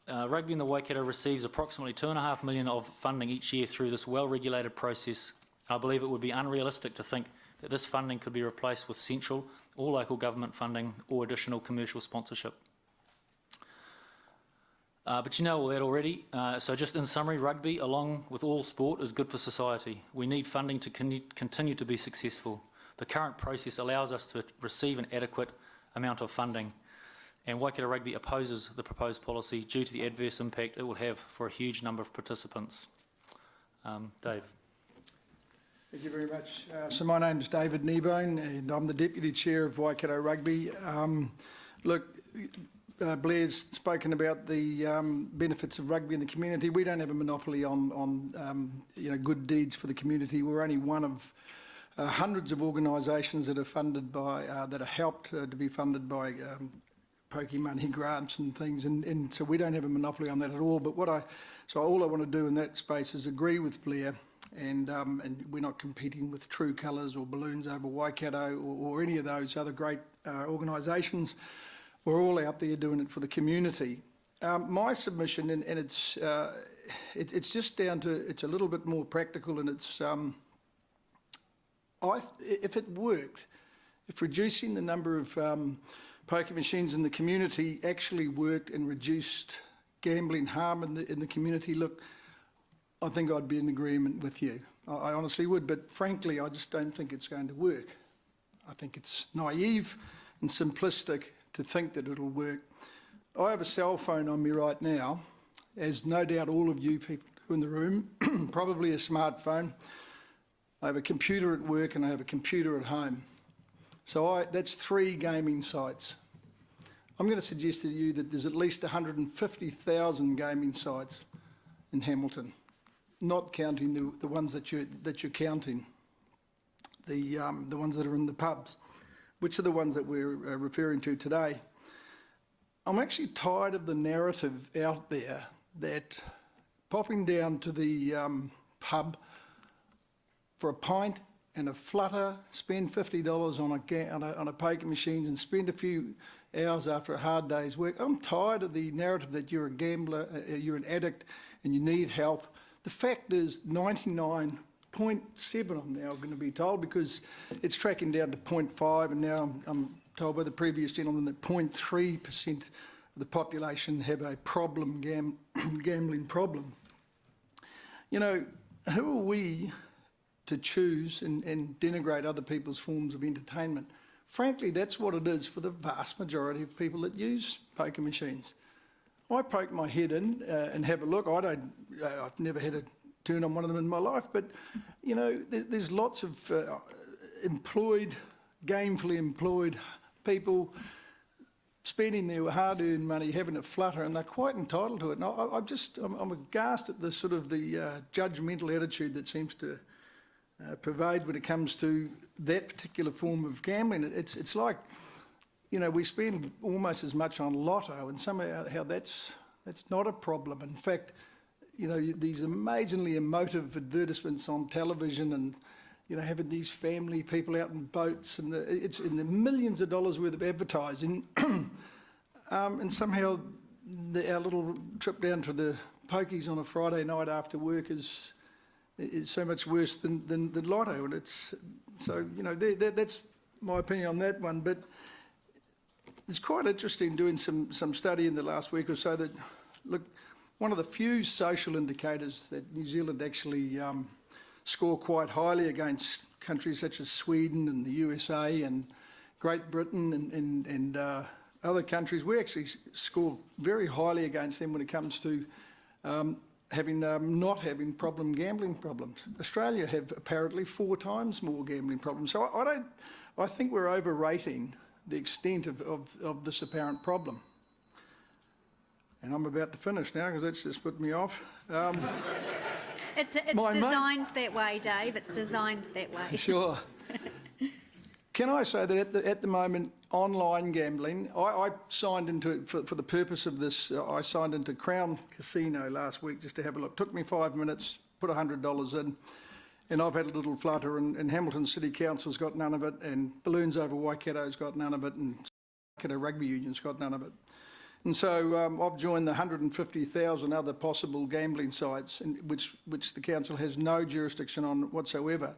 Rugby in the Waikato receives approximately $2.5 million of funding each year through this well-regulated process. I believe it would be unrealistic to think that this funding could be replaced with central or local government funding or additional commercial sponsorship. But you know all that already. So just in summary, rugby, along with all sport, is good for society. We need funding to continue to be successful. The current process allows us to receive an adequate amount of funding, and Waikato Rugby opposes the proposed policy due to the adverse impact it will have for a huge number of participants. Dave. Thank you very much. So my name is David Kneebone and I'm the Deputy Chair of Waikato Rugby. Blair's spoken about the benefits of rugby in the community. We don't have a monopoly on good deeds for the community. We're only one of hundreds of organisations that are funded by, that are helped to be funded by pokey money grants and things, and so we don't have a monopoly on that at all. But all I want to do in that space is agree with Blair, and we're not competing with True Colours or Balloons Over Waikato or any of those other great organisations. We're all out there doing it for the community. My submission, and it's just down to, it's a little bit more practical, and it's if it worked, if reducing the number of poker machines in the community actually worked and reduced gambling harm in the community, look, I think I'd be in agreement with you. I honestly would, but frankly, I just don't think it's going to work. I think it's naive and simplistic to think that it'll work. I have a cell phone on me right now, as no doubt all of you people do in the room, probably a smartphone. I have a computer at work and I have a computer at home. So that's 3 gaming sites. I'm going to suggest to you that there's at least 150,000 gaming sites in Hamilton, not counting the ones that you're counting, the ones that are in the pubs, which are the ones that we're referring to today. I'm actually tired of the narrative out there that popping down to the pub for a pint and a flutter, spend $50 on a poker machines and spend a few hours after a hard day's work. I'm tired of the narrative that you're a gambler, you're an addict and you need help. The fact is 99.7, I'm now going to be told, because it's tracking down to 0.5, and now I'm told by the previous gentleman that 0.3% the population have a problem, gambling problem. You know, who are we to choose and denigrate other people's forms of entertainment? Frankly, that's what it is for the vast majority of people that use poker machines. I poke my head in and have a look. I've never had a turn on one of them in my life, but you know, there's lots of gainfully employed people spending their hard-earned money, having a flutter, and they're quite entitled to it. And I'm aghast at the sort of the judgmental attitude that seems to pervade when it comes to that particular form of gambling. It's like, you know, we spend almost as much on lotto, and somehow that's not a problem. In fact, you know, these amazingly emotive advertisements on television, and you know, having these family people out in boats, and it's in the millions of dollars worth of advertising, and somehow our little trip down to the pokies on a Friday night after work is so much worse than lotto, and it's so, you know, that's my opinion on that one. But it's quite interesting doing some study in the last week or so that, look, one of the few social indicators that New Zealand actually score quite highly against countries such as Sweden and the USA and Great Britain and other countries, we actually score very highly against them when it comes to not having gambling problems. Australia have apparently 4 times more gambling problems. So I think we're overrating the extent of this apparent problem. And I'm about to finish now because that's just put me off. It's designed that way, Dave. It's designed that way. Sure. Can I say that at the moment, online gambling, I signed into it for the purpose of this. I signed into Crown Casino last week just to have a look. Took me 5 minutes, put $100 in, and I've had a little flutter, and Hamilton City Council's got none of it, and Balloons Over Waikato's got none of it, and Waikato Rugby Union's got none of it. And so I've joined the 150,000 other possible gambling sites, which the council has no jurisdiction on whatsoever.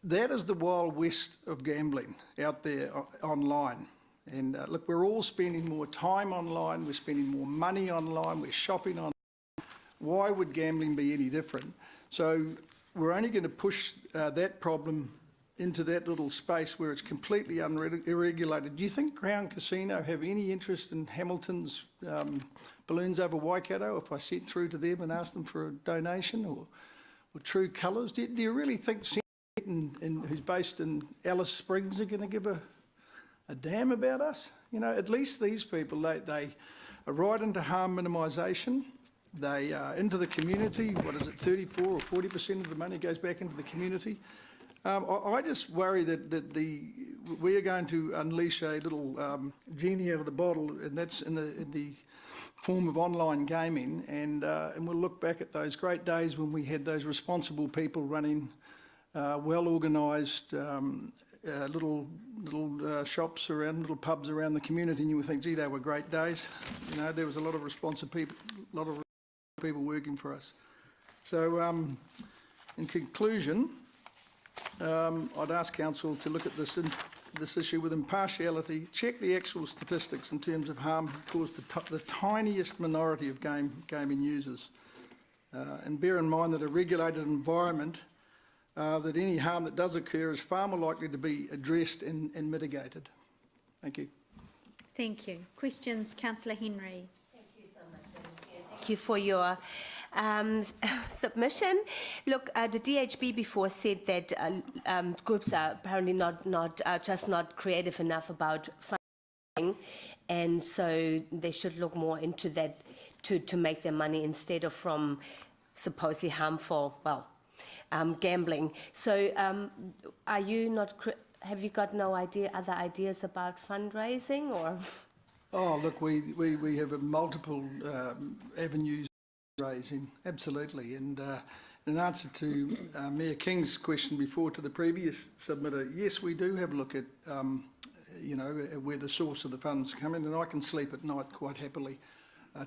That is the Wild West of gambling out there online. And look, we're all spending more time online, we're spending more money online, we're shopping online. Why would gambling be any different? So we're only going to push that problem into that little space where it's completely unregulated. Do you think Crown Casino have any interest in Hamilton's Balloons Over Waikato if I sent through to them and asked them for a donation, or True Colours? Do you really think who's based in Alice Springs are going to give a damn about us? You know, at least these people, they are right into harm minimisation. They are into the community. What is it, 34 or 40% of the money goes back into the community. I just worry that we are going to unleash a little genie out of the bottle, and that's in the form of online gaming, and we'll look back at those great days when we had those responsible people running well-organised little shops around, little pubs around the community, and you would think, gee, they were great days. You know, there was a lot of responsible people working for us. So, in conclusion, I'd ask Council to look at this issue with impartiality, check the actual statistics in terms of harm caused the tiniest minority of gaming users, and bear in mind that a regulated environment, that any harm that does occur is far more likely to be addressed and mitigated. Thank you. Thank you. Questions, Councillor Henry. Thank you so much, Thank you for your submission. Look, the DHB before said that groups are apparently not creative enough about funding, and so they should look more into that to make their money instead of from supposedly harmful, gambling. So are you not, have you got no other ideas about fundraising, or? Oh, look, we have multiple avenues of raising, absolutely. And in answer to Mayor King's question before to the previous submitter, yes, we do have a look at, you know, where the source of the funds come in, and I can sleep at night quite happily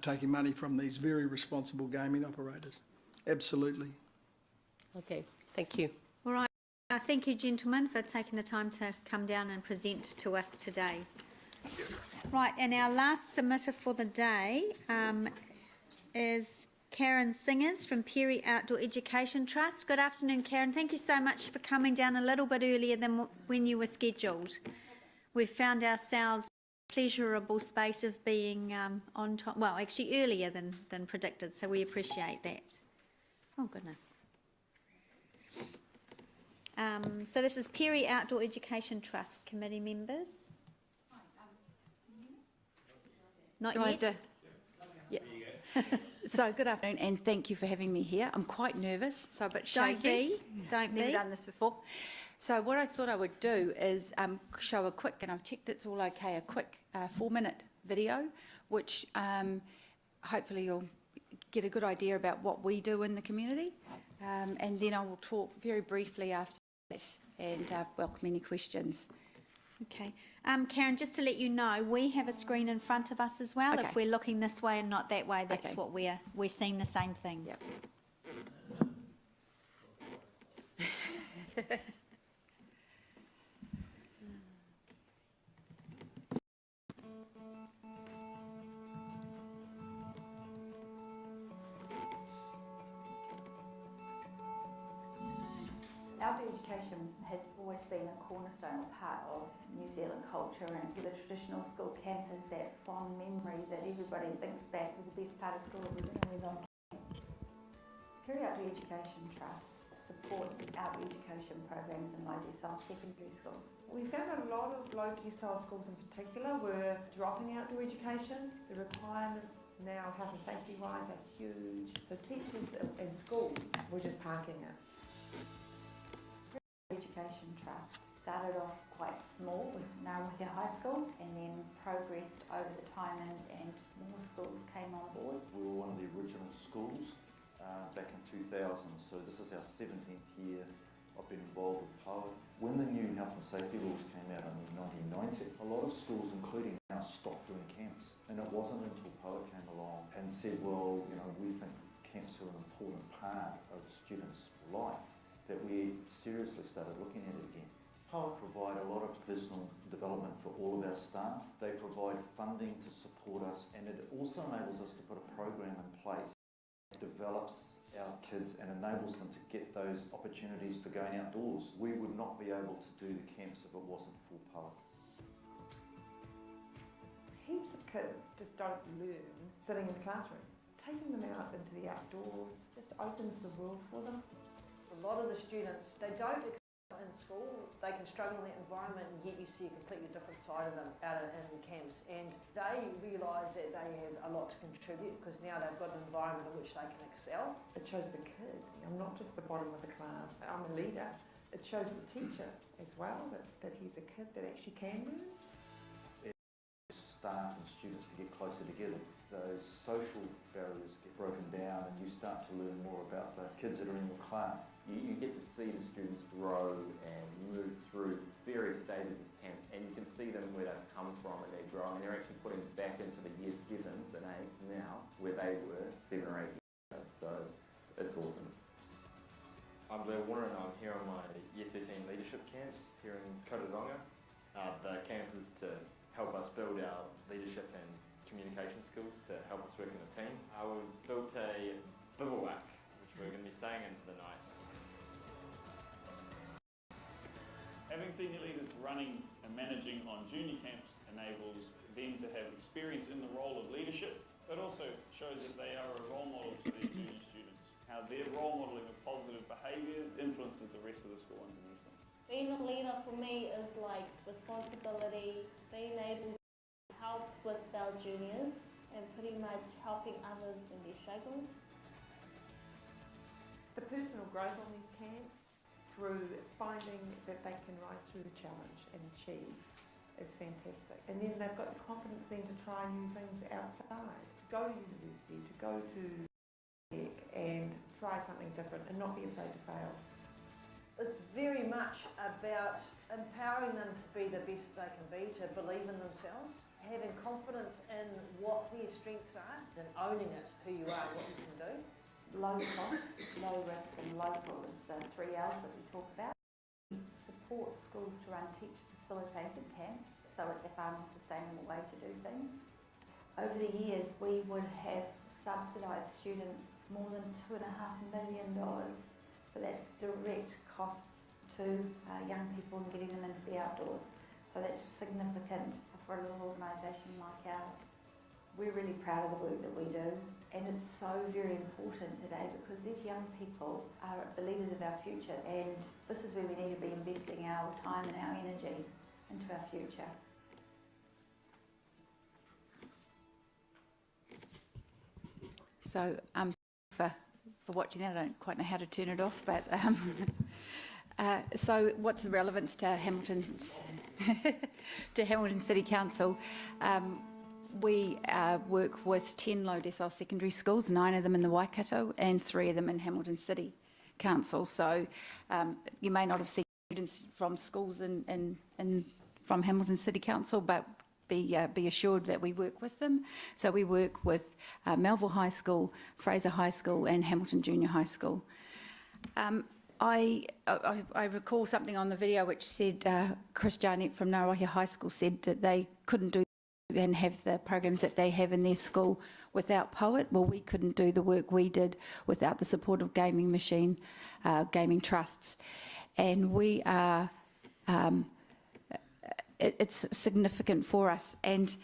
taking money from these very responsible gaming operators. Absolutely. Okay, thank you. All right. Thank you, gentlemen, for taking the time to come down and present to us today. Right, and our last submitter for the day is Karen Singers from Perry Outdoor Education Trust. Good afternoon, Karen. Thank you so much for coming down a little bit earlier than when you were scheduled. We've found ourselves a pleasurable space of being on time, well, actually earlier than predicted, so we appreciate that. Oh, goodness. So this is Perry Outdoor Education Trust committee members. Not yet? Yeah. So good afternoon and thank you for having me here. I'm quite nervous, so a bit shaky. Don't be. Never done this before. So what I thought I would do is show a quick, and I've checked it's all okay, a quick 4-minute video, which hopefully you'll get a good idea about what we do in the community. And then I will talk very briefly after that and welcome any questions. Okay. Karen, just to let you know, we have a screen in front of us as well. Okay. If we're looking this way and not that way, that's Okay. what we're seeing the same thing. Yep. Outdoor education has always been a cornerstone part of New Zealand culture, and with a traditional school camp is that fond memory that everybody thinks back was the best part of school every time we went on camp. Perry Outdoor Education Trust supports outdoor education programs in low decile secondary schools. We found a lot of low decile schools in particular were dropping outdoor education. The requirements now, health and safety wise, are huge. So teachers and schools were just parking it. Education Trust started off quite small with Ngaruawhia High School and then progressed over the time and more schools came on board. We were one of the original schools back in 2000, so this is our 17th year I've been involved with POA. When the new health and safety laws came out in 1990, a lot of schools, including now, stopped doing camps. And it wasn't until POA came along and said, well, you know, we think camps are an important part of a student's life, that we seriously started looking at it again. POA provide a lot of personal development for all of our staff. They provide funding to support us, and it also enables us to put a program in place that develops our kids and enables them to get those opportunities for going outdoors. We would not be able to do the camps if it wasn't for POA. Heaps of kids just don't learn sitting in the classroom. Taking them out into the outdoors just opens the world for them. A lot of the students, they don't excel in school, they can struggle in that environment, and yet you see a completely different side of them out in camps, and they realise that they have a lot to contribute because now they've got an environment in which they can excel. It shows the kid, I'm not just the bottom of the class, I'm a leader. It shows the teacher as well that he's a kid that actually can learn. Staff and students to get closer together. Those social barriers get broken down and you start to learn more about the kids that are in your class. You get to see the students grow and move through various stages of camp, and you can see them where they've come from and they're growing. They're actually putting back into the year 7s and 8s now where they were 7 or 8 years ago, so it's awesome. I'm Blair Warner and I'm here on my Year 13 leadership camp here in Kotodonga. The camp is to help us build our leadership and communication skills to help us work in a team. We've built a bivouac which we're going to be staying in for the night. Having senior leaders running and managing on junior camps enables them to have experience in the role of leadership, but also shows that they are a role model to their junior students. How their role modelling of positive behaviours influences the rest of the school underneath them. Being a leader for me is like responsibility, being able to help with our juniors and pretty much helping others in their struggles. The personal growth on these camps through finding that they can rise through the challenge and achieve is fantastic. And then they've got the confidence then to try new things outside, to go to university, to go to tech and try something different and not be afraid to fail. It's very much about empowering them to be the best they can be, to believe in themselves, having confidence in what their strengths are and owning it, who you are, what you can do. Low cost, low risk and local is the 3 L's that we talk about. We support schools to run teacher facilitated camps so it's a far more sustainable way to do things. Over the years, we would have subsidised students more than $2.5 million, but that's direct costs to young people and getting them into the outdoors. So that's significant for a little organisation like ours. We're really proud of the work that we do, and it's so very important today because these young people are the leaders of our future, and this is where we need to be investing our time and our energy into our future. So for watching that, I don't quite know how to turn it off, but so what's the relevance to Hamilton's to Hamilton City Council? We work with 10 low decile secondary schools, 9 of them in the Waikato and 3 of them in Hamilton City Council. So you may not have seen students from schools from Hamilton City Council, but be assured that we work with them. So we work with Melville High School, Fraser High School and Hamilton Junior High School. I recall something on the video which said Chris Jarnett from Ngarohi High School said that they couldn't do and have the programs that they have in their school without Poet. Well, we couldn't do the work we did without the support of gaming trusts. And we are, it's significant for us. And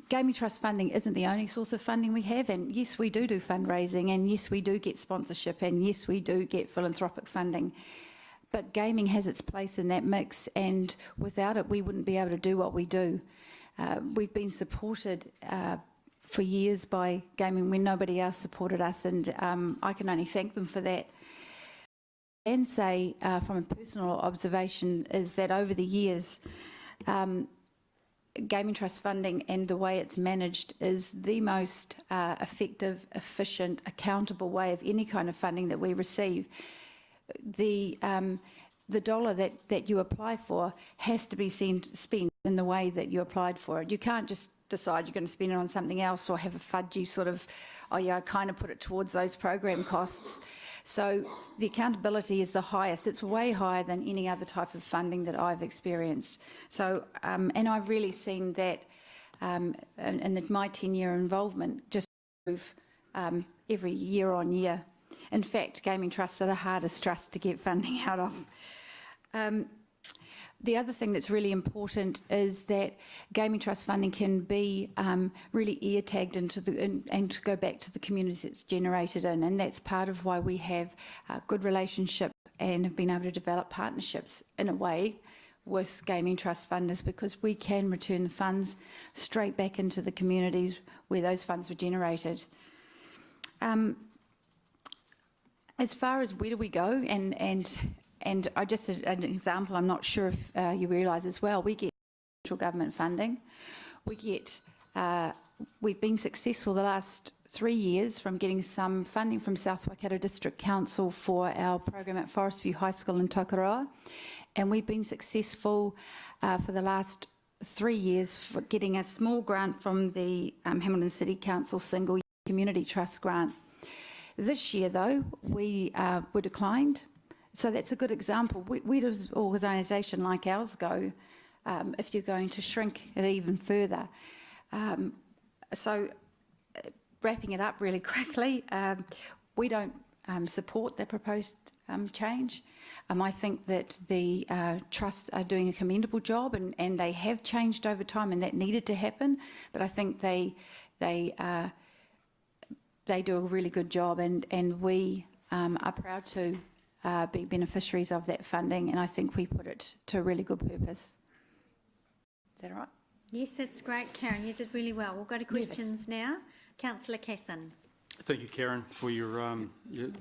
gaming trust funding isn't the only source of funding we have, and yes, we do fundraising, and yes, we do get sponsorship, and yes, we do get philanthropic funding. But gaming has its place in that mix, and without it, we wouldn't be able to do what we do. We've been supported for years by gaming when nobody else supported us, and I can only thank them for that. And say, from a personal observation, is that over the years, gaming trust funding and the way it's managed is the most effective, efficient, accountable way of any kind of funding that we receive. The dollar that you apply for has to be spent in the way that you applied for it. You can't just decide you're going to spend it on something else or have a fudgy sort of, oh yeah, I kind of put it towards those program costs. So the accountability is the highest. It's way higher than any other type of funding that I've experienced. So, and I've really seen that in my 10-year involvement just improve every year on year. In fact, gaming trusts are the hardest trust to get funding out of. The other thing that's really important is that gaming trust funding can be really ear-tagged into and to go back to the communities it's generated in, and that's part of why we have a good relationship and have been able to develop partnerships in a way with gaming trust funders, because we can return the funds straight back into the communities where those funds were generated. As far as where do we go, and I just an example, I'm not sure if you realise as well, we get central government funding. We get, we've been successful the last 3 years from getting some funding from South Waikato District Council for our program at Forest View High School in Tokoroa. And we've been successful for the last 3 years for getting a small grant from the Hamilton City Council Single Community Trust grant. This year though, we were declined. So that's a good example. Where does an organisation like ours go if you're going to shrink it even further? So wrapping it up really quickly, we don't support the proposed change. I think that the trusts are doing a commendable job, and they have changed over time, and that needed to happen. But I think they do a really good job, and we are proud to be beneficiaries of that funding, and I think we put it to a really good purpose. Is that all right? Yes, that's great, Karen. You did really well. We'll go to questions now. Councillor Casson. Thank you, Karen, for your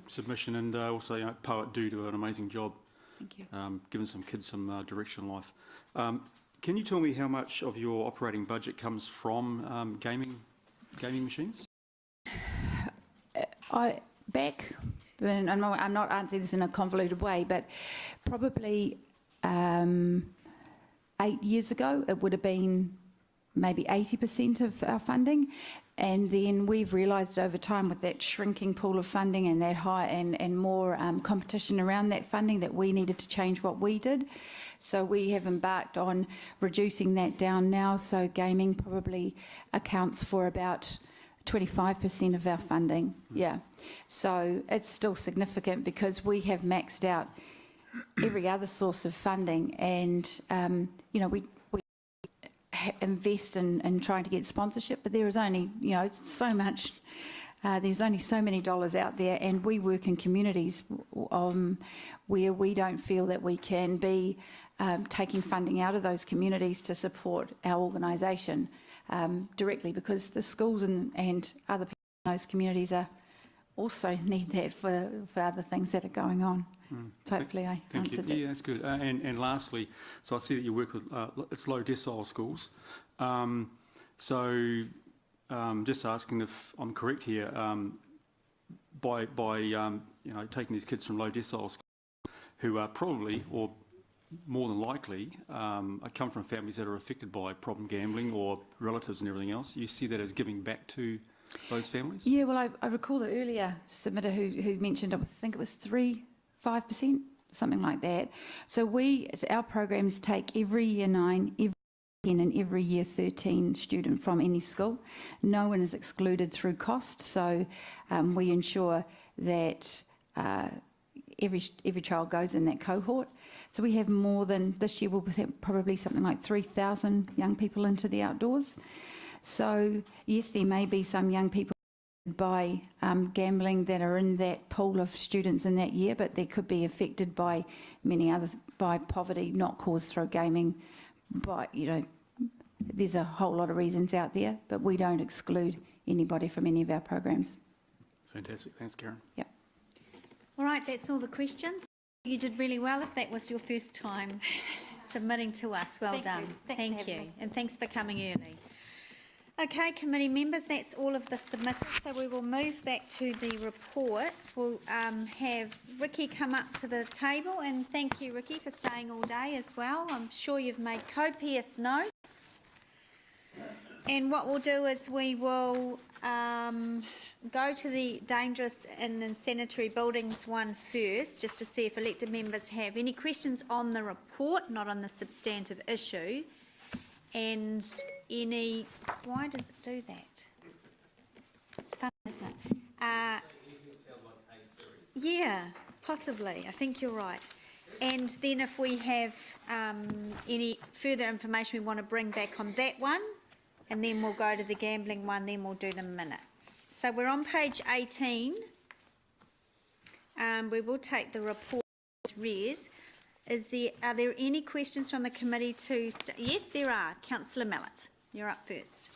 submission, and also Poet do an amazing job. Thank you. Giving some kids some direction in life. Can you tell me how much of your operating budget comes from gaming machines? And I'm not answering this in a convoluted way, but probably 8 years ago, it would have been maybe 80% of our funding. And then we've realised over time, with that shrinking pool of funding and that high and more competition around that funding, that we needed to change what we did. So we have embarked on reducing that down now. So gaming probably accounts for about 25% of our funding. Yeah. So it's still significant because we have maxed out every other source of funding, and you know, we invest in trying to get sponsorship, but there is only, you know, so much, there's only so many dollars out there, and we work in communities where we don't feel that we can be taking funding out of those communities to support our organisation directly, because the schools and other people in those communities are also need that for other things that are going on. So hopefully I answered that. Yeah, that's good. And lastly, so I see that you work with it's low decile schools. Just asking if I'm correct here, by you know, taking these kids from low decile schools who are probably, or more than likely, come from families that are affected by problem gambling or relatives and everything else, you see that as giving back to those families? Yeah, well, I recall the earlier submitter who mentioned, I think it was 5%, something like that. So our programs take every year 9, every year 10 and every year 13 student from any school. No one is excluded through cost, so we ensure that every child goes in that cohort. So we have more than, this year we'll have probably something like 3,000 young people into the outdoors. So yes, there may be some young people by gambling that are in that pool of students in that year, but they could be affected by many others, by poverty not caused through gaming. But you know, there's a whole lot of reasons out there, but we don't exclude anybody from any of our programs. Fantastic, thanks, Karen. Yep. All right, that's all the questions. You did really well if that was your first time submitting to us. Well done. Thank you. And thanks for coming early. Okay, committee members, that's all of the submittals. So we will move back to the report. We'll have Ricky come up to the table, and thank you, Ricky, for staying all day as well. I'm sure you've made copious notes. And what we'll do is we will go to the dangerous and insanitary buildings one first, just to see if elected members have any questions on the report, not on the substantive issue. And any, why does it do that? It's fun, isn't it? Yeah, possibly. I think you're right. And then if we have any further information we want to bring back on that one, and then we'll go to the gambling one, then we'll do the minutes. So we're on page 18. We will take the report as read. Are there any questions from the committee to... Yes, there are. Councillor Mallett, you're up first.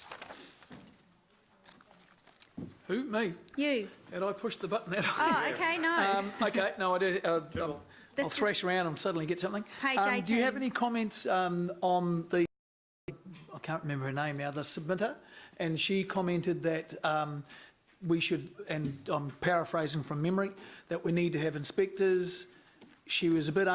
Who? Me? You. Had I pushed the button? Oh, okay, no. Okay, no, I did. I'll thrash around and suddenly get something. Page 18. Do you have any comments on the... I can't remember her name now, the submitter, and she commented that we should, and I'm paraphrasing from memory, that we need to have inspectors. She was a bit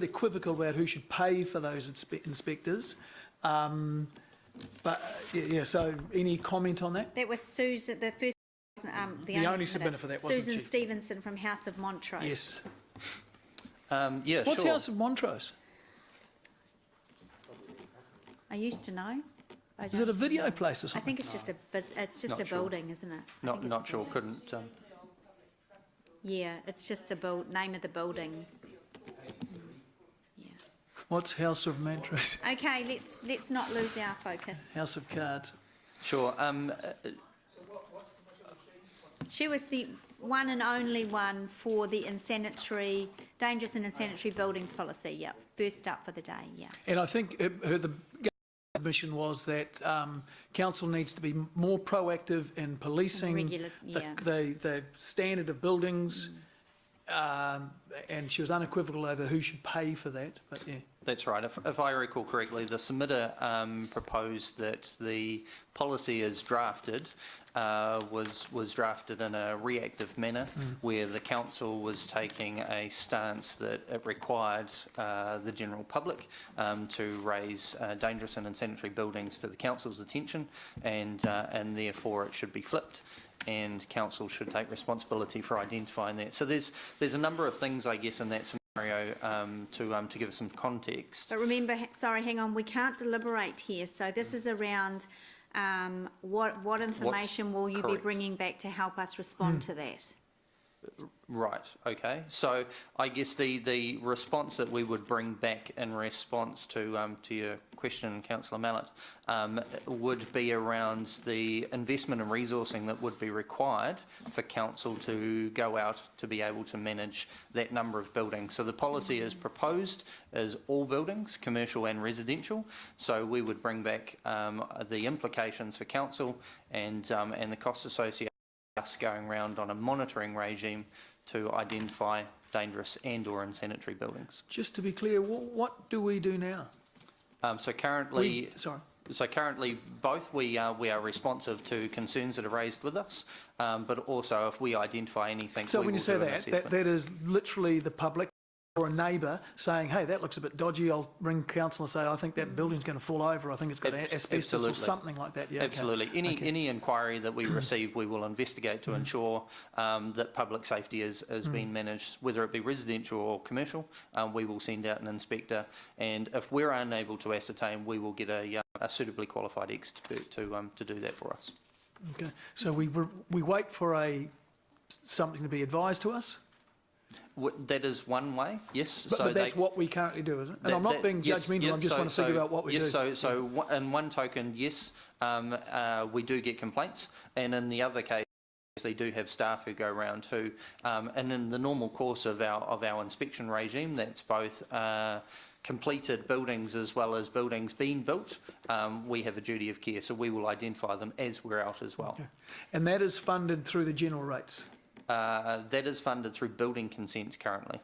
equivocal about who should pay for those inspectors. But yeah, so any comment on that? That was Susan, the first, the only submitter for that, wasn't Susan she? Stevenson from House of Montrose. Yes. Yeah, What's sure. House of Montrose? I used to know. Is it a video place or something? I think it's just a building, isn't it? Not sure. Couldn't. Yeah, it's just the name of the building. Yeah. What's House of Montrose? Okay, let's not lose our focus. House of Cards. Sure. She was the one and only one for the dangerous and insanitary buildings policy. Yeah, first up for the day. Yeah. And I think the submission was that council needs to be more proactive in policing the standard of buildings, and she was unequivocal over who should pay for that. But yeah. That's right. If I recall correctly, the submitter proposed that the policy as drafted was drafted in a reactive manner, where the council was taking a stance that it required the general public to raise dangerous and unsanitary buildings to the council's attention, and therefore it should be flipped, and council should take responsibility for identifying that. So there's a number of things, I guess, in that scenario to give us some context. But remember, sorry, hang on, we can't deliberate here. So this is around what information will you be bringing back to help us respond to that? Right, okay. So I guess the response that we would bring back in response to your question, Councillor Mallett, would be around the investment and resourcing that would be required for council to go out to be able to manage that number of buildings. So the policy is proposed as all buildings, commercial and residential. So we would bring back the implications for council and the costs associated with us going around on a monitoring regime to identify dangerous and or unsanitary buildings. Just to be clear, what do we do now? So currently, both we are responsive to concerns that are raised with us, but also if we identify anything. So when you say that is literally the public or a neighbour saying, hey, that looks a bit dodgy, I'll ring council and say, I think that building's going to fall over, I think it's got asbestos or something like that. Yeah, absolutely. Okay. Any inquiry that we receive, we will investigate to ensure that public safety is being managed, whether it be residential or commercial. We will send out an inspector, and if we're unable to ascertain, we will get a suitably qualified expert to do that for us. Okay, so we wait for something to be advised to us? That is one way, yes. But that's what we currently do, isn't it? And I'm not being judgmental, I just want to figure out what we do. Yes, so in one token, yes, we do get complaints, and in the other case, they do have staff who go around who, and in the normal course of our inspection regime, that's both completed buildings as well as buildings being built, we have a duty of care, so we will identify them as we're out as well. Okay. And that is funded through the general rates? That is funded through building consents currently.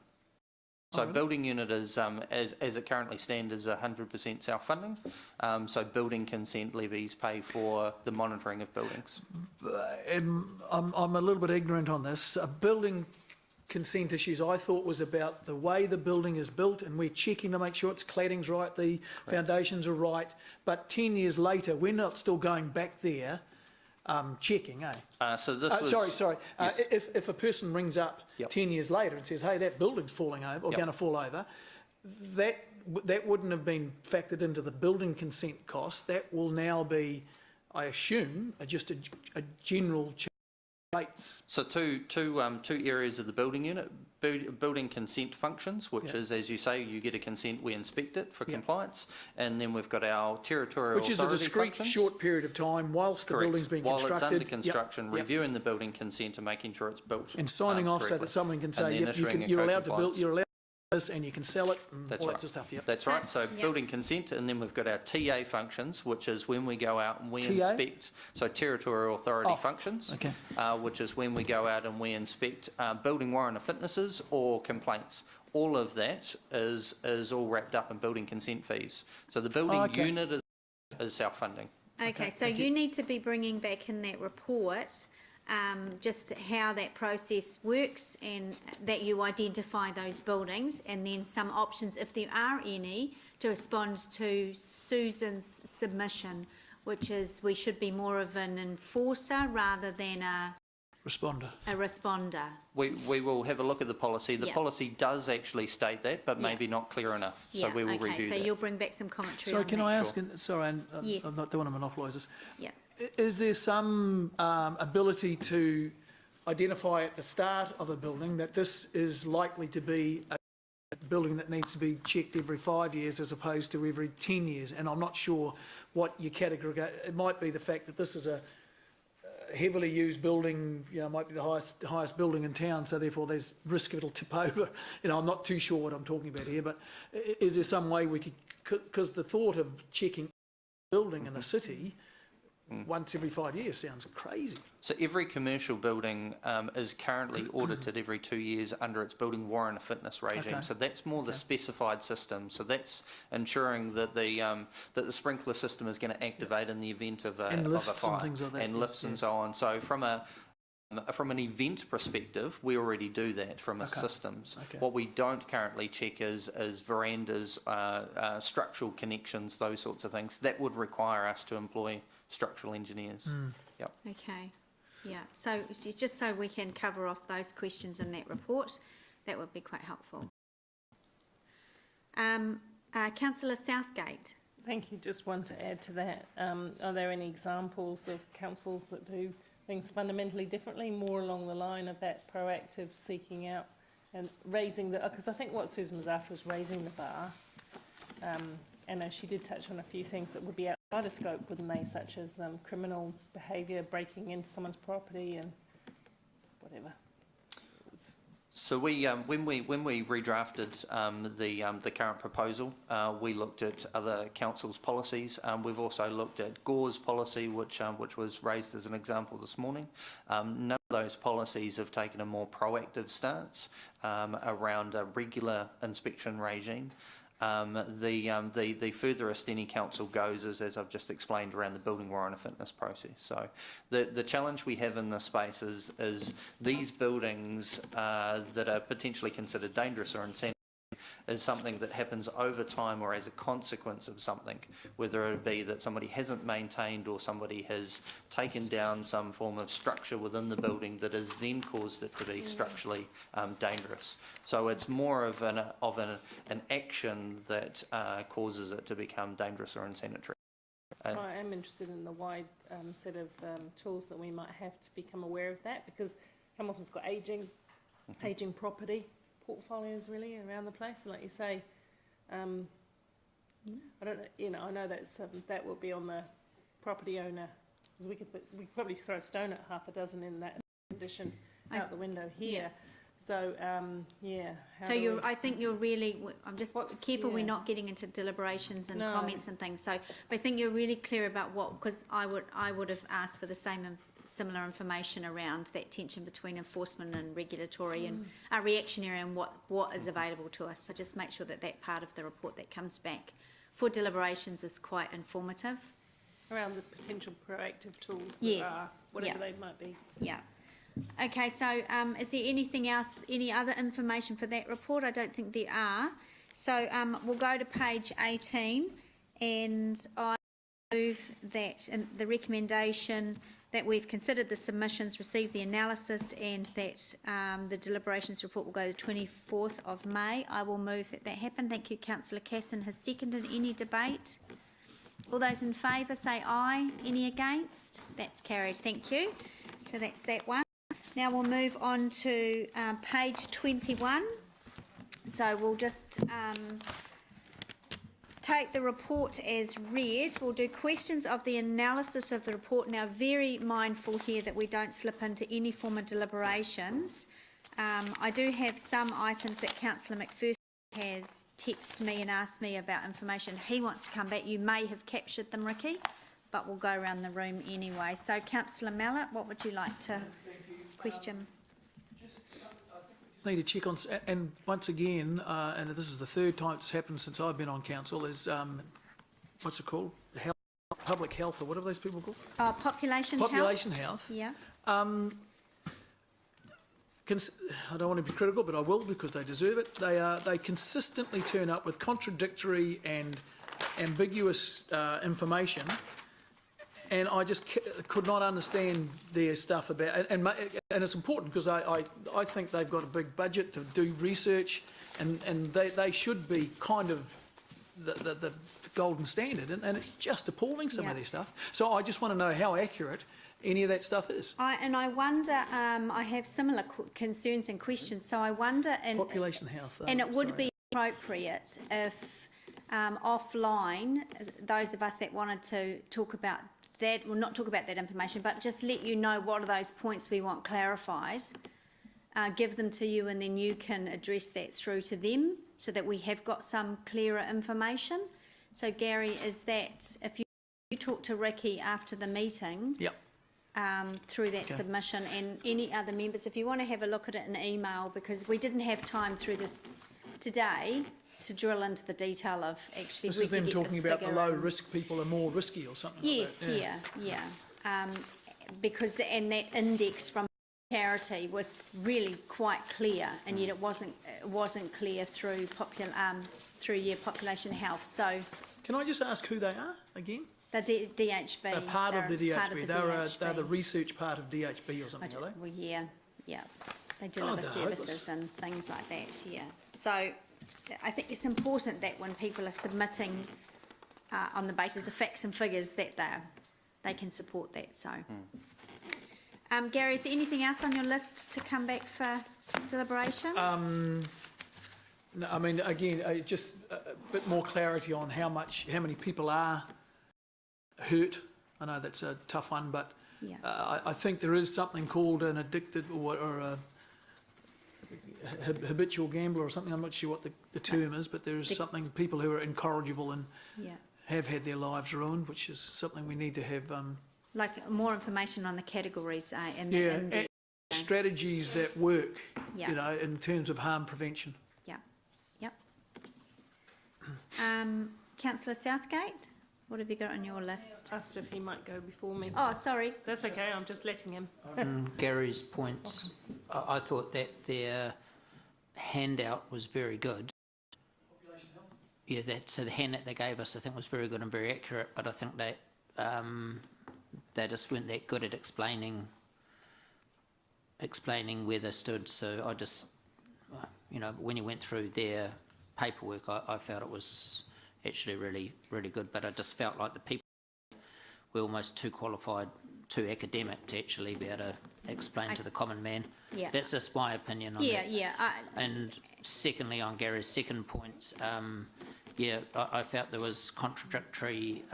So building unit is, as it currently stands, is 100% self-funding. So building consent levies pay for the monitoring of buildings. I'm a little bit ignorant on this. Building consent issues I thought was about the way the building is built, and we're checking to make sure its cladding's right, the foundations are right. But 10 years later, we're not still going back there checking, eh? So this was... Sorry. Yes. If a person rings up 10 years later and says, hey, that building's falling over or going to fall over, that wouldn't have been factored into the building consent cost. That will now be, I assume, just a general rates. So two areas of the building unit. Building consent functions, which is, as you say, you get a consent, we inspect it for compliance, and then we've got our territorial authority functions. Which is a discrete, short period of time whilst the building's being constructed. While it's under construction, reviewing the building consent and making sure it's built. And signing off so that someone can say, yep, you're allowed to build, you're allowed this and you can sell it and all that sort of stuff. Yep. That's right. So building consent, and then we've got our TA functions, which is when we go out and we inspect. So territorial authority functions, which is when we go out and we inspect building warrant of fitnesses or complaints. All of that is all wrapped up in building consent fees. So the building unit is self-funding. Okay, so you need to be bringing back in that report just how that process works and that you identify those buildings, and then some options, if there are any, to respond to Susan's submission, which is we should be more of an enforcer rather than a responder. We will have a look at the policy. The policy does actually state that, but maybe not clear enough. So we will review that. So you'll bring back some commentary on that. Can I ask, sorry, yes. I don't want to monopolise this. Yeah. Is there some ability to identify at the start of a building that this is likely to be a building that needs to be checked every 5 years as opposed to every 10 years? And I'm not sure what your category, it might be the fact that this is a heavily used building, might be the highest building in town, so therefore there's risk it'll tip over. I'm not too sure what I'm talking about here, but is there some way we could, because the thought of checking a building in a city once every 5 years sounds crazy. So every commercial building is currently audited every 2 years under its building warrant fitness regime. Okay. So that's more the specified system. So that's ensuring that the sprinkler system is going to activate in the event of a fire, and things like that. and lifts and so on. So from an event perspective, we already do that from systems. Okay. What we don't currently check is verandas, structural connections, those sorts of things. That would require us to employ structural engineers. Yep. Okay, yeah, so it's just so we can cover off those questions in that report, that would be quite helpful. Councillor Southgate. Thank you. Just want to add to that. Are there any examples of councils that do things fundamentally differently, more along the line of that proactive seeking out and raising the, because I think what Susan was after was raising the bar. And she did touch on a few things that would be outside of scope, wouldn't they, such as criminal behaviour, breaking into someone's property and whatever. So we, when we redrafted the current proposal, we looked at other councils' policies. We've also looked at Gore's policy, which was raised as an example this morning. None of those policies have taken a more proactive stance around a regular inspection regime. The furthest any council goes is, as I've just explained, around the building warrant of fitness process. So the challenge we have in this space is these buildings that are potentially considered dangerous or incentive is something that happens over time or as a consequence of something, whether it be that somebody hasn't maintained or somebody has taken down some form of structure within the building that has then caused it to be structurally dangerous. So it's more of an action that causes it to become dangerous or unsanitary. I am interested in the wide set of tools that we might have to become aware of that, because Hamilton's got ageing property portfolios really around the place, and like you say, I don't know, I know that's that will be on the property owner, because we could probably throw a stone at half a dozen in that condition out the window here. So yeah. So I think you're really. I'm just careful we're not getting into deliberations and comments and things. So I think you're really clear about what, because I would have asked for the similar information around that tension between enforcement and regulatory and reactionary, and what is available to us. So just make sure that part of the report that comes back for deliberations is quite informative. Around the potential proactive tools that are, whatever they might be. Yeah. Okay, so is there anything else, any other information for that report? I don't think there are. So we'll go to page 18, and I move that the recommendation that we've considered the submissions, received the analysis, and that the deliberations report will go to 24th of May. I will move that happen. Thank you. Councillor Casson has seconded. Any debate? All those in favour say aye. Any against? That's carried. Thank you. So that's that one. Now we'll move on to page 21. So we'll just take the report as read. We'll do questions of the analysis of the report. Now, very mindful here that we don't slip into any form of deliberations. I do have some items that Councillor McPherson has texted me and asked me about information he wants to come back. You may have captured them, Ricky, but we'll go around the room anyway. So, Councillor Mallett, what would you like to question? Need to check on, and once again, and this is the third time it's happened since I've been on council, is what's it called? Public health, or what are those people called? Population health. Yeah. I don't want to be critical, but I will, because they deserve it. They consistently turn up with contradictory and ambiguous information, and I just could not understand their stuff about, and it's important, because I think they've got a big budget to do research, and they should be kind of the golden standard, and it's just appalling, some of their stuff. So I just want to know how accurate any of that stuff is. I wonder, I have similar concerns and questions, so I wonder, Population health. And it would be appropriate if offline, those of us that wanted to talk about that, well, not talk about that information, but just let you know what are those points we want clarified, give them to you, and then you can address that through to them, so that we have got some clearer information. So Gary, is that, if you talk to Ricky after the meeting. Yep. Through that Okay. submission, and any other members, if you want to have a look at it in email, because we didn't have time through this today to drill into the detail of actually This where is to them get talking this about the figure low and- risk people are more risky or something Yes, like that. yeah. Because and that index from charity was really quite clear, and yet it wasn't clear through population health. So Can I just ask who they are again? the DHB. They're part of the part DHB. of the They're the DHB. research part of DHB or something, are they? Well, yeah. They deliver they're services hopeless. and things like that, yeah. So I think it's important that when people are submitting on the basis of facts and figures that they can support that, so. Gary, is there anything else on your list to come back for deliberations? No, I mean, again, just a bit more clarity on how many people are hurt. I know that's a tough one, but Yeah. I think there is something called an addicted or a habitual gambler or something. I'm not sure what the term is, but there is something, people who are incorrigible and Yeah. have had their lives ruined, which is something we need to have. Like more information on the categories in Yeah, the index. strategies that work, Yeah. you know, in terms of harm prevention. Yep. Councillor Southgate, what have you got on your list? Asked if he might go before me. Oh, sorry. That's okay, I'm just letting him. Gary's points, I thought that their handout was very good. Yeah, so the handout they gave us, I think, was very good and very accurate, but I think that they just weren't that good at explaining where they stood. So I just, you know, when you went through their paperwork, I felt it was actually really, really good, but I just felt like the people were almost too qualified, too academic to actually be able to explain to the common man. Yeah. That's just my opinion on that. Yeah. And secondly, on Gary's second point, I felt there was contradictory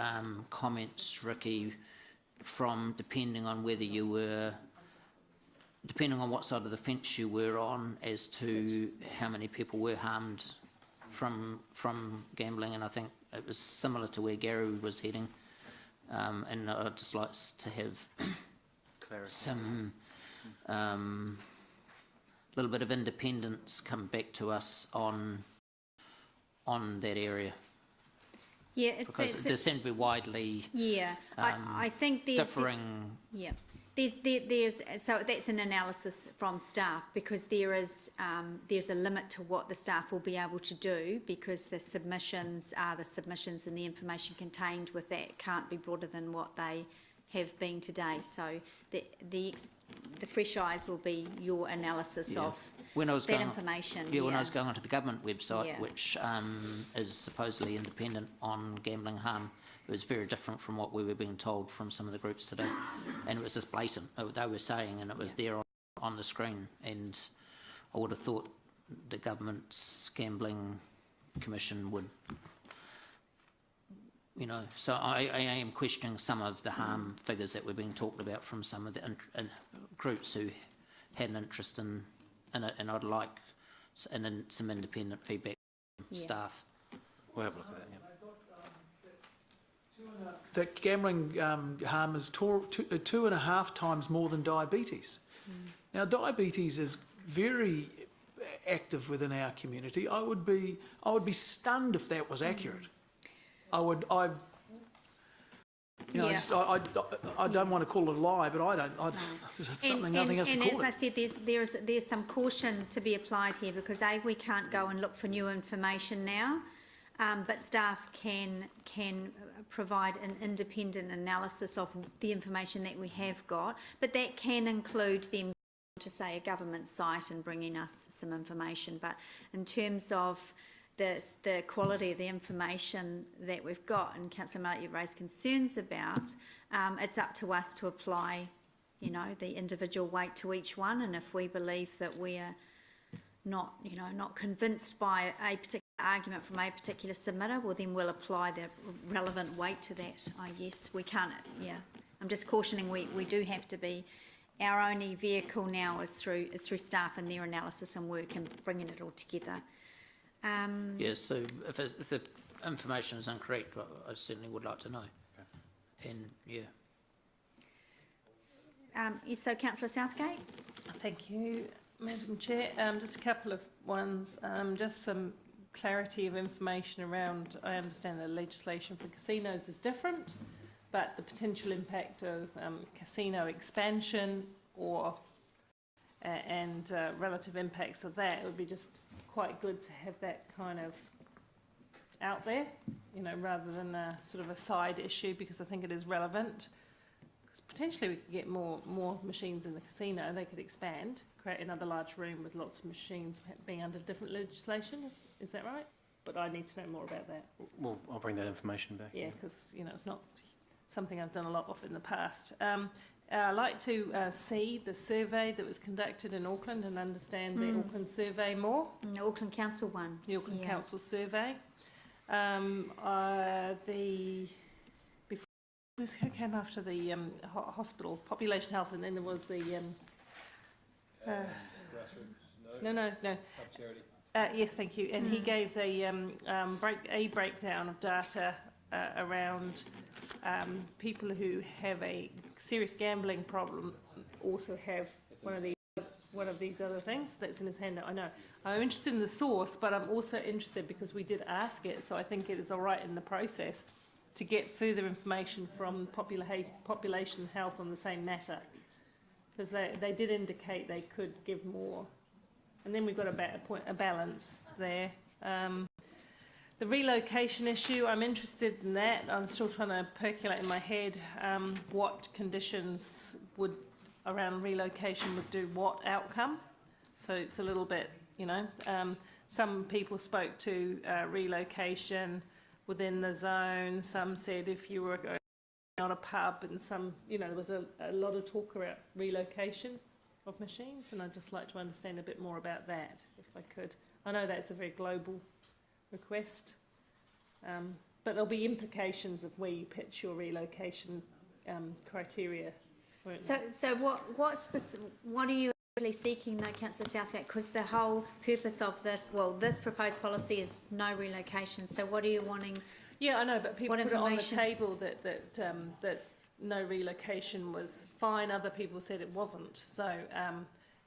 comments, Ricky, from depending on what side of the fence you were on, as to how many people were harmed from gambling, and I think it was similar to where Gary was heading, and I'd just like to have some little bit of independence come back to us on that area. Yeah, Because there seem to be widely I think there's differing. Yeah, there's so that's an analysis from staff, because there's a limit to what the staff will be able to do, because the submissions are the submissions, and the information contained with that can't be broader than what they have been today. So the fresh eyes will be your analysis of that information. When I was going onto the government website, Yeah. which is supposedly independent on gambling harm, it was very different from what we were being told from some of the groups today, and it was just blatant. They were saying, and it was there on the screen. And I would have thought the government's gambling commission would, you know. So I am questioning some of the harm figures that were being talked about from some of the groups who had an interest in it, and I'd like some independent feedback from staff. We'll have a look at that, yeah. That gambling harm is 2.5 times more than diabetes. Now, diabetes is very active within our community. I would be stunned if that was accurate. I don't want to call it a lie, but I don't. There's nothing else to call it. And as I said, there's some caution to be applied here, because we can't go and look for new information now, but staff can provide an independent analysis of the information that we have got, but that can include them to, say, a government site and bringing us some information. But in terms of the quality of the information that we've got, and Councillor Mallett, you raised concerns about, it's up to us to apply, you know, the individual weight to each one. And if we believe that we are not convinced by a particular argument from a particular submitter, well, then we'll apply the relevant weight to that, I guess. We can't, I'm just cautioning, we do have to be, our only vehicle now is through staff and their analysis and work and bringing it all together. So if the information is incorrect, I certainly would like to know. Yeah. So Councillor Southgate? Thank you, Madam Chair. Just a couple of ones, just some clarity of information around, I understand the legislation for casinos is different, but the potential impact of casino expansion or and relative impacts of that, it would be just quite good to have that kind of out there, you know, rather than a sort of a side issue, because I think it is relevant. Because potentially we could get more machines in the casino, they could expand, create another large room with lots of machines being under different legislation, is that right? But I need to know more about that. Well, I'll bring that information back. Yeah, because, you know, it's not something I've done a lot of in the past. I'd like to see the survey that was conducted in Auckland and understand the Auckland survey more. The Auckland Council one. The Auckland Council survey. Who came after the hospital, population health, and then there was the no. Yes, thank you. And he gave the breakdown of data around people who have a serious gambling problem also have one of these other things that's in his handout. I know. I'm interested in the source, but I'm also interested because we did ask it, so I think it is all right in the process to get further information from population health on the same matter, because they did indicate they could give more. And then we've got a balance there. The relocation issue, I'm interested in that. I'm still trying to percolate in my head what conditions around relocation would do what outcome. So it's a little bit, you know, some people spoke to relocation within the zone. Some said if you were on a pub, and some, you know, there was a lot of talk about relocation of machines, and I'd just like to understand a bit more about that, if I could. I know that's a very global request, but there'll be implications of where you pitch your relocation criteria. So what are you actually seeking though, Councillor Southgate? Because the whole purpose of this, well, this proposed policy is no relocation. So what are you wanting? Yeah, I know, but people put it on the table that no relocation was fine. Other people said it wasn't. So,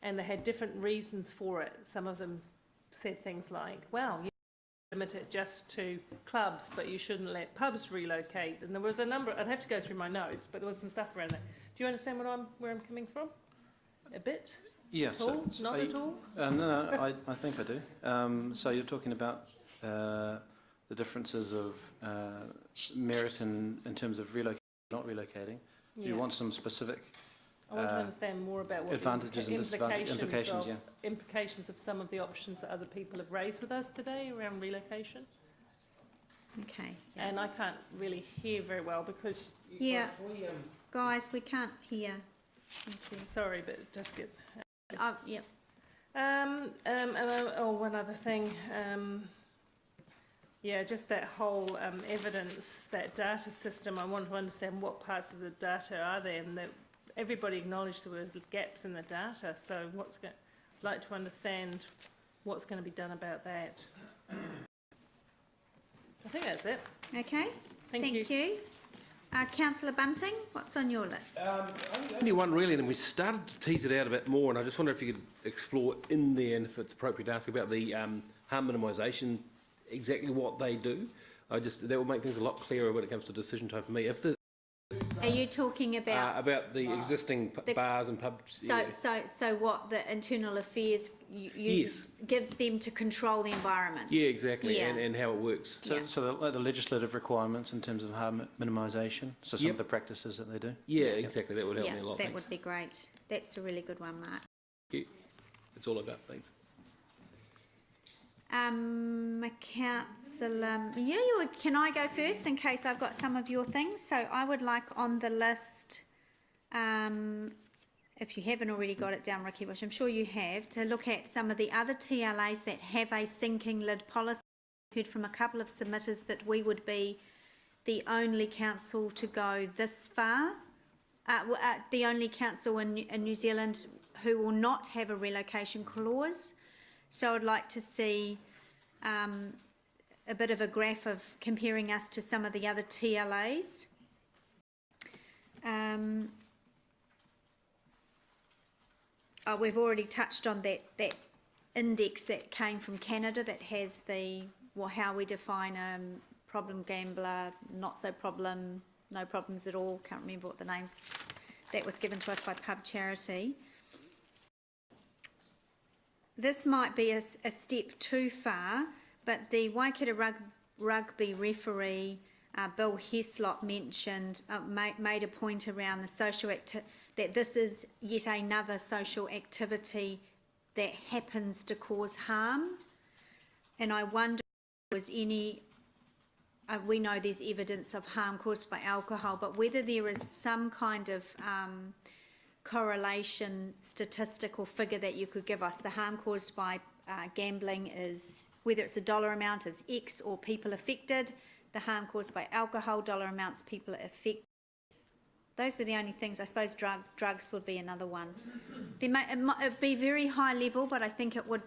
and they had different reasons for it. Some of them said things like, well, you limit it just to clubs, but you shouldn't let pubs relocate. And there was a number, I'd have to go through my notes, but there was some stuff around that. Do you understand where I'm coming from? A bit? Yeah. At all? Not at all? No, I think I do. So you're talking about the differences of merit in terms of relocating, not relocating. Yeah. Do you want some specific I want to understand more about what advantages and disadvantages, implications of some of the options that other people have raised with us today around relocation. Okay. And I can't really hear very well because... Guys, we can't hear. Thank you. Sorry, but it does get... Yep. One other thing. Just that whole evidence, that data system. I want to understand what parts of the data are there, and that everybody acknowledged there were gaps in the data. So I'd like to understand what's going to be done about that. I think that's it. Okay. Thank you. Councillor Bunting, what's on your list? Only one really, and we started to tease it out a bit more, and I just wonder if you could explore in there, and if it's appropriate to ask about the harm minimisation, exactly what they do. That will make things a lot clearer when it comes to decision time for me. Are you talking about the existing bars and pubs? So what the internal affairs gives them to control the environment? Yeah, exactly, and how it works. So the legislative requirements in terms of harm minimisation, so some of the practices that they do? Yeah, exactly, that would help me a lot. That would be great. That's a really good one, Mark. Thank you. That's all I got, thanks. Councillor, can I go first in case I've got some of your things? So I would like on the list, if you haven't already got it down, Ricky, which I'm sure you have, to look at some of the other TLAs that have a sinking lid policy. I've heard from a couple of submitters that we would be the only council to go this far, the only council in New Zealand who will not have a relocation clause. So I'd like to see a bit of a graph of comparing us to some of the other TLAs. we've already touched on that index that came from Canada that has how we define problem gambler, not so problem, no problems at all. Can't remember what the names. That was given to us by Pub Charity. This might be a step too far, but the Waikato rugby referee, Bill Heslop, mentioned, made a point around the social that this is yet another social activity that happens to cause harm. And I wonder if there was any, we know there's evidence of harm caused by alcohol, but whether there is some kind of correlation, statistical figure that you could give us. The harm caused by gambling is, whether it's a dollar amount is X or people affected. The harm caused by alcohol, dollar amounts, people affected. Those were the only things. I suppose drugs would be another one. It'd be very high level, but I think it would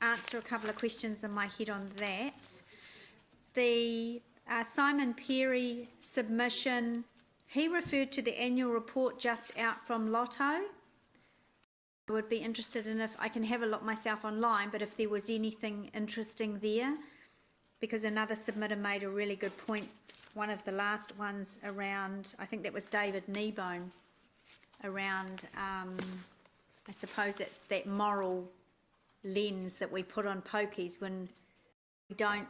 answer a couple of questions in my head on that. The Simon Perry submission, he referred to the annual report just out from Lotto. I would be interested in, if I can have a look myself online, but if there was anything interesting there, because another submitter made a really good point, one of the last ones around, I think that was David Kneebone, around, I suppose it's that moral lens that we put on pokies when we don't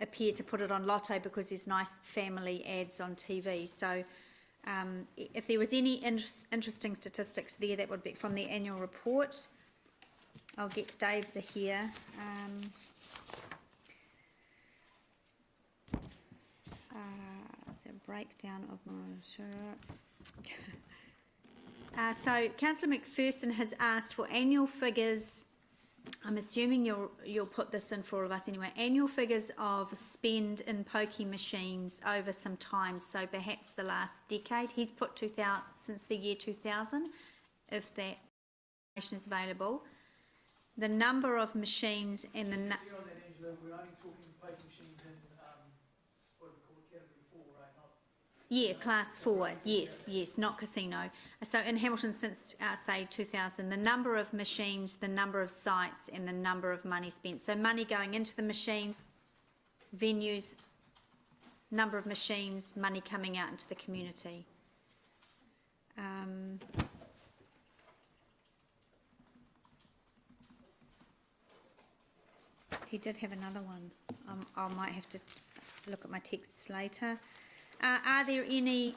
appear to put it on Lotto because there's nice family ads on TV. So if there was any interesting statistics there, that would be from the annual report. I'll get Dave's here. It's a breakdown of my... so Councillor McPherson has asked for annual figures. I'm assuming you'll put this in for all of us anyway. Annual figures of spend in pokie machines over some time, so perhaps the last decade. He's put 2000 since the year 2000, if that information is available. The number of machines and the... We're only talking pokie machines in what do we call it, category 4, right? Not... Yeah, class 4. Yes, not casino. So in Hamilton since say 2000, the number of machines, the number of sites, and the number of money spent. So money going into the machines, venues, number of machines, money coming out into the community. He did have another one. I might have to look at my texts later. Are there any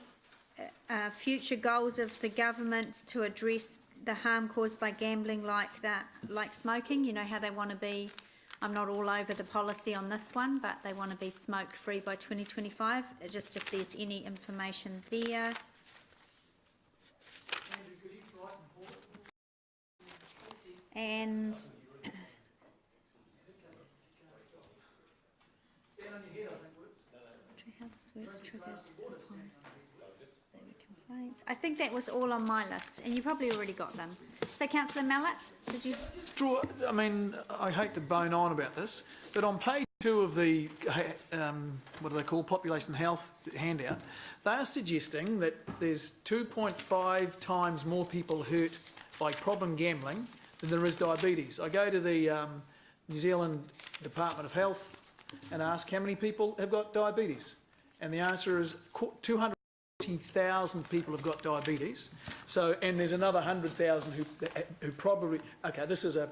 future goals of the government to address the harm caused by gambling, like smoking? You know how they want to be, I'm not all over the policy on this one, but they want to be smoke free by 2025. Just if there's any information there. And I think that was all on my list, and you probably already got them. So, Councillor Mallett, did you? I mean, I hate to bone on about this, but on page 2 of the, what do they call, population health handout, they are suggesting that there's 2.5 times more people hurt by problem gambling than there is diabetes. I go to the New Zealand Department of Health and ask how many people have got diabetes, and the answer is 240,000 people have got diabetes. So, and there's another 100,000 who probably, okay, this is a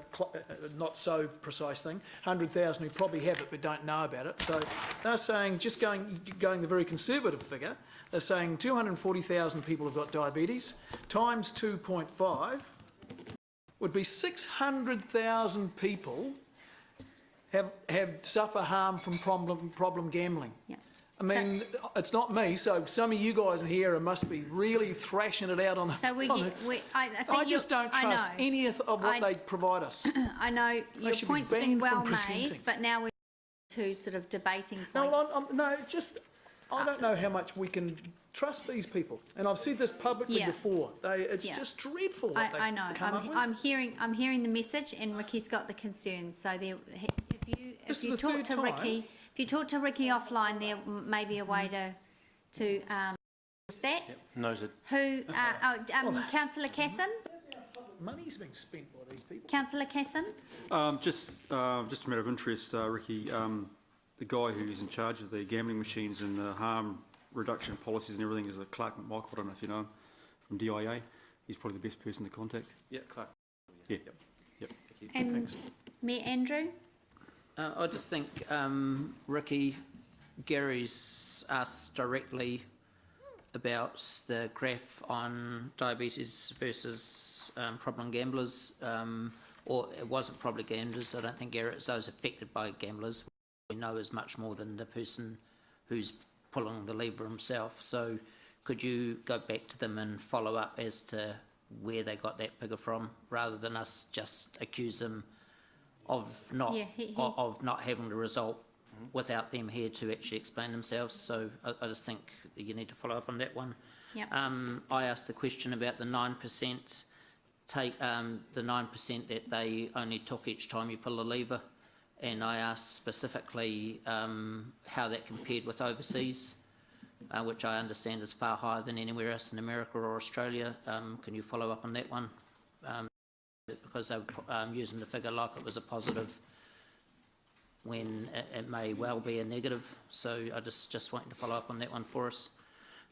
not so precise thing, 100,000 who probably have it but don't know about it. So they're saying, just going the very conservative figure, they're saying 240,000 people have got diabetes, times 2.5 would be 600,000 people have suffer harm from problem gambling. Yeah. I mean, it's not me, so some of you guys here must be really thrashing it out on the... So I just don't trust any of what they provide us. I know your point's been well made, but now we're to sort of debating points. I don't know how much we can trust these people, and I've said this publicly before. It's just dreadful what they come up with. I'm hearing the message, and Ricky's got the concerns. So if you talk to Ricky. If you talk to Ricky offline, there may be a way to that. Noted. Councillor Casson? money's being spent by these people. Councillor Casson? Just a matter of interest, Ricky, the guy who's in charge of the gambling machines and the harm reduction policies and everything is Clark McMichael. I don't know if you know him, from DIA. He's probably the best person to contact. Yeah, Clark. Yeah. Yep. And Thanks. Mayor Andrew? I just think, Ricky, Gary's asked directly about the graph on diabetes versus problem gamblers, or it wasn't problem gamblers. I don't think Gary, it's those affected by gamblers. We know is much more than the person who's pulling the lever himself. So could you go back to them and follow up as to where they got that figure from, rather than us just accuse them of not of not having the result without them here to actually explain themselves. So I just think that you need to follow up on that one. Yep. I asked the question about the 9% the 9% that they only took each time you pull the lever, and I asked specifically how that compared with overseas, which I understand is far higher than anywhere else in America or Australia. Can you follow up on that one? Because they were using the figure like it was a positive when it may well be a negative. So I just want you to follow up on that one for us.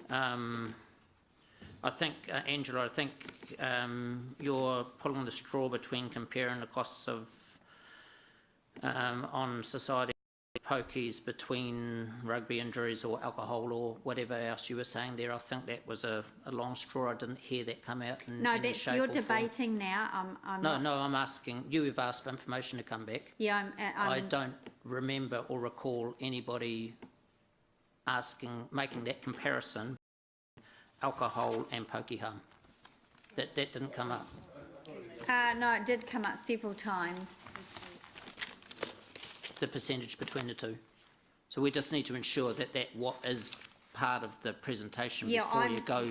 I think, Angela, you're pulling the straw between comparing the costs of on society pokies between rugby injuries or alcohol or whatever else you were saying there. I think that was a long straw. I didn't hear that come out in No, any that's shape you're or form. debating now. No, I'm asking you. Have asked for information to come back. Yeah, I don't remember or recall anybody making that comparison, alcohol and pokey harm. That didn't come up. no, it did come up several times. The percentage between the two. So we just need to ensure that what is part of the presentation before you go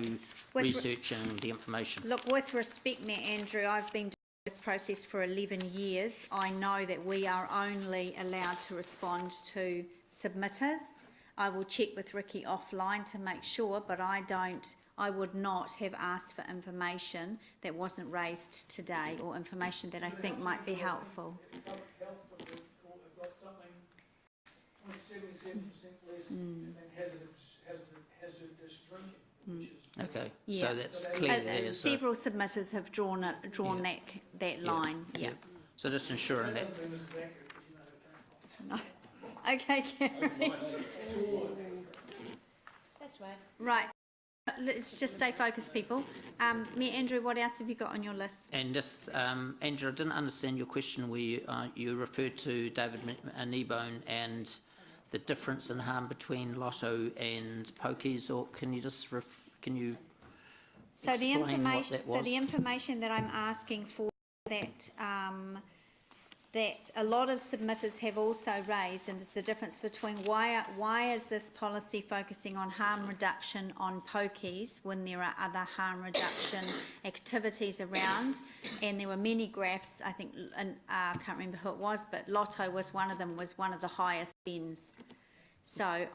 researching the information. Look, with respect, Mayor Andrew, I've been doing this process for 11 years. I know that we are only allowed to respond to submitters. I will check with Ricky offline to make sure, but I would not have asked for information that wasn't raised today, or information that I think might be helpful. Something 77% less than hazardous drinking, which is Okay, so that's clear there. Several submitters have drawn that line. Yeah. So just ensuring that. No. Okay, Gary. That's right. Right. Let's just stay focused, people. Mayor Andrew, what else have you got on your list? And just, Andrew, I didn't understand your question where you referred to David Kneebone and the difference in harm between lotto and pokies, or can you just explain what that was? So the information that I'm asking for, that a lot of submitters have also raised, and it's the difference between why is this policy focusing on harm reduction on pokies when there are other harm reduction activities around. And there were many graphs, I think, and I can't remember who it was, but Lotto was one of them, was one of the highest spends. So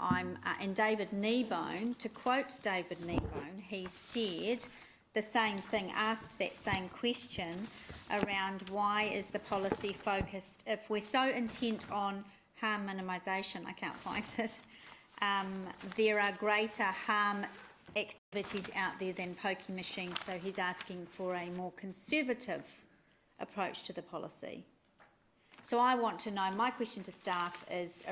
and David Kneebone, to quote David Kneebone, he said the same thing, asked that same question around why is the policy focused, if we're so intent on harm minimisation, I can't find it, there are greater harm activities out there than pokie machines, so he's asking for a more conservative approach to the policy. So I want to know, my question to staff is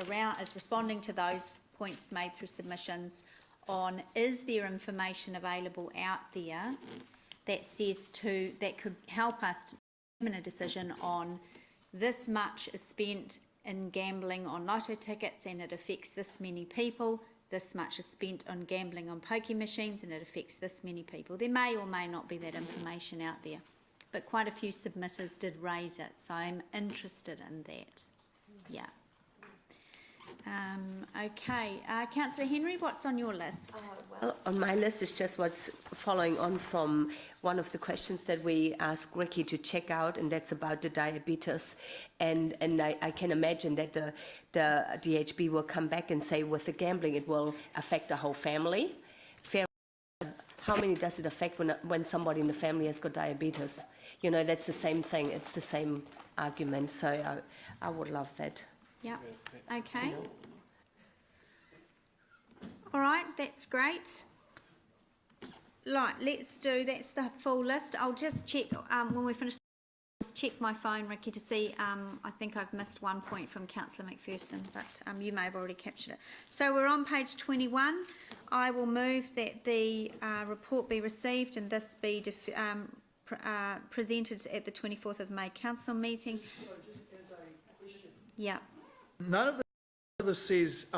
responding to those points made through submissions on, is there information available out there that that could help us make a decision on this much is spent in gambling on lotto tickets and it affects this many people, this much is spent on gambling on pokie machines and it affects this many people. There may or may not be that information out there, but quite a few submitters did raise it, so I'm interested in that. Yeah. Okay, Councillor Henry, what's on your list? Well, on my list is just what's following on from one of the questions that we asked Ricky to check out, and that's about the diabetes. And I can imagine that the DHB will come back and say with the gambling it will affect the whole family. how many does it affect when somebody in the family has got diabetes? You know, that's the same thing. It's the same argument. So I would love that. Yep. Okay. All right, that's great. Right, that's the full list. I'll just check when we finish. Just check my phone, Ricky, to see. I think I've missed 1 point from Councillor McPherson, but you may have already captured it. So we're on page 21. I will move that the report be received and this be presented at the 24th of May council meeting. So just as a question. Yeah. None of this says,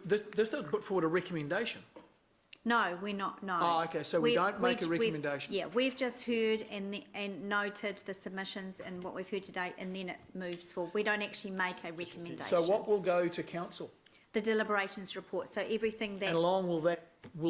this doesn't put forward a recommendation. No, we're not, no. Oh, okay, so we don't make a recommendation. Yeah, we've just heard and noted the submissions and what we've heard today, and then it moves forward. We don't actually make a recommendation. So what will go to council? The deliberations report, so everything that... And along will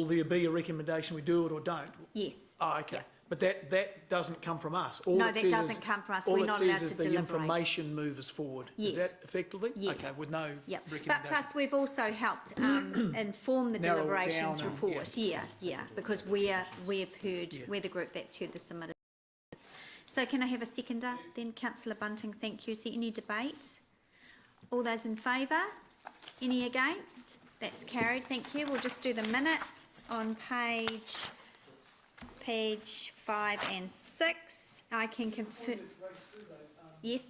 there be a recommendation, we do it or don't? Yes. Oh, okay. Yeah. But that doesn't come from us. No, that doesn't come from us. We're not allowed to All it says is the deliberate. information moves forward. Yes. Is that effectively? Yes. Okay, with no Yep. recommendation. But plus we've also helped inform the Narrow it deliberations down and- report. Yeah, because we've heard, we're the group that's heard the submitted. So can I have a seconder then? Councillor Bunting, thank you. Is there any debate? All those in favour? Any against? That's carried, thank you. We'll just do the minutes on page 5 and 6. I can confirm. Yes.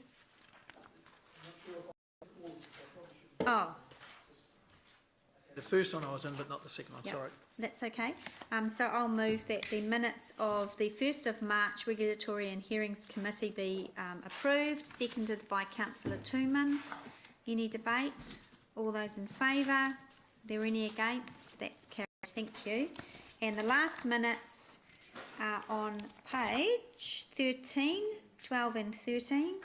Oh. The first one I was in, but not the second one, Yep, sorry. that's okay. So I'll move that the minutes of the 1st of March Regulatory and Hearings Committee be approved, seconded by Councillor Tooman. Any debate? All those in favour? Are there any against? That's carried, thank you. And the last minutes are on page 13, 12 and 13.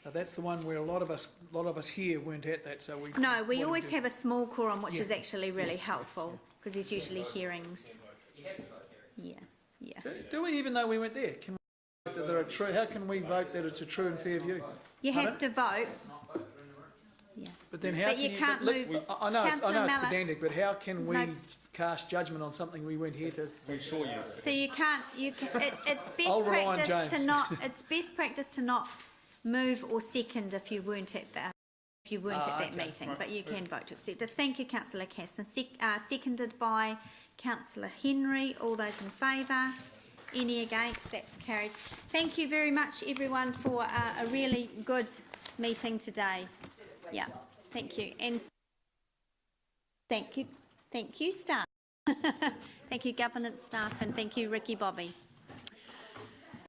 Now, that's the one where a lot of us here weren't at that, so we... No, we always have a small quorum, which is actually really helpful, because there's usually hearings. Yeah. Do we, even though we went there? Can we vote that they're a true, how can we vote that it's a true and fair view? You have to vote. Yeah. But then how But can you can't but move. look, I know it's Councillor Mallet. pedantic, but how can we No. cast judgment on something we weren't here to ensure you? So you can't. It's I'll best rely on practice to James. not. It's best practice to not move or second if you weren't at that. If you weren't at that okay, meeting, right. but you can vote to accept it. Thank you, Councillor Casson. Seconded by Councillor Henry. All those in favour? Any against? That's carried. Thank you very much, everyone, for a really good meeting today. Yeah, thank you, and thank you, staff. Thank you, governance staff, and thank you, Ricky Bobby.